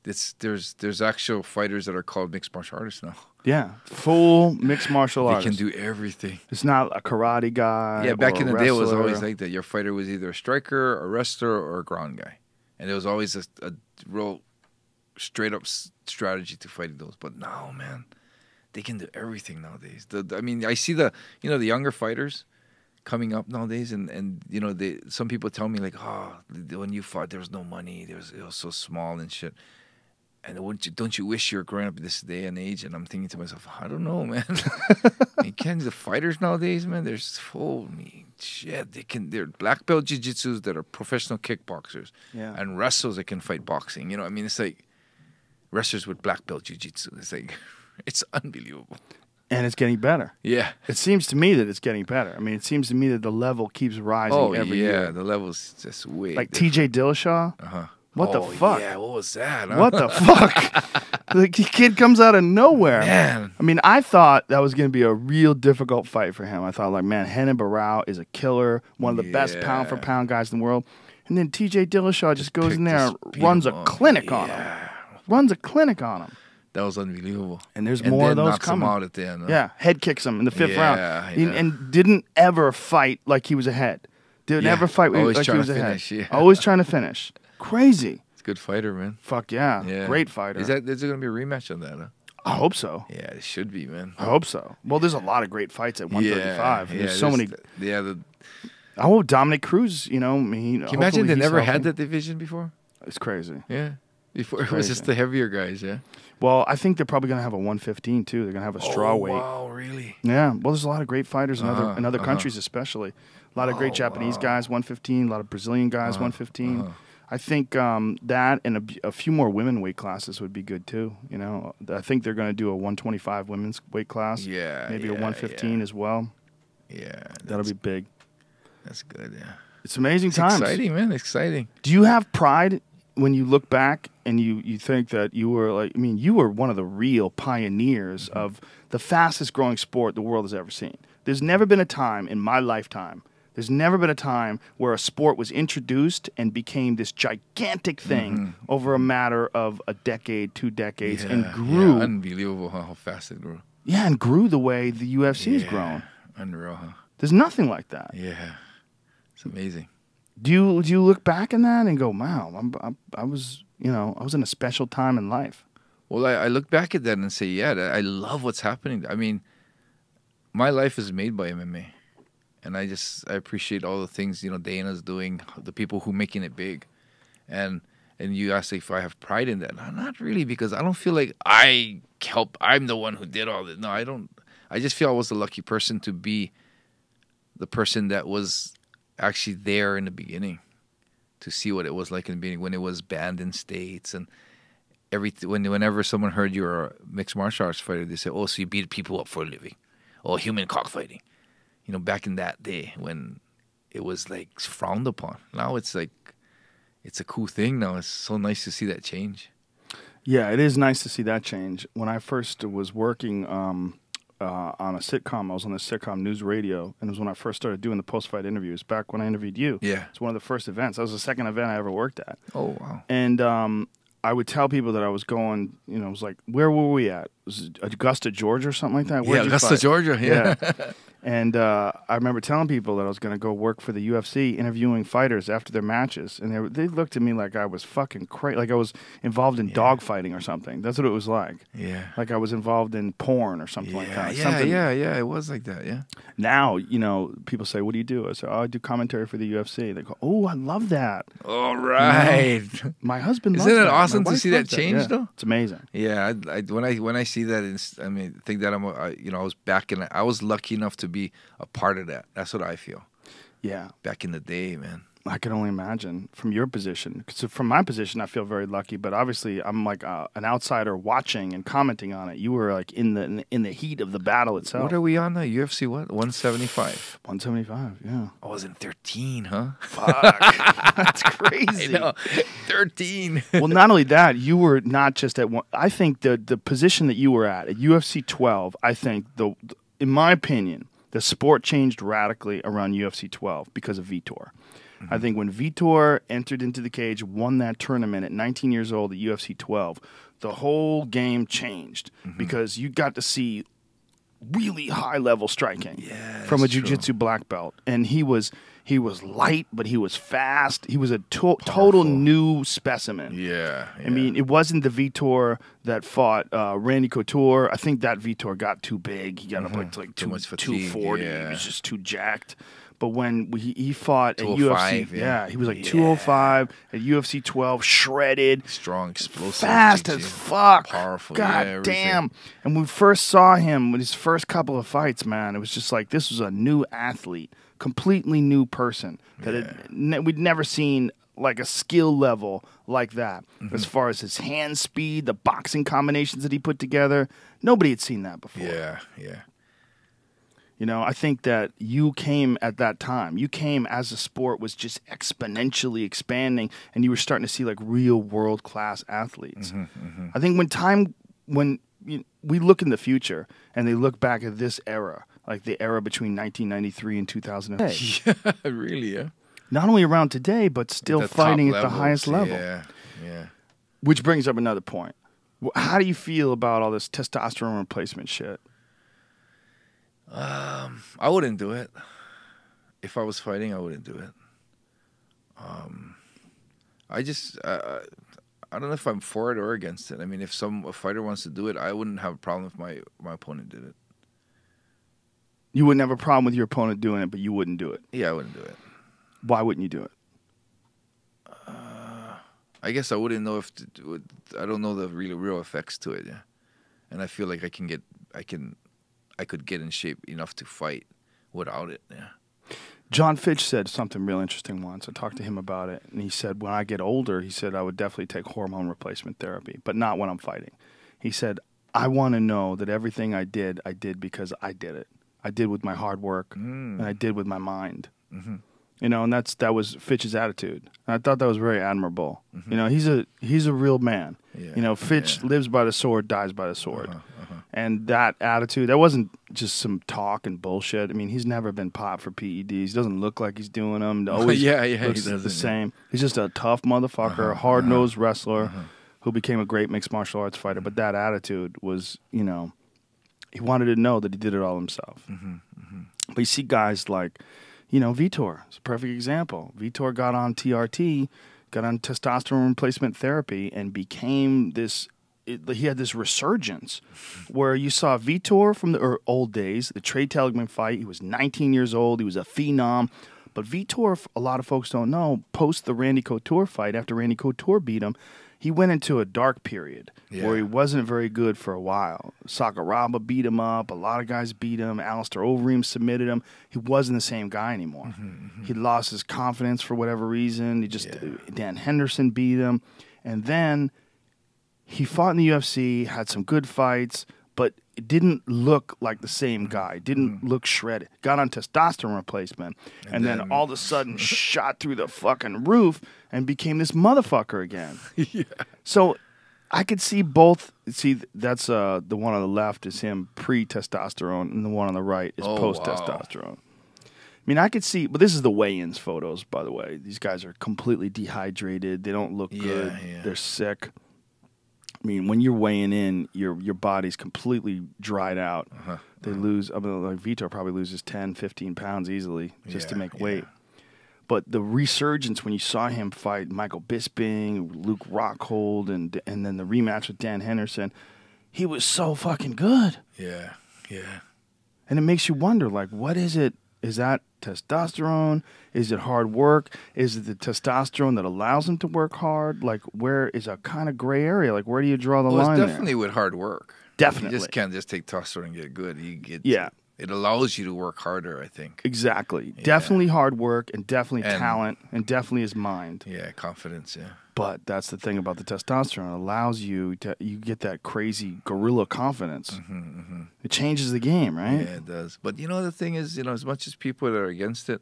There's actual fighters that are called mixed martial artists now. Yeah, full mixed martial They artists. can do everything. It's not a karate guy. Yeah, back or in a the day, it was wrestler. always like that. Your fighter was either a striker, a wrestler, or a ground guy. And there was always a real straight-up strategy to fighting those. But now, man, they can do everything nowadays. I mean, I see the younger fighters coming up nowadays, and some people tell me, like, oh, when you fought, there was no money. It was so small and shit. And don't you wish you were growing up this day and age? And I'm thinking to myself, I don't know, man. The fighters nowadays, man, holy shit. They're black belt jiu-jitsus that are professional kickboxers, and wrestlers that can fight boxing. You know, I mean, it's like wrestlers with black belt jiu-jitsu. It's like, it's unbelievable. And it's getting better. Yeah. It seems to me that it's getting better. I mean, it seems to me that the level keeps rising every year. The level's just way like different. TJ Dillashaw. Uh-huh. What the fuck? Yeah, what was that? Huh? What the fuck? The kid comes out of nowhere. Man. I mean, I thought that was going to be a real difficult fight for him. I thought, like, man, Renan Barão is a killer, one of the best pound-for-pound guys in the world. And then TJ Dillashaw just goes in there and runs a clinic on him. Runs a clinic on him. That was unbelievable. And there's more of those knocks coming. him out at the end. Huh? Yeah, head kicks him in the fifth round. Yeah. And didn't ever fight like he was ahead. Didn't ever fight Always like he trying was to ahead. finish, yeah. Always trying to finish. Crazy. It's a good fighter, man. Fuck yeah. Yeah. Great fighter. Is there going to be a rematch on that? Huh? I hope so. Yeah, it should be, man. I hope so. Well, there's a lot of great fights at 135. Yeah, There's so many. Can I hope Dominic Cruz, you imagine they never had that? that division before? It's crazy. Yeah. Before it was just the heavier guys, yeah? Well, I think they're probably going to have a 115 too. They're going to have a straw weight. Wow, really? Yeah. Well, there's a lot of great fighters in other countries, especially. A lot of great Japanese guys, 115. A lot of Brazilian guys, 115. I think that and a few more women weight classes would be good too. You know, I think they're going to do a 125 women's weight class. Yeah. Maybe a 115 as well. Yeah. That'll be big. That's good, yeah. It's amazing It's times. exciting, man. Exciting. Do you have pride when you look back and you think that you were like, I mean, you were one of the real pioneers of the fastest growing sport the world has ever seen. There's never been a time in my lifetime, there's never been a time where a sport was introduced and became this gigantic thing over a matter of a decade, 2 decades, and grew. Yeah, unbelievable how fast it grew. Yeah, and grew the way the UFC has grown. Unreal, huh? There's nothing like that. Yeah. It's amazing. Do you look back in that and go, wow, I was in a special time in life? Well, I look back at that and say, yeah, I love what's happening. I mean, my life is made by MMA. And I appreciate all the things, Dana's doing, the people who making it big. And you ask if I have pride in that. No, not really, because I don't feel like I'm the one who did all this. No, I don't. I just feel I was the lucky person to be the person that was actually there in the beginning to see what it was like in the beginning when it was banned in states and whenever someone heard you were a mixed martial arts fighter, they say, oh, so you beat people up for a living. Oh, human cockfighting. Back in that day when it was like frowned upon. Now it's like, it's a cool thing now. It's so nice to see that change. Yeah, it is nice to see that change. When I first was working on a sitcom, I was on the sitcom News Radio, and it was when I first started doing the post-fight interviews, back when I interviewed you. Yeah. It's one of the first events. That was the second event I ever worked at. Oh, wow. And I would tell people that I was going, it was like, where were we at? Was it Augusta, Georgia or something like that? Yeah, Augusta, Georgia, yeah. And I remember telling people that I was going to go work for the UFC, interviewing fighters after their matches. And they looked at me like I was fucking crazy, like I was involved in dogfighting or something. That's what it was like. Yeah. Like I was involved in porn or something like that. Yeah, it was like that, yeah. Now, people say, what do you do? I say, oh, I do commentary for the UFC. They go, oh, I love that. All right. My husband loves Isn't it that. awesome My to wife see that loves change, Yeah. though? It's amazing. Yeah, when I see that, think that I was back in. I was lucky enough to be a part of that. That's what I feel. Yeah. Back in the day, man. I can only imagine from your position. So from my position, I feel very lucky. But obviously, I'm like an outsider watching and commenting on it. You were like in the heat of the battle itself. What are we on now? UFC what? 175. 175. Yeah. I was in 13, huh? Fuck. That's crazy. I know. 13. Well, not only that, you were not just at one. I think the position that you were at UFC 12. I think in my opinion, the sport changed radically around UFC 12 because of Vitor. I think when Vitor entered into the cage, won that tournament at 19 years old at UFC 12, the whole game changed because you got to see really high-level striking from a jiu-jitsu black belt. And he was light, but he was fast. He was a total new specimen. Yeah. I mean, it wasn't the Vitor that fought Randy Couture. I think that Vitor got too big. He got up like Too much fatigue, 240. yeah. He was just too jacked. But when he fought at 205, UFC, he was like 205 at UFC 12, shredded, strong, explosive, fast jiu-jitsu. as fuck, Powerful, God everything. damn! And when we first saw him with his first couple of fights, man, it was just like this was a new athlete, completely new person that we'd never seen like a skill level like that. As far as his hand speed, the boxing combinations that he put together, nobody had seen that before. Yeah. You know, I think that you came at that time. You came as the sport was just exponentially expanding, and you were starting to see like real world-class athletes. I think when we look in the future and they look back at this era, like the era between 1993 and 2008, Yeah, really, yeah. not only around today, but still The fighting top at the levels, highest level. Yeah. Which brings up another point. How do you feel about all this testosterone replacement shit? I wouldn't do it. If I was fighting, I wouldn't do it. I don't know if I'm for it or against it. I mean, if a fighter wants to do it, I wouldn't have a problem if my opponent did it. You wouldn't have a problem with your opponent doing it, but you wouldn't do it. Yeah, I wouldn't do it. Why wouldn't you do it? I guess I wouldn't know I don't know the real effects to it. Yeah, and I feel like I could get in shape enough to fight without it. Yeah. John Fitch said something real interesting once. I talked to him about it, and he said, when I get older, he said, I would definitely take hormone replacement therapy, but not when I'm fighting. He said, I want to know that everything I did because I did it. I did with my hard work, and I did with my mind. You know, and that was Fitch's attitude. And I thought that was very admirable. You know, he's a real man. Yeah. You know, Fitch lives by the sword, dies by the sword. And that attitude, that wasn't just some talk and bullshit. I mean, he's never been popped for PEDs. He doesn't look like he's doing them. Always looks the same. He's just a tough motherfucker, a hard-nosed wrestler who became a great mixed martial arts fighter. But that attitude was, you know, he wanted to know that he did it all himself. But you see guys like, you know, Vitor is a perfect example. Vitor got on TRT, got on testosterone replacement therapy, and became this. He had this resurgence where you saw Vitor from the old days, the Trey Telgman fight. He was 19 years old. He was a phenom. But Vitor, a lot of folks don't know, post the Randy Couture fight, after Randy Couture beat him, he went into a dark period where he wasn't very good for a while. Sakuraba beat him up. A lot of guys beat him. Alistair Overeem submitted him. He wasn't the same guy anymore. He lost his confidence for whatever reason. Dan Henderson beat him. And then he fought in the UFC, had some good fights, but it didn't look like the same guy. Didn't look shredded. Got on testosterone replacement, and then all of a sudden shot through the fucking roof and became this motherfucker again. So I could see both. See, that's the one on the left is him pre-testosterone, and the one on the right is post-testosterone. I mean, I could see, but this is the weigh-ins photos, by the way. These guys are completely dehydrated. They don't look good. They're sick. I mean, when you're weighing in, your body's completely dried out. They lose, I mean, like Vitor probably loses 10, 15 pounds easily just to make weight. But the resurgence when you saw him fight Michael Bisping, Luke Rockhold, and then the rematch with Dan Henderson, he was so fucking good. Yeah. And it makes you wonder, like, what is it? Is that testosterone? Is it hard work? Is it the testosterone that allows him to work hard? Like, where is a kind of gray area? Like, where do you draw the line It's definitely there? with hard work. Definitely. You just can't just take testosterone and get good. it allows you to work harder, I think. Exactly. Yeah. Definitely hard work and definitely talent and definitely his mind. Yeah, confidence, yeah. But that's the thing about the testosterone. It allows you to get that crazy gorilla confidence. It changes the game, right? Yeah, it does. But the thing is, as much as people are against it,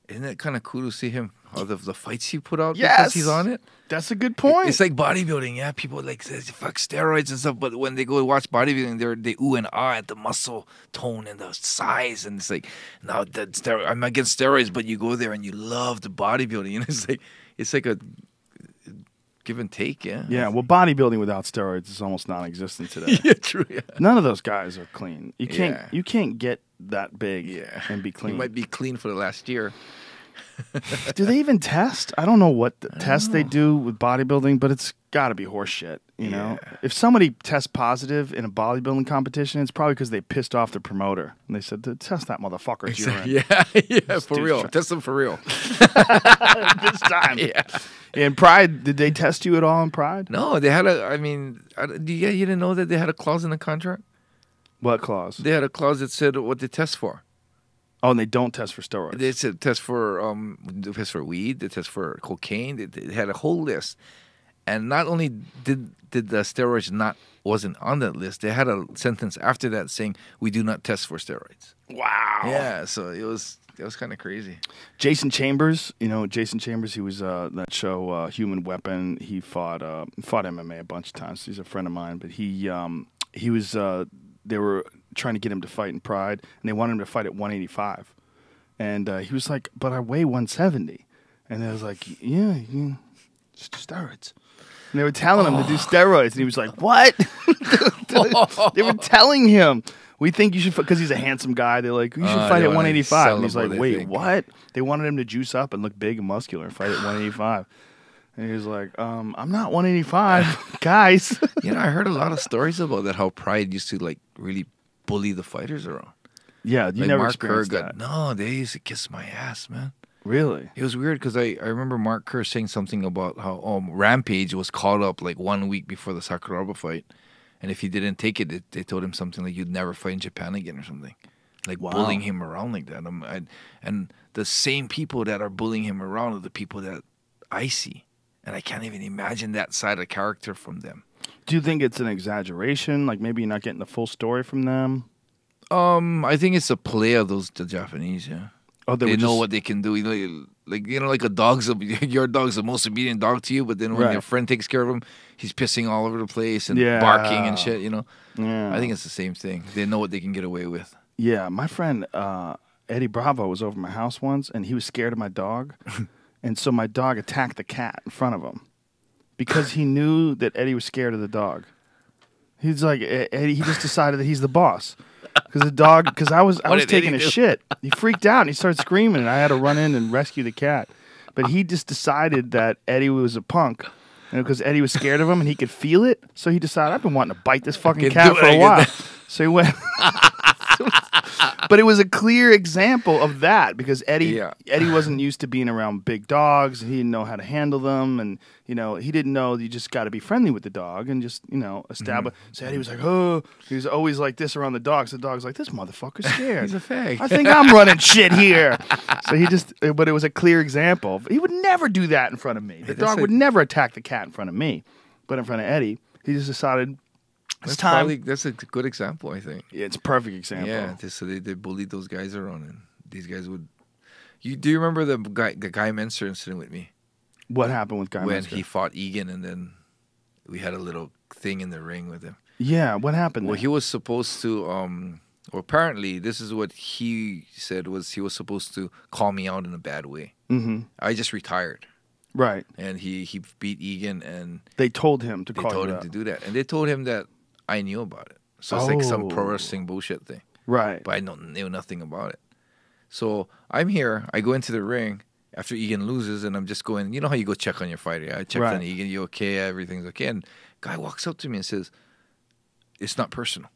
isn't it kind of cool to see him, all the fights he put out because he's on it? That's a good point. It's like bodybuilding. Yeah, people say fuck steroids and stuff, but when they go watch bodybuilding, they ooh and ah at the muscle tone and the size, and it's like, no, I'm against steroids, but you go there and you love the bodybuilding, and it's like a give and take, yeah. Yeah, well, bodybuilding without steroids is almost non-existent today. Yeah, true. Yeah. None of those guys are clean. You can't get that big and be clean. You might be clean for the last year. Do they even test? I don't know what tests they do with bodybuilding, but it's got to be horse shit, you know? If somebody tests positive in a bodybuilding competition, it's probably because they pissed off the promoter. And they said, test that motherfucker's urine. Yeah, for real. Test them for real. This time. Yeah. In Pride, did they test you at all in Pride? No, they had you didn't know that they had a clause in the contract? What clause? They had a clause that said what they test for. Oh, and they don't test for steroids. They said test for weed, they test for cocaine. They had a whole list. And not only did the steroids wasn't on that list, they had a sentence after that saying, we do not test for steroids. Wow. Yeah, so it was kind of crazy. Jason Chambers, he was that show Human Weapon. He fought MMA a bunch of times. He's a friend of mine, but he was they were trying to get him to fight in Pride, and they wanted him to fight at 185. And he was like, but I weigh 170. And they was like, yeah, just do steroids. And they were telling him to do steroids, and he was like, what? They were telling him, we think you should, because he's a handsome guy, they're like, you should fight at 185. And he's like, wait, what? They wanted him to juice up and look big and muscular and fight at 185. And he was like, I'm not 185, guys. I heard a lot of stories about that, how Pride used to really bully the fighters around. Yeah, you never experienced that. No, they used to kiss my ass, man. Really? It was weird because I remember Mark Kerr saying something about how Rampage was called up 1 week before the Sakuraba fight. And if he didn't take it, they told him something like, you'd never fight in Japan again or something. Bullying him around like that. And the same people that are bullying him around are the people that I see. And I can't even imagine that side of character from them. Do you think it's an exaggeration? Like maybe you're not getting the full story from them? I think it's a play of the Japanese, yeah. Oh, they know what they can do. Like a dog's your dog's the most obedient dog to you, but then when your friend takes care of him, he's pissing all over the place and barking and shit, Yeah. I think it's the same thing. They know what they can get away with. Yeah, my friend Eddie Bravo was over my house once, and he was scared of my dog. And so my dog attacked the cat in front of him because he knew that Eddie was scared of the dog. He's like, Eddie, he just decided that he's the boss. Because I was taking a shit. He freaked out and he started screaming, and I had to run in and rescue the cat. But he just decided that Eddie was a punk. Because Eddie was scared of him and he could feel it. So he decided, I've been wanting to bite this fucking cat for a while. So he went. But it was a clear example of that because Eddie wasn't used to being around big dogs. He didn't know how to handle them. And, he didn't know you just got to be friendly with the dog and just, establish. So Eddie was like, oh, he was always like this around the dog. So the dog's like, this motherfucker's scared. He's a fag. I think I'm running shit here. So but it was a clear example. He would never do that in front of me. The dog would never attack the cat in front of me. But in front of Eddie, he just decided, that's a good example, I think. Yeah, it's a perfect example. Yeah, so they bullied those guys around, and these guys would. Do you remember the Guy Menser incident with me? What happened with Guy Menser? When he fought Egan, and then we had a little thing in the ring with him. Yeah, what happened? Well, he was supposed to. Well, apparently, this is what he said was he was supposed to call me out in a bad way. Mm-hmm. I just retired. Right. And he beat Egan, and they told him to call you out. They told him to do that, and they told him that I knew about it. So it's like some pro wrestling bullshit thing. Right. But I knew nothing about it. So I'm here. I go into the ring after Egan loses, and I'm just going, you know how you go check on your fighter? I checked on Egan. You okay? Everything's okay. And guy walks up to me and says, it's not personal.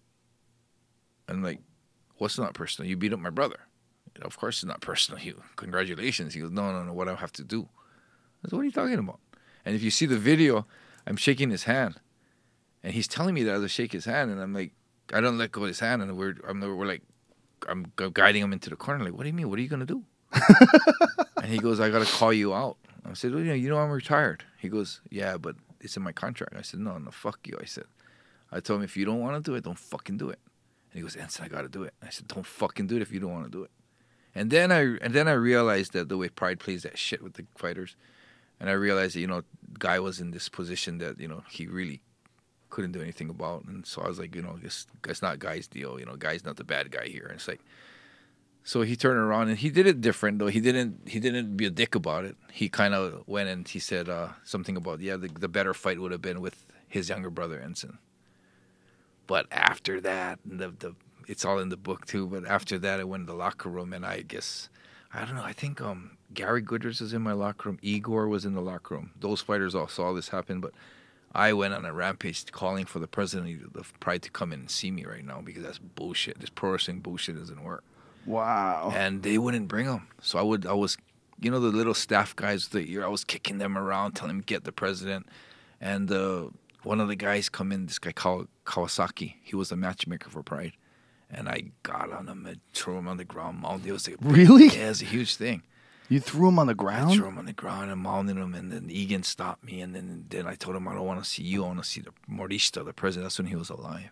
I'm like, what's not personal? You beat up my brother. Of course it's not personal. Congratulations. He goes, no. What do I have to do? I said, what are you talking about? And if you see the video, I'm shaking his hand. And he's telling me that I have to shake his hand, and I'm like, I don't let go of his hand, and we're like guiding him into the corner. Like, what do you mean? What are you gonna do? And he goes, I gotta call you out. I said, well, you know I'm retired. He goes, yeah, but it's in my contract. I said, no, fuck you. I told him, if you don't want to do it, don't fucking do it. And he goes, Enson, I gotta do it. I said, don't fucking do it if you don't want to do it. And then I realized that the way Pride plays that shit with the fighters, and I realized that Guy was in this position that he really couldn't do anything about. And so I was like, it's not Guy's deal. Guy's not the bad guy here. And it's like, so he turned around and he did it different though. He didn't be a dick about it. He kind of went and he said something about the better fight would have been with his younger brother Enson. But after that, it's all in the book too. But after that, I went to the locker room and I don't know. I think Gary Goodrich was in my locker room. Igor was in the locker room. Those fighters all saw this happen, but I went on a rampage calling for the president of Pride to come in and see me right now because that's bullshit. This pro wrestling bullshit doesn't work. Wow. And they wouldn't bring him. So I was, the little staff guys of the year, I was kicking them around, telling them get the president. And one of the guys come in, this guy called Kawasaki. He was a matchmaker for Pride. And I got on him and threw him on the ground. It was really? Yeah, it was a huge thing. You threw him on the ground? I threw him on the ground and mounted him, and then Egan stopped me, and then I told him, I don't want to see you, I want to see the Morista, the president. That's when he was alive.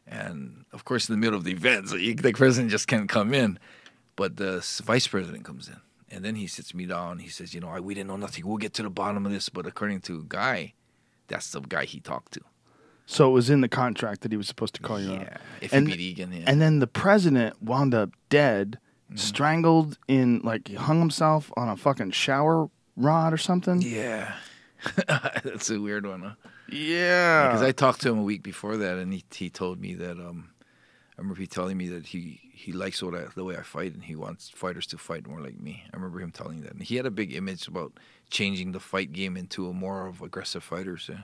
And, of course, in the middle of the event, so the president just can't come in, but the vice president comes in. And then he sits me down, he says, we didn't know nothing, we'll get to the bottom of this, but according to Guy, that's the guy he talked to. So it was in the contract that he was supposed to call you out. Yeah, if he beat Egan, yeah. And then the president wound up dead, strangled he hung himself on a fucking shower rod or something? Yeah. That's a weird one, huh? Yeah. Because I talked to him a week before that, and he told me that, I remember he telling me that he likes the way I fight, and he wants fighters to fight more like me. I remember him telling that. And he had a big image about changing the fight game into a more of aggressive fighters, yeah.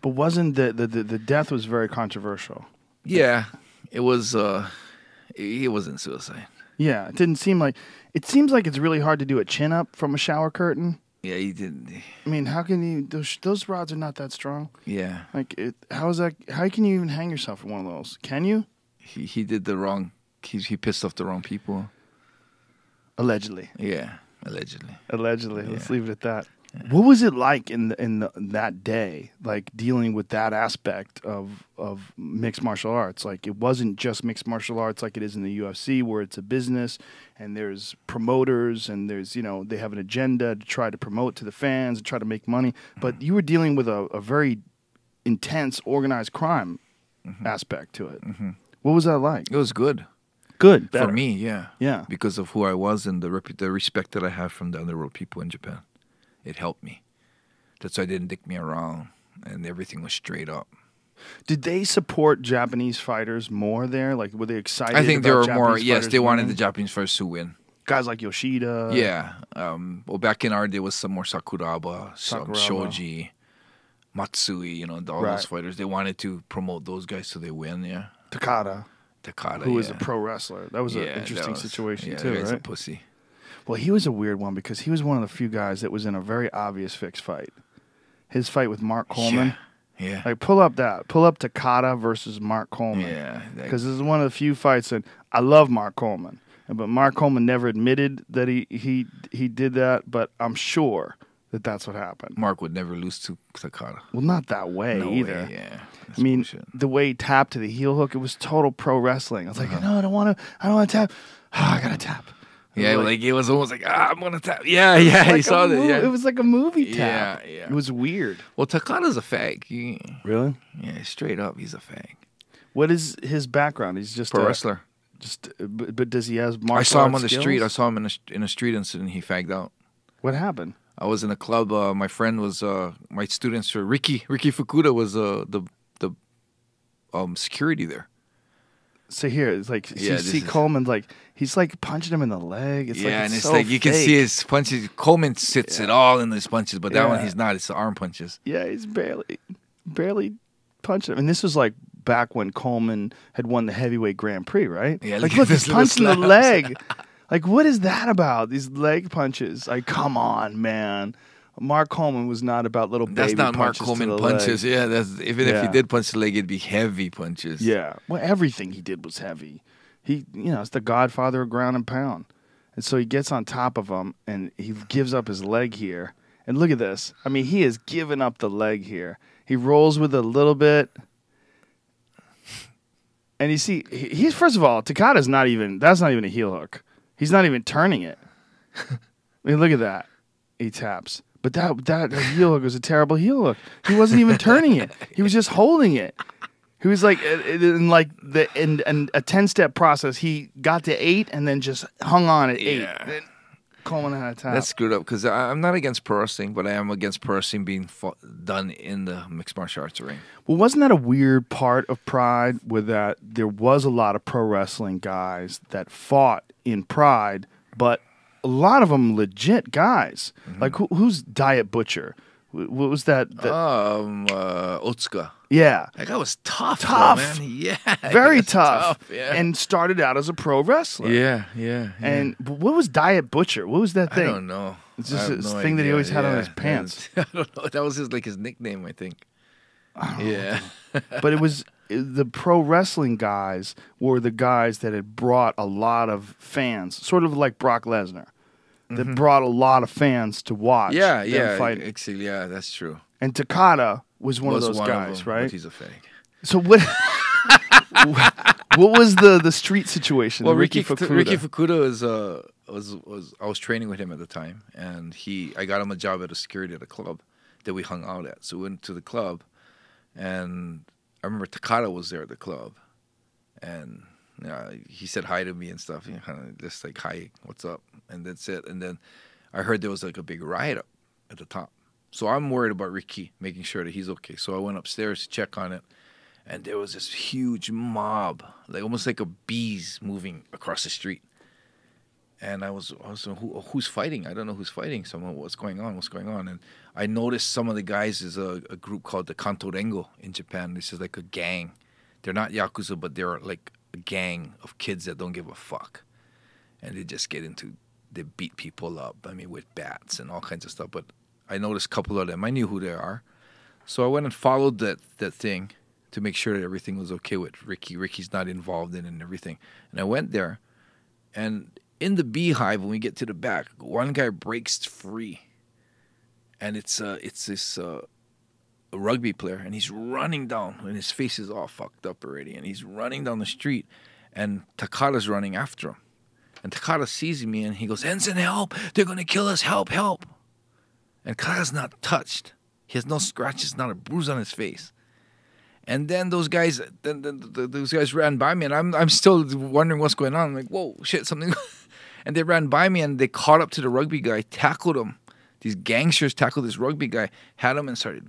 But wasn't the death was very controversial? Yeah, it was. It wasn't suicide. Yeah, it didn't seem like. It seems like it's really hard to do a chin up from a shower curtain. Yeah, he didn't. I mean, how can you? Those rods are not that strong. Yeah. How is that? How can you even hang yourself from one of those? Can you? He did the wrong. He pissed off the wrong people. Allegedly. Yeah, allegedly. Allegedly. Yeah. Let's leave it at that. What was it like in that day, like dealing with that aspect of mixed martial arts? Like it wasn't just mixed martial arts like it is in the UFC, where it's a business and there's promoters and there's they have an agenda to try to promote to the fans and try to make money. But you were dealing with a very intense organized crime aspect to it. Mm-hmm. What was that like? It was good. Good for me, yeah, yeah, because of who I was and the respect that I have from the underworld people in Japan. It helped me. That's why they didn't dick me around, and everything was straight up. Did they support Japanese fighters more there? Like, were they excited? I think there were Japanese more. Yes, they wanted winning? the Japanese fighters to win. Guys like Yoshida. Yeah. Well, back in our day, was some more Sakuraba, some Shoji, Matsui. All those fighters. They wanted to promote those guys so they win. Yeah. Takada, who was a pro wrestler. That was an interesting situation too. That guy's right? a pussy. Well, he was a weird one because he was one of the few guys that was in a very obvious fixed fight. His fight with Mark Coleman. Yeah. Like, pull up Takada versus Mark Coleman. Yeah. Because this is one of the few fights that I love Mark Coleman. But Mark Coleman never admitted that he did that, but I'm sure that that's what happened. Mark would never lose to Takada. Well, not that way either. Way, yeah. That's bullshit. The way he tapped to the heel hook, it was total pro wrestling. I was like, no, I don't want to tap. I got to tap. Yeah, like it was almost like, I'm going to tap. Yeah, he saw that. Yeah. It was like a movie tap. Yeah. It was weird. Well, Takada's a fag. Really? Yeah, straight up, he's a fag. What is his background? He's just pro wrestler. But does he have martial I saw him arts on the skills? street. I saw him in a street incident. He fagged out. What happened? I was in a club. My friend was my students were Ricky Fukuda was the security there. So here, it's like you see Coleman's like he's like punching him in the leg. It's and it's so like you can fake. see his punches. Coleman sits it all in his punches, but that one he's not. It's the arm punches. Yeah, he's barely punching him. And this was like back when Coleman had won the heavyweight Grand Prix, right? Yeah, like look, he's punching the leg. Like, what is that about? These leg punches? Like, come on, man. Mark Coleman was not about little baby punches. That's not Mark Coleman punches. Leg. Yeah, that's if he did punch the leg, it'd be heavy punches. Yeah. Well, everything he did was heavy. It's the godfather of ground and pound. And so he gets on top of him, and he gives up his leg here. And look at this. I mean, he has given up the leg here. He rolls with it a little bit. And you see, he's first of all, Takada's that's not even a heel hook. He's not even turning it. I mean, look at that. He taps. But that heel hook was a terrible heel hook. He wasn't even turning it. He was just holding it. He was like in a 10-step process. He got to 8 and then just hung on at 8. Yeah. Coleman had a tap. That's screwed up because I'm not against pro wrestling, but I am against pro wrestling being done in the mixed martial arts ring. Well, wasn't that a weird part of Pride with that there was a lot of pro wrestling guys that fought in Pride, but a lot of them legit guys. Mm-hmm. Like who's Diet Butcher? What was that? Otsuka. Yeah. That guy was tough. Tough. Though, man. Yeah. Very tough. Yeah. And started out as a pro wrestler. Yeah. And what was Diet Butcher? What was that thing? I don't know. It's just this thing that he always had on his pants. I don't know. That was his nickname, I think. Yeah. But it was the pro wrestling guys were the guys that had brought a lot of fans, sort of like Brock Lesnar, that brought a lot of fans to watch. Yeah. Fight. Actually, yeah, that's true. And Takada was one of those guys, them, right? But he's a fake. So what? What was the street situation? Well, Ricky Fukuda was I was training with him at the time, and I got him a job at a security at a club that we hung out at. So we went to the club, and I remember Takada was there at the club, and he said hi to me and stuff. Just like, hi, what's up? And that's it. And then I heard there was like a big riot up at the top. So I'm worried about Ricky, making sure that he's okay. So I went upstairs to check on it, and there was this huge mob, like almost like a bees moving across the street. And I was who's fighting? I don't know who's fighting. Someone, what's going on? And I noticed some of the guys is a group called the Kanto Rengo in Japan. This is like a gang. They're not Yakuza, but they're like a gang of kids that don't give a fuck. And they beat people up, with bats and all kinds of stuff. But I noticed a couple of them. I knew who they are. So I went and followed that thing to make sure that everything was okay with Ricky. Ricky's not involved in it and everything. And I went there, and in the beehive, when we get to the back, one guy breaks free. And it's a rugby player, and he's running down, and his face is all fucked up already, and he's running down the street, and Takada's running after him. And Takada sees me, and he goes, "Enson, help! They're going to kill us! Help, help!" And Takada's not touched. He has no scratches, not a bruise on his face. And then those guys ran by me, and I'm still wondering what's going on. I'm like, whoa, shit, something. And they ran by me, and they caught up to the rugby guy, tackled him. These gangsters tackled this rugby guy, had him, and started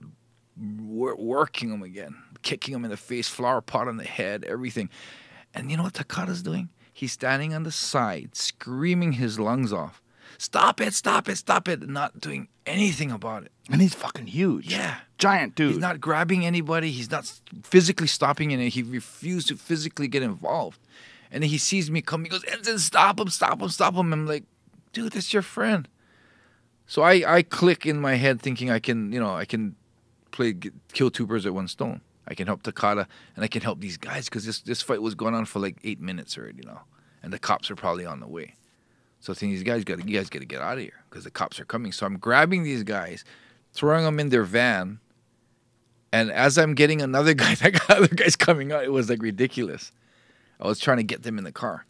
working him again, kicking him in the face, flower pot on the head, everything. And you know what Takada's doing? He's standing on the side, screaming his lungs off. Stop it, stop it, stop it. Not doing anything about it. And he's fucking huge. Yeah. Giant dude. He's not grabbing anybody. He's not physically stopping it. He refused to physically get involved. And then he sees me come. He goes, "Enson, stop him, stop him, stop him." I'm like, dude, that's your friend. So I click in my head thinking I can kill two birds with one stone. I can help Takada, and I can help these guys, because this fight was going on for like 8 minutes already now. And the cops are probably on the way. So I think you guys got to get out of here, because the cops are coming. So I'm grabbing these guys, throwing them in their van, and as I'm getting another guy, other guy's coming out. It was like ridiculous. I was trying to get them in the car.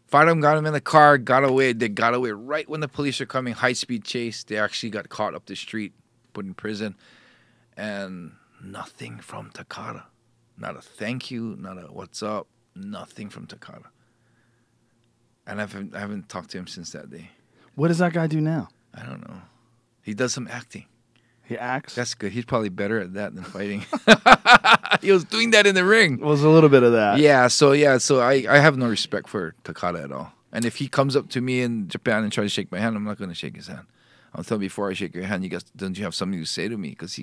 Fired them, got them in the car, got away. They got away right when the police are coming. High-speed chase. They actually got caught up the street, put in prison, and nothing from Takada. Not a thank you, not a what's up, nothing from Takada. And I haven't talked to him since that day. What does that guy do now? I don't know. He does some acting. He acts? That's good. He's probably better at that than fighting. He was doing that in the ring. Well, there's a little bit of that. Yeah, so I have no respect for Takada at all. And if he comes up to me in Japan and tries to shake my hand, I'm not going to shake his hand. I'll tell him, before I shake your hand, don't you have something to say to me? Because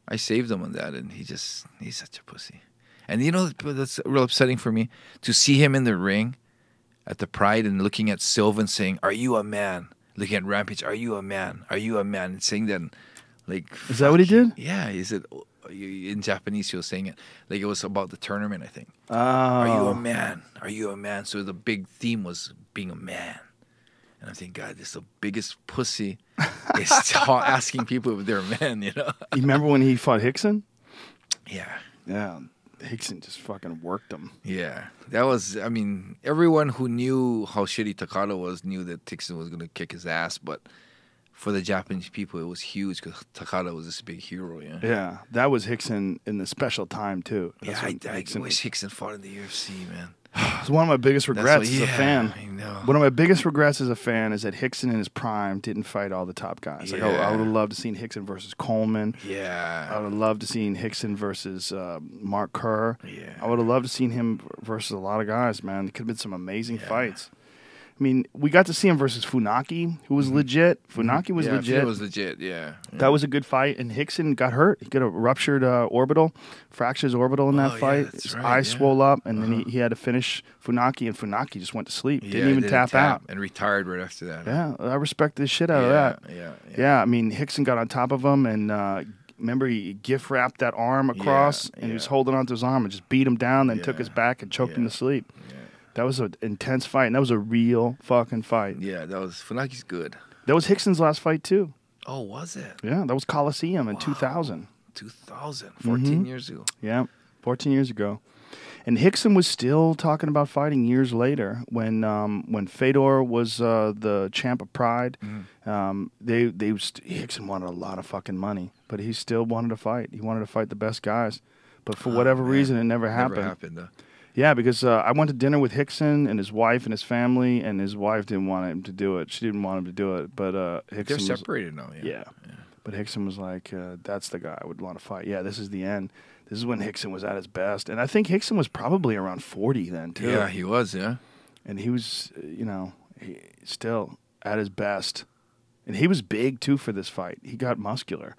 I saved him on that, and he's such a pussy. And you know, that's real upsetting for me, to see him in the ring at the Pride and looking at Sylvan saying, "Are you a man?" Looking at Rampage, "Are you a man? Are you a man?" And saying that, like, is that what he did? Yeah, he said, in Japanese, he was saying it like it was about the tournament. I think. Oh. Are you a man? Are you a man? So the big theme was being a man. And I'm thinking, God, this is the biggest pussy is asking people if they're men, you know? You remember when he fought Hickson? Yeah. Yeah. Hickson just fucking worked him. Yeah. That was, I mean, everyone who knew how shitty Takada was knew that Hickson was going to kick his ass. But for the Japanese people, it was huge because Takada was this big hero, yeah? Yeah. That was Hickson in the special time, too. Yeah, I wish Hickson fought in the UFC, man. It's one of my biggest regrets as a fan. I know. One of my biggest regrets as a fan is that Hickson in his prime didn't fight all the top guys. Like, I would have loved to seen Hickson versus Coleman. Yeah. I would have loved to seen Hickson versus Mark Kerr. Yeah. I would have loved to seen him versus a lot of guys, man. It could have been some amazing fights. I mean, we got to see him versus Funaki, who was legit. Funaki was legit. It was legit, yeah. That was a good fight. And Hickson got hurt. He got a ruptured orbital, fractured his orbital in that fight. His eyes swole up, and then he had to finish Funaki, and Funaki just went to sleep. Didn't even tap out. And retired right after that. Yeah, I respect the shit out of that. Yeah, I mean, Hickson got on top of him, and remember he gift wrapped that arm across, and he was holding onto his arm and just beat him down, then took his back and choked him to sleep. Yeah. That was an intense fight, and that was a real fucking fight. Yeah, that was Funaki's good. That was Hickson's last fight, too. Oh, was it? Yeah, that was Coliseum in 2000. 2000, 14 years ago. Yeah, 14 years ago. And Hickson was still talking about fighting years later when Fedor was the champ of Pride. Hickson wanted a lot of fucking money, but he still wanted to fight. He wanted to fight the best guys. But for whatever reason, it never happened. Never happened, Yeah, because I went to dinner with Hickson and his wife and his family, and his wife didn't want him to do it. She didn't want him to do it, but Hickson they're separated now. Yeah. But Hickson was like, "That's the guy I would want to fight." Yeah, this is the end. This is when Hickson was at his best, and I think Hickson was probably around 40 then too. Yeah, he was. Yeah, and he was, still at his best, and he was big too for this fight. He got muscular.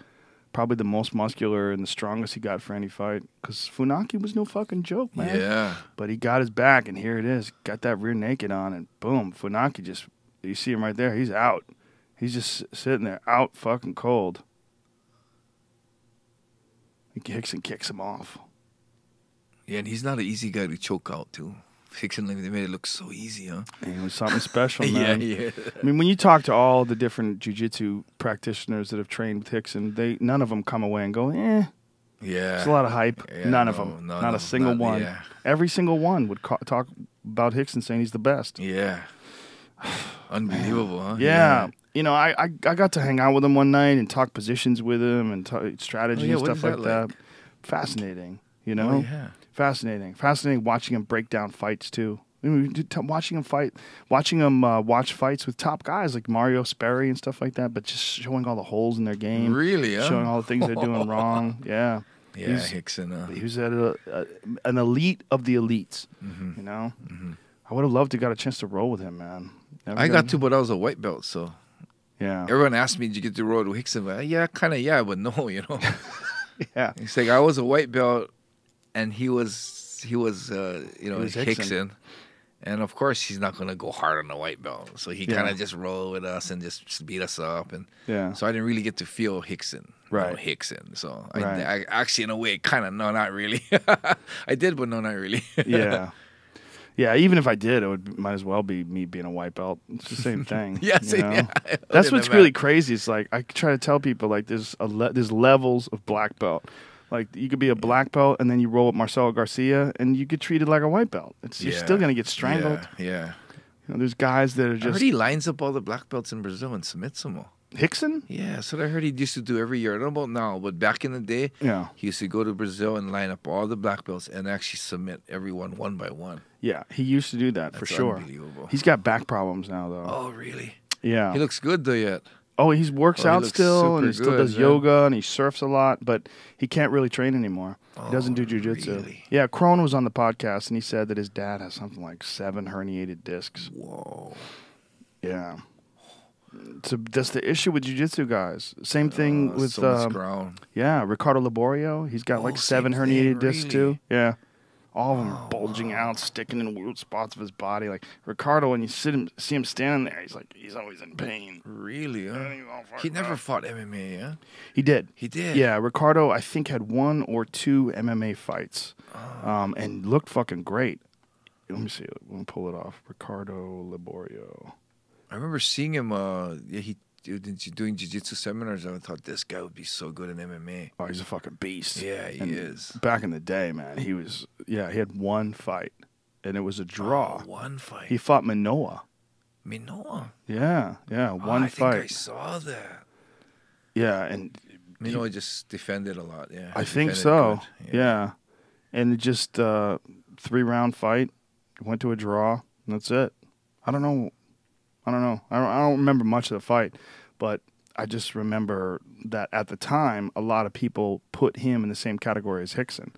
Probably the most muscular and the strongest he got for any fight. Because Funaki was no fucking joke, man. Yeah. But he got his back, and here it is. Got that rear naked on, and boom. Funaki just, you see him right there. He's out. He's just sitting there, out fucking cold. Hickson kicks him off. Yeah, and he's not an easy guy to choke out, too. Hickson, they made it look so easy, huh? And it was something special, man. Yeah. I mean, when you talk to all the different jiu-jitsu practitioners that have trained with Hickson, none of them come away and go, Yeah. There's a lot of hype. Yeah, none of them. Not a single one. Yeah. Every single one would talk about Hickson saying he's the best. Yeah. Unbelievable, huh? Yeah. You know, I got to hang out with him one night and talk positions with him and talk strategy and stuff like that. Fascinating, you know? Oh, yeah. Fascinating watching him break down fights too. I mean, watching him watch fights with top guys like Mario Sperry and stuff like that, but just showing all the holes in their game. Really, huh? Showing all the things they're doing wrong. Yeah. Yeah, Hickson. He was at an elite of the elites, you know? Mm-hmm. I would have loved to got a chance to roll with him, man. I got to, but I was a white belt, so. Yeah. Everyone asked me, did you get to roll with Hickson? But but no, you know. Yeah. It's like I was a white belt, and he was Hickson. And of course, he's not going to go hard on the white belt. So he kind of just rolled with us and just beat us up. And so I didn't really get to feel Hickson. Right. Hickson. So I actually, in a way, kind of, no, not really. I did, but no, not really. Yeah. Yeah, even if I did, might as well be me being a white belt. It's the same thing. That's what's really crazy. It's like I try to tell people like there's levels of black belt. Like you could be a black belt and then you roll up Marcelo Garcia and you get treated like a white belt. You're still gonna get strangled. Yeah. You know, there's guys that are just. I heard he lines up all the black belts in Brazil and submits them all. Hickson? Yeah, that's what I heard he used to do every year. I don't know about now, but back in the day, he used to go to Brazil and line up all the black belts and actually submit everyone one by one. Yeah, he used to do that for sure. Unbelievable. He's got back problems now, though. Oh, really? Yeah. He looks good, though, yet. Oh, he works out still, and he still does yoga, and he surfs a lot, but he can't really train anymore. He doesn't do jiu-jitsu. Really? Yeah, Crone was on the podcast, and he said that his dad has something like 7 herniated discs. Whoa. Yeah. So that's the issue with jiu-jitsu guys. Same thing with Ricardo Laborio. He's got like 7 herniated discs too. Yeah. All of them are bulging out, sticking in weird spots of his body. Like Ricardo, when you see him standing there, he's always in pain. Really? Huh? He's He never fought MMA, yeah? He did. He did? Yeah, Ricardo, I think, had 1 or 2 MMA fights and looked fucking great. Let me see. Let me pull it off. Ricardo Liborio. I remember seeing him, he doing jiu-jitsu seminars. I thought this guy would be so good in MMA. Oh, he's a fucking beast. Yeah, he is. Back in the day, man, he had 1 fight, and it was a draw. Oh, 1 fight. He fought Manoa. Minoa? Yeah, 1 I fight. think I saw that. Yeah, and Minoa just defended a lot, yeah. I think Defended so. good. Yeah. And it just 3-round fight, went to a draw, and that's it. I don't know. I don't remember much of the fight, but I just remember that at the time, a lot of people put him in the same category as Hickson.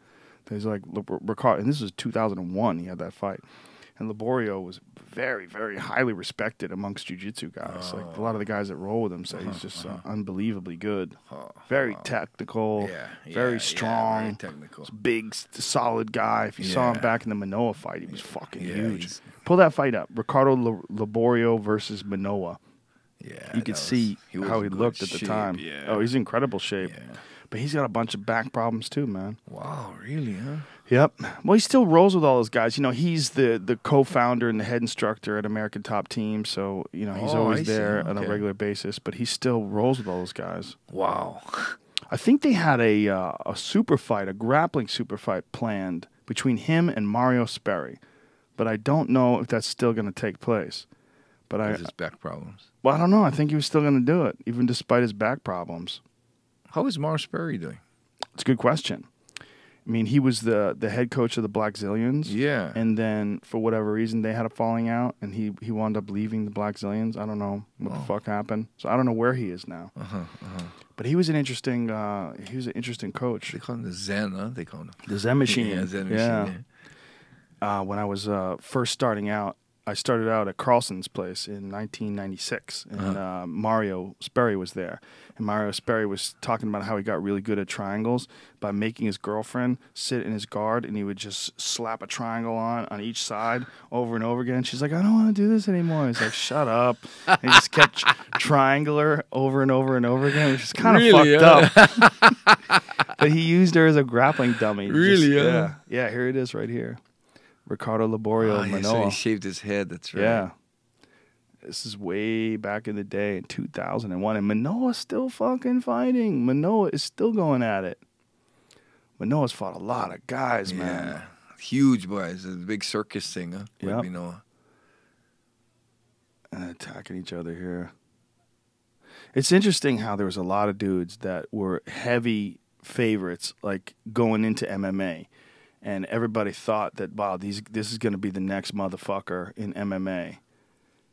There's like Ricardo, and this was 2001. He had that fight, and Liborio was very, very highly respected amongst jiu-jitsu guys. Like a lot of the guys that roll with him say he's just unbelievably good, very technical, very strong, very technical. Big, solid guy. If you saw him back in the Manoa fight, he was fucking huge. he's- Pull that fight up. Ricardo Liborio versus Manoa. Yeah, You could see how he in good looked at the shape, time. Yeah. Oh, he's in incredible shape. Yeah. But he's got a bunch of back problems too, man. Wow, really, huh? Yep. Well, he still rolls with all those guys. You know, he's the co-founder and the head instructor at American Top Team, so you know he's Oh, I always see. there on a Okay. regular basis. But he still rolls with all those guys. Wow. I think they had a super fight, a grappling super fight planned between him and Mario Sperry, but I don't know if that's still going to take place. But With his back problems. I don't know. I think he was still going to do it, even despite his back problems. How is Mars Perry doing? It's a good question. I mean, he was the head coach of the Black Zillions. Yeah. And then, for whatever reason, they had a falling out, and he wound up leaving the Black Zillions. I don't know what the fuck happened. So I don't know where he is now. But he was an interesting coach. They call him the Zen, huh? They call him. The Zen Machine. Yeah, Zen Yeah. Machine. When I was first starting out, I started out at Carlson's place in 1996, and Mario Sperry was there. And Mario Sperry was talking about how he got really good at triangles by making his girlfriend sit in his guard, and he would just slap a triangle on each side over and over again. She's like, I don't want to do this anymore. He's like, shut up. And he just kept triangular over and over and over again, which is kind of Really, fucked up. But he used her as a grappling dummy. Really, Just- huh? Yeah, here it is right here. Ricardo Liborio, Oh, yeah, so Manoa. he shaved his head. That's right. Yeah. This is way back in the day in 2001. And Manoa's still fucking fighting. Manoa is still going at it. Manoa's fought a lot of guys, man. Yeah. Huge boys. It's a big circus thing, huh? Yep. With Minoa. And attacking each other here. It's interesting how there was a lot of dudes that were heavy favorites, like going into MMA. And everybody thought that, wow, this is going to be the next motherfucker in MMA.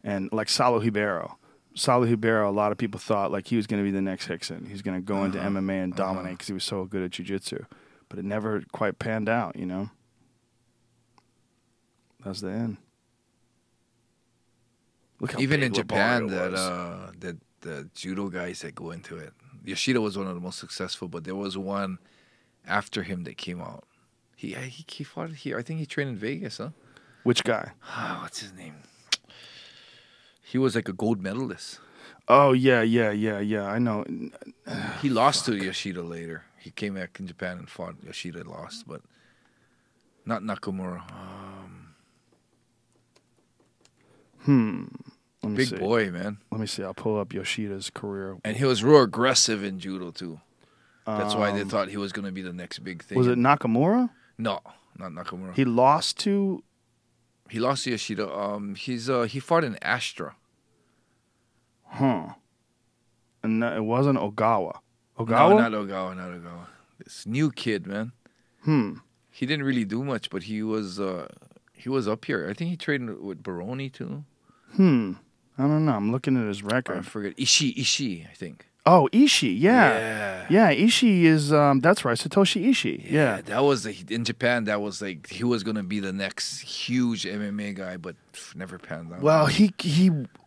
And like Saulo Ribeiro. Saulo Ribeiro, a lot of people thought like he was going to be the next Hickson. He's going to go into MMA and dominate because he was so good at jiu-jitsu. But it never quite panned out, you know? That's the end. Look how Even big in Japan, Liborio was. that the judo guys that go into it. Yoshida was one of the most successful, but there was one after him that came out. He fought here. I think he trained in Vegas, huh? Which guy? What's his name? He was like a gold medalist. Oh, yeah. I know. He lost to Yoshida later. He came back in Japan and fought. Yoshida lost, but not Nakamura. Let me Big see. boy, man. Let me see. I'll pull up Yoshida's career. And he was real aggressive in judo, too. That's why they thought he was going to be the next big thing. Was it Nakamura? No, not Nakamura. He lost to... He lost to Yoshida. He fought in Astra. And it wasn't Ogawa. No, Ogawa? not Ogawa. This new kid, man. He didn't really do much, but he was up here. I think he trained with Baroni too. I don't know. I'm looking at his I record. forget. Ishii, I think. Oh, Ishii. Yeah. Ishii is... that's right. Satoshi Ishii. Yeah. That was in Japan. That was like he was gonna be the next huge MMA guy, but never panned out. Well, he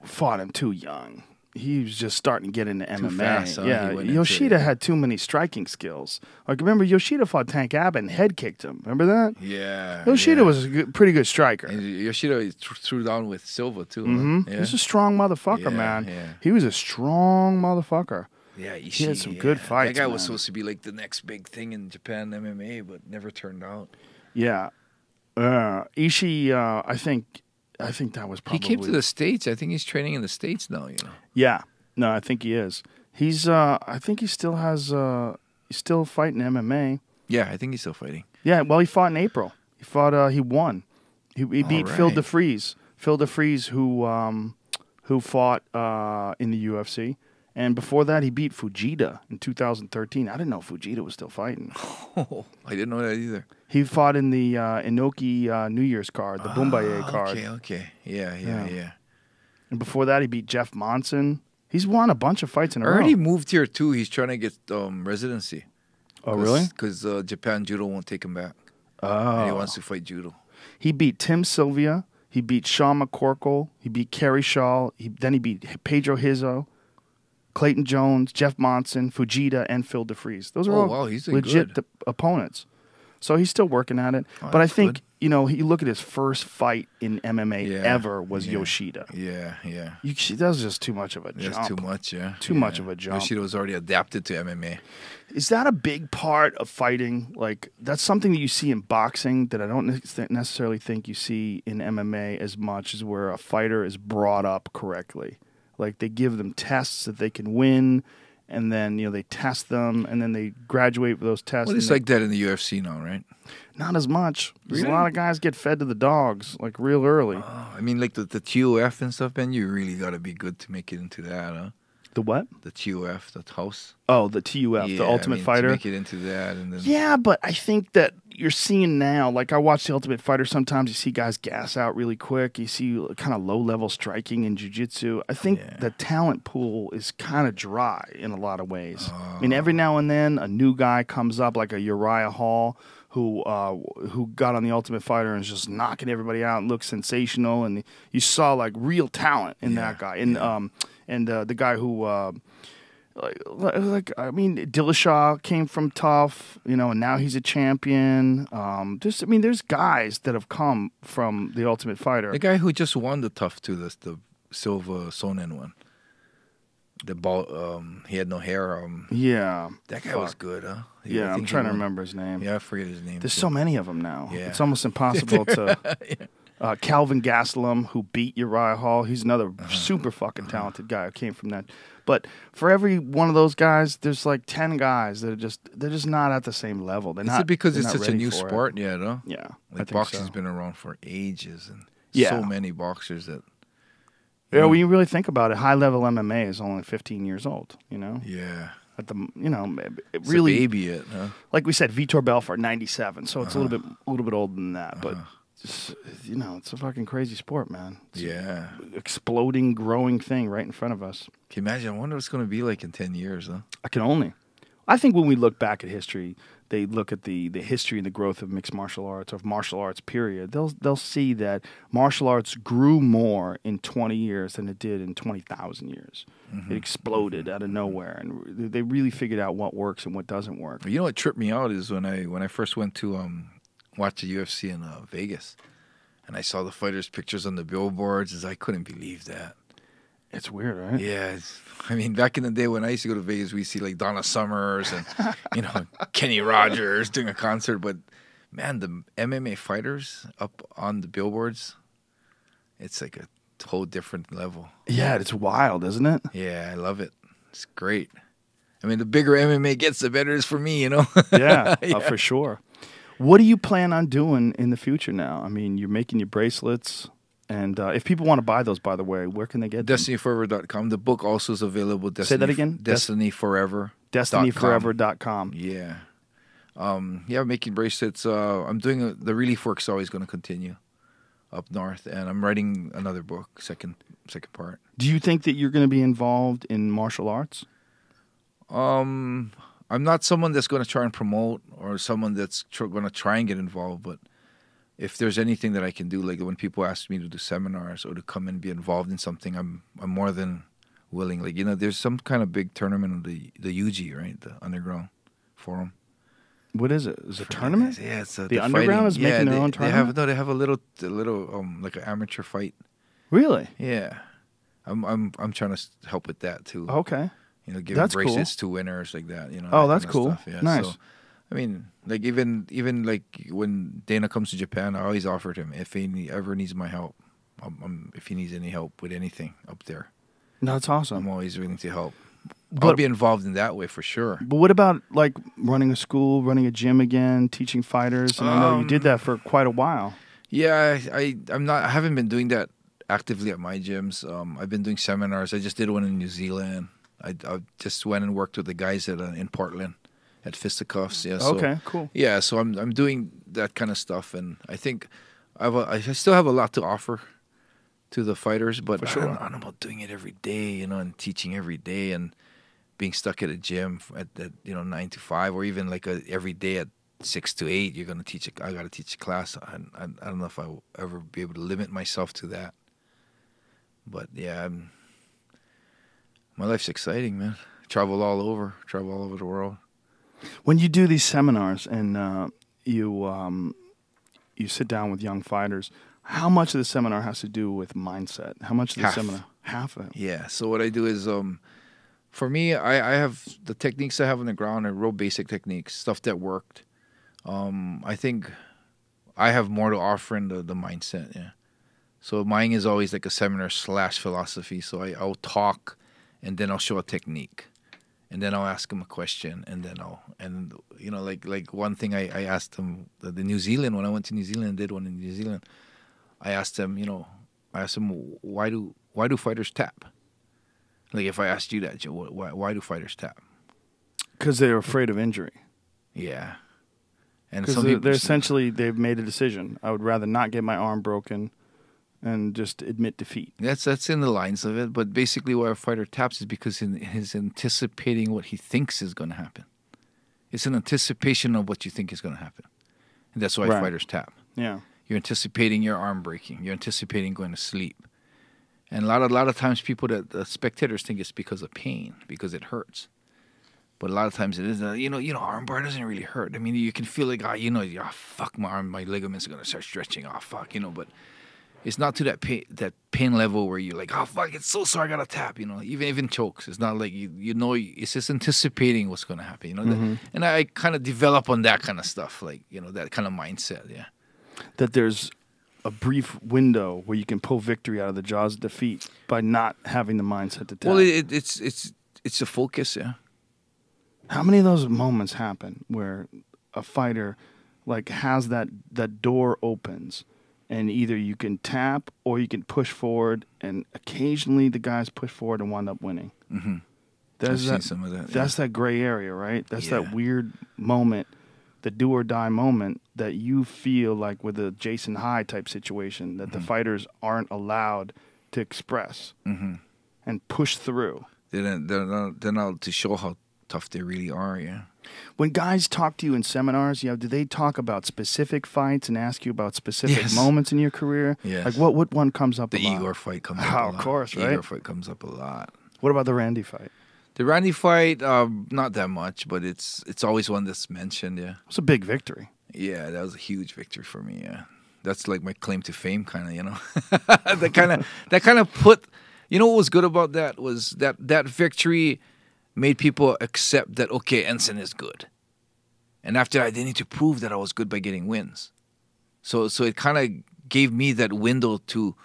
fought him too young. he was just starting to get into Too MMA. fast, huh? Yeah, He went into Yoshida it. had too many striking skills. Like, remember, Yoshida fought Tank Abbott and head kicked him. Remember that? Yeah. Yoshida yeah. was a pretty good striker. And Yoshida threw down with Silva too. Mm-hmm. Huh? Yeah. He's a strong motherfucker, Yeah, man. yeah. He was a strong motherfucker. Yeah, Ishii, He had some good fights, That guy man. was supposed to be like the next big thing in Japan MMA, but never turned out. Yeah. Ishii, I think that was probably... He came to the States. I think he's training in the States now, you know. Yeah. No, I think he is. He's, I think he still has, he's still fighting MMA. Yeah, I think he's still fighting. Yeah, well, he fought in April. He won. He beat Phil right. DeFries. Phil DeFries, who fought in the UFC. And before that, he beat Fujita in 2013. I didn't know Fujita was still fighting. Oh, I didn't know that either. He fought in the Inoki New Year's card, the Bumbaye card. Okay. Yeah. And before that, he beat Jeff Monson. He's won a bunch of fights in a I heard he row. moved here too. He's trying to get residency. Oh, really? Because Japan Judo won't take him back. Oh. And he wants to fight Judo. He beat Tim Sylvia. He beat Sean McCorkle. He beat Kerry Shaw. Then he beat Pedro Hizzo, Clayton Jones, Jeff Monson, Fujita, and Phil DeFries. Those are Oh, all wow, he's doing legit good. opponents. So he's still working at it. Oh, but I that's think, good. you look at his first fight in MMA Yeah, ever was yeah. Yoshida. Yeah. That was just too much of a jump. That's too much, yeah. Too much of a jump. Yoshida was already adapted to MMA. Is that a big part of fighting? Like, that's something that you see in boxing that I don't necessarily think you see in MMA as much, as where a fighter is brought up correctly. Like, they give them tests that they can win, and then, they test them, and then they graduate with those tests. Well, it's like that in the UFC now, right? Not as much. There's Really? a lot of guys get fed to the dogs, like, real early. I mean, like the TOF and stuff, man, you really got to be good to make it into that, huh? The what? The TOF, that house. Oh, the TUF, Yeah, the Ultimate I mean, Fighter. To make it into that. And then, Yeah, but I think that you're seeing now, like I watch The Ultimate Fighter, sometimes you see guys gas out really quick. You see kind of low-level striking in jiu-jitsu. I think the talent pool is kind of dry in a lot of ways. I mean, every now and then a new guy comes up, like a Uriah Hall, who got on The Ultimate Fighter and is just knocking everybody out and looks sensational. And you saw, like, real talent in that guy. And the guy who... I mean, Dillashaw came from tough, and now he's a champion. There's guys that have come from the Ultimate Fighter. the guy who just won the tough too, the Silva Sonnen one. The ball, he had no hair. Yeah, That guy was good, huh? I Yeah, I'm think he trying to won. remember his name. Yeah, I forget his name. There's too. so many of them now. Yeah. It's almost impossible to. Calvin Gastelum, who beat Uriah Hall, he's another super fucking talented guy who came from that. But for every one of those guys, there's like 10 guys that they're just not at the same level. They're Is not. it because they're it's not such a ready new for it. sport? Yeah, no? Yeah, I Like think boxing's so. been around for ages, and Yeah. so many boxers that. Yeah, when you really think about it, high level MMA is only 15 years old. Yeah. At the it It's really a baby yet, huh? like we said, Vitor Belfort 97, so it's a little bit older than that. But just, it's a fucking crazy sport, man. It's Yeah. an exploding, growing thing right in front of us. Can you imagine? I wonder what it's going to be like in 10 years, huh? I can only. I think when we look back at history, they look at the history and the growth of mixed martial arts, of martial arts, period. They'll see that martial arts grew more in 20 years than it did in 20,000 years. It exploded out of nowhere, and they really figured out what works and what doesn't work. You know what tripped me out is when I first went to watch the UFC in Vegas, and I saw the fighters' pictures on the billboards, and I couldn't believe that. It's weird, right? Yeah, I mean, back in the day when I used to go to Vegas, we see like Donna Summers and Kenny Rogers doing a concert. But man, the MMA fighters up on the billboards, it's like a whole different level. Yeah, it's wild, isn't it? Yeah, I love it. It's great. I mean, the bigger MMA gets, the better it is for me. Yeah, for sure. What do you plan on doing in the future now? I mean, you're making your bracelets. And if people want to buy those, by the way, where can they get them? DestinyForever.com. The book also is available. Say that again? DestinyForever. DestinyForever.com. Yeah. Making bracelets. I'm doing the Relief Work's always going to continue up north, and I'm writing another book, second part. Do you think that you're going to be involved in martial arts? I'm not someone that's going to try and promote or someone that's going to try and get involved, but if there's anything that I can do, like when people ask me to do seminars or to come and be involved in something, I'm more than willing. Like, there's some kind of big tournament of the UG, right? The Underground Forum. What is it? Is it a tournament? Yeah, it's the Underground is making their own tournament. They have a little like an amateur fight. Really? Yeah, I'm trying to help with that too. Okay. Giving That's bracelets cool. to winners like that. Oh, that that's kind of cool. Stuff. Yeah, Nice. So, I mean, like even like when Dana comes to Japan, I always offered him if he ever needs my help. If he needs any help with anything up there, That's awesome. I'm always willing to help. But- I'll be involved in that way for sure. But what about like running a school, running a gym again, teaching fighters? And I know you did that for quite a while. Yeah, I haven't been doing that actively at my gyms. I've been doing seminars. I just did one in New Zealand. I just went and worked with the guys in Portland at Fisticuffs. Yeah. So, Okay, cool. Yeah, so I'm doing that kind of stuff, and I think I still have a lot to offer to the fighters, but For sure. I don't know about doing it every day, and teaching every day, and being stuck at a gym at 9 to 5, or even like every day at 6 to 8. You're gonna teach. I gotta teach a class. I don't know if I will ever be able to limit myself to that. But yeah, my life's exciting, man. Travel all over the world. When you do these seminars and you sit down with young fighters, how much of the seminar has to do with mindset? How much of the seminar? Half of it. Yeah. So what I do is, for me, I have the techniques I have on the ground are real basic techniques, stuff that worked. I think I have more to offer in the mindset. Yeah. So mine is always like a seminar / philosophy. So I'll talk, and then I'll show a technique, and then I'll ask them a question, and then like one thing I asked them the New Zealand, when I went to New Zealand and did one in New Zealand, I asked them why do fighters tap? Like if I asked you that, Joe, why do fighters tap? Because they're afraid of injury. Yeah. And Because some people they're essentially, they've made a decision. I would rather not get my arm broken and just admit defeat. That's in the lines of it, but basically why a fighter taps is because he's anticipating what he thinks is going to happen. It's an anticipation of what you think is going to happen, and that's why fighters tap. Yeah. You're anticipating your arm breaking. You're anticipating going to sleep, and a lot of times people the spectators think it's because of pain, because it hurts. But a lot of times it is, arm bar doesn't really hurt. I mean, you can feel like, fuck, my arm, my ligaments are going to start stretching. Oh, fuck, but it's not to that pain level where you're like, oh, fuck, it's so sore, I got to tap, even chokes. It's not like, it's just anticipating what's going to happen, and I kind of develop on that kind of stuff, like, that kind of mindset, yeah. That there's a brief window where you can pull victory out of the jaws of defeat by not having the mindset to tap. Well, it's a focus, yeah. How many of those moments happen where a fighter has that door opens and either you can tap or you can push forward, and occasionally the guys push forward and wind up winning? Mm-hmm. I've seen some of that. That's that gray area, right? That's that weird moment, the do or die moment that you feel like with a Jason High type situation that the fighters aren't allowed to express and push through. They're not to show how tough they really are, yeah. When guys talk to you in seminars, do they talk about specific fights and ask you about specific moments in your career? Yes. Like what one comes up a lot? The Igor fight comes up a lot. Of course, right? The Igor fight comes up a lot. What about the Randy fight? The Randy fight, not that much, but it's always one that's mentioned, yeah. It's a big victory. Yeah, that was a huge victory for me, yeah. That's like my claim to fame, kind of, that kind of put, what was good about that was that victory made people accept that, okay, Enson is good. And after that, I didn't need to prove that I was good by getting wins. So it kind of gave me that window to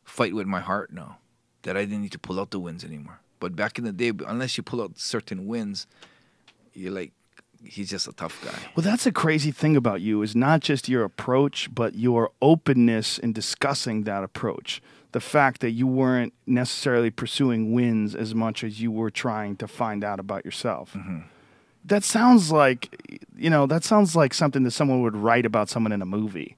fight with my heart now, that I didn't need to pull out the wins anymore. But back in the day, unless you pull out certain wins, you're like, he's just a tough guy. Well, that's a crazy thing about you, is not just your approach, but your openness in discussing that approach. The fact that you weren't necessarily pursuing wins as much as you were trying to find out about yourself. Mm-hmm. That sounds like, something that someone would write about someone in a movie.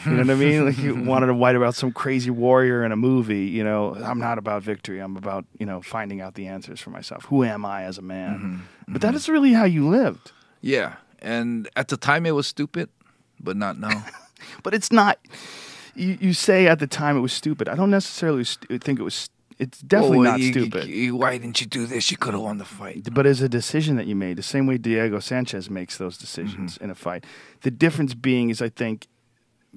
You know what I mean? Like you wanted to write about some crazy warrior in a movie. I'm not about victory. I'm about, finding out the answers for myself. Who am I as a man? Mm-hmm. But that is really how you lived. Yeah. And at the time it was stupid, but not now. But it's not. You say at the time it was stupid. I don't necessarily think it was It's definitely not you- stupid. Why didn't you do this? You could have won the fight. But it's a decision that you made, the same way Diego Sanchez makes those decisions in a fight. The difference being is I think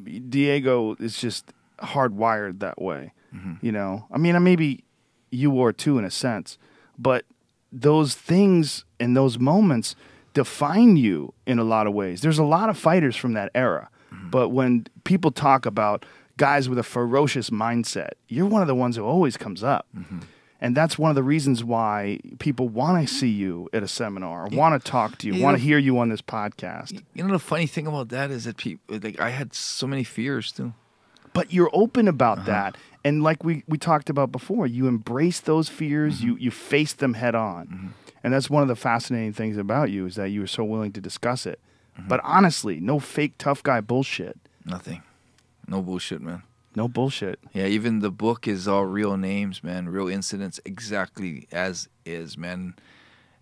Diego is just hardwired that way. You know, I mean, maybe you are too in a sense, but those things and those moments define you in a lot of ways. There's a lot of fighters from that era, but when people talk about guys with a ferocious mindset, you're one of the ones who always comes up. And that's one of the reasons why people want to see you at a seminar, want to talk to you, want to hear you on this podcast. You know, the funny thing about that is that people, like, I had so many fears too. But you're open about that. And like we talked about before, you embrace those fears, you face them head on. And that's one of the fascinating things about you is that you are so willing to discuss it. But honestly, no fake tough guy bullshit. Nothing. No bullshit, man. No bullshit. Yeah, even the book is all real names, man, real incidents, exactly as is, man.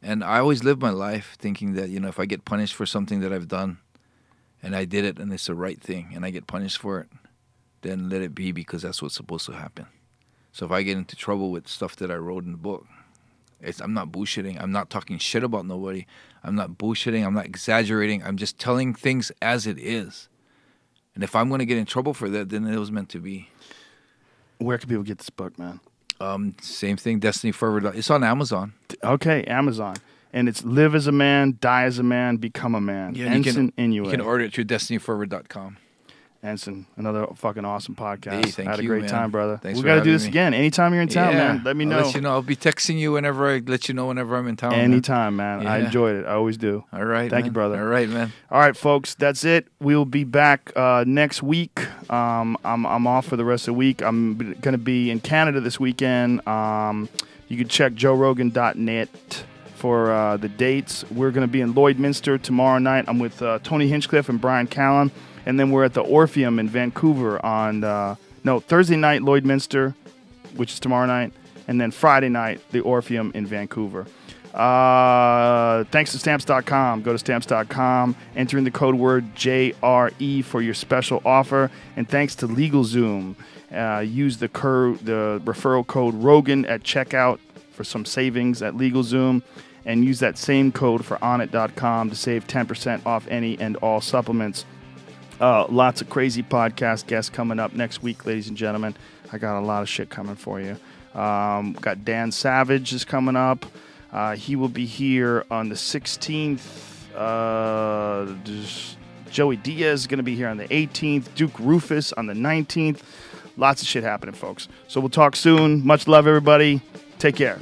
And I always live my life thinking that, you know, if I get punished for something that I've done and I did it and it's the right thing and I get punished for it, then let it be because that's what's supposed to happen. So if I get into trouble with stuff that I wrote in the book, I'm not bullshitting. I'm not talking shit about nobody. I'm not bullshitting. I'm not exaggerating. I'm just telling things as it is. And if I'm going to get in trouble for that, then it was meant to be. Where can people get this book, man? Same thing, Destiny Forever. It's on Amazon. Okay, Amazon. And it's Live as a Man, Die as a Man, Become a Man. Yeah, Enson Inoue. You can order it through destinyforever.com. Enson, another fucking awesome podcast. Hey, thank I had a you, great man. time, brother. Thanks We for got to do having this me. again. Anytime you're in town, man, let me know. I'll let you know. I'll be texting you whenever I let you know whenever I'm in town. Anytime, man. I Yeah. enjoyed it. I always do. All right. Thank man. you, brother. All right, man. All right, folks, that's it. We'll be back next week. I'm off for the rest of the week. I'm going to be in Canada this weekend. You can check joerogan.net for the dates. We're going to be in Lloydminster tomorrow night. I'm with Tony Hinchcliffe and Brian Callen. And then we're at the Orpheum in Vancouver on Thursday night, Lloydminster, which is tomorrow night. And then Friday night, the Orpheum in Vancouver. Thanks to Stamps.com. Go to Stamps.com, enter in the code word JRE for your special offer. And thanks to LegalZoom. Use the referral code Rogan at checkout for some savings at LegalZoom. And use that same code for Onnit.com to save 10% off any and all supplements. Lots of crazy podcast guests coming up next week, ladies and gentlemen. I got a lot of shit coming for you. Got Dan Savage is coming up. He will be here on the 16th. Joey Diaz is going to be here on the 18th. Duke Rufus on the 19th. Lots of shit happening, folks. So we'll talk soon. Much love, everybody. Take care.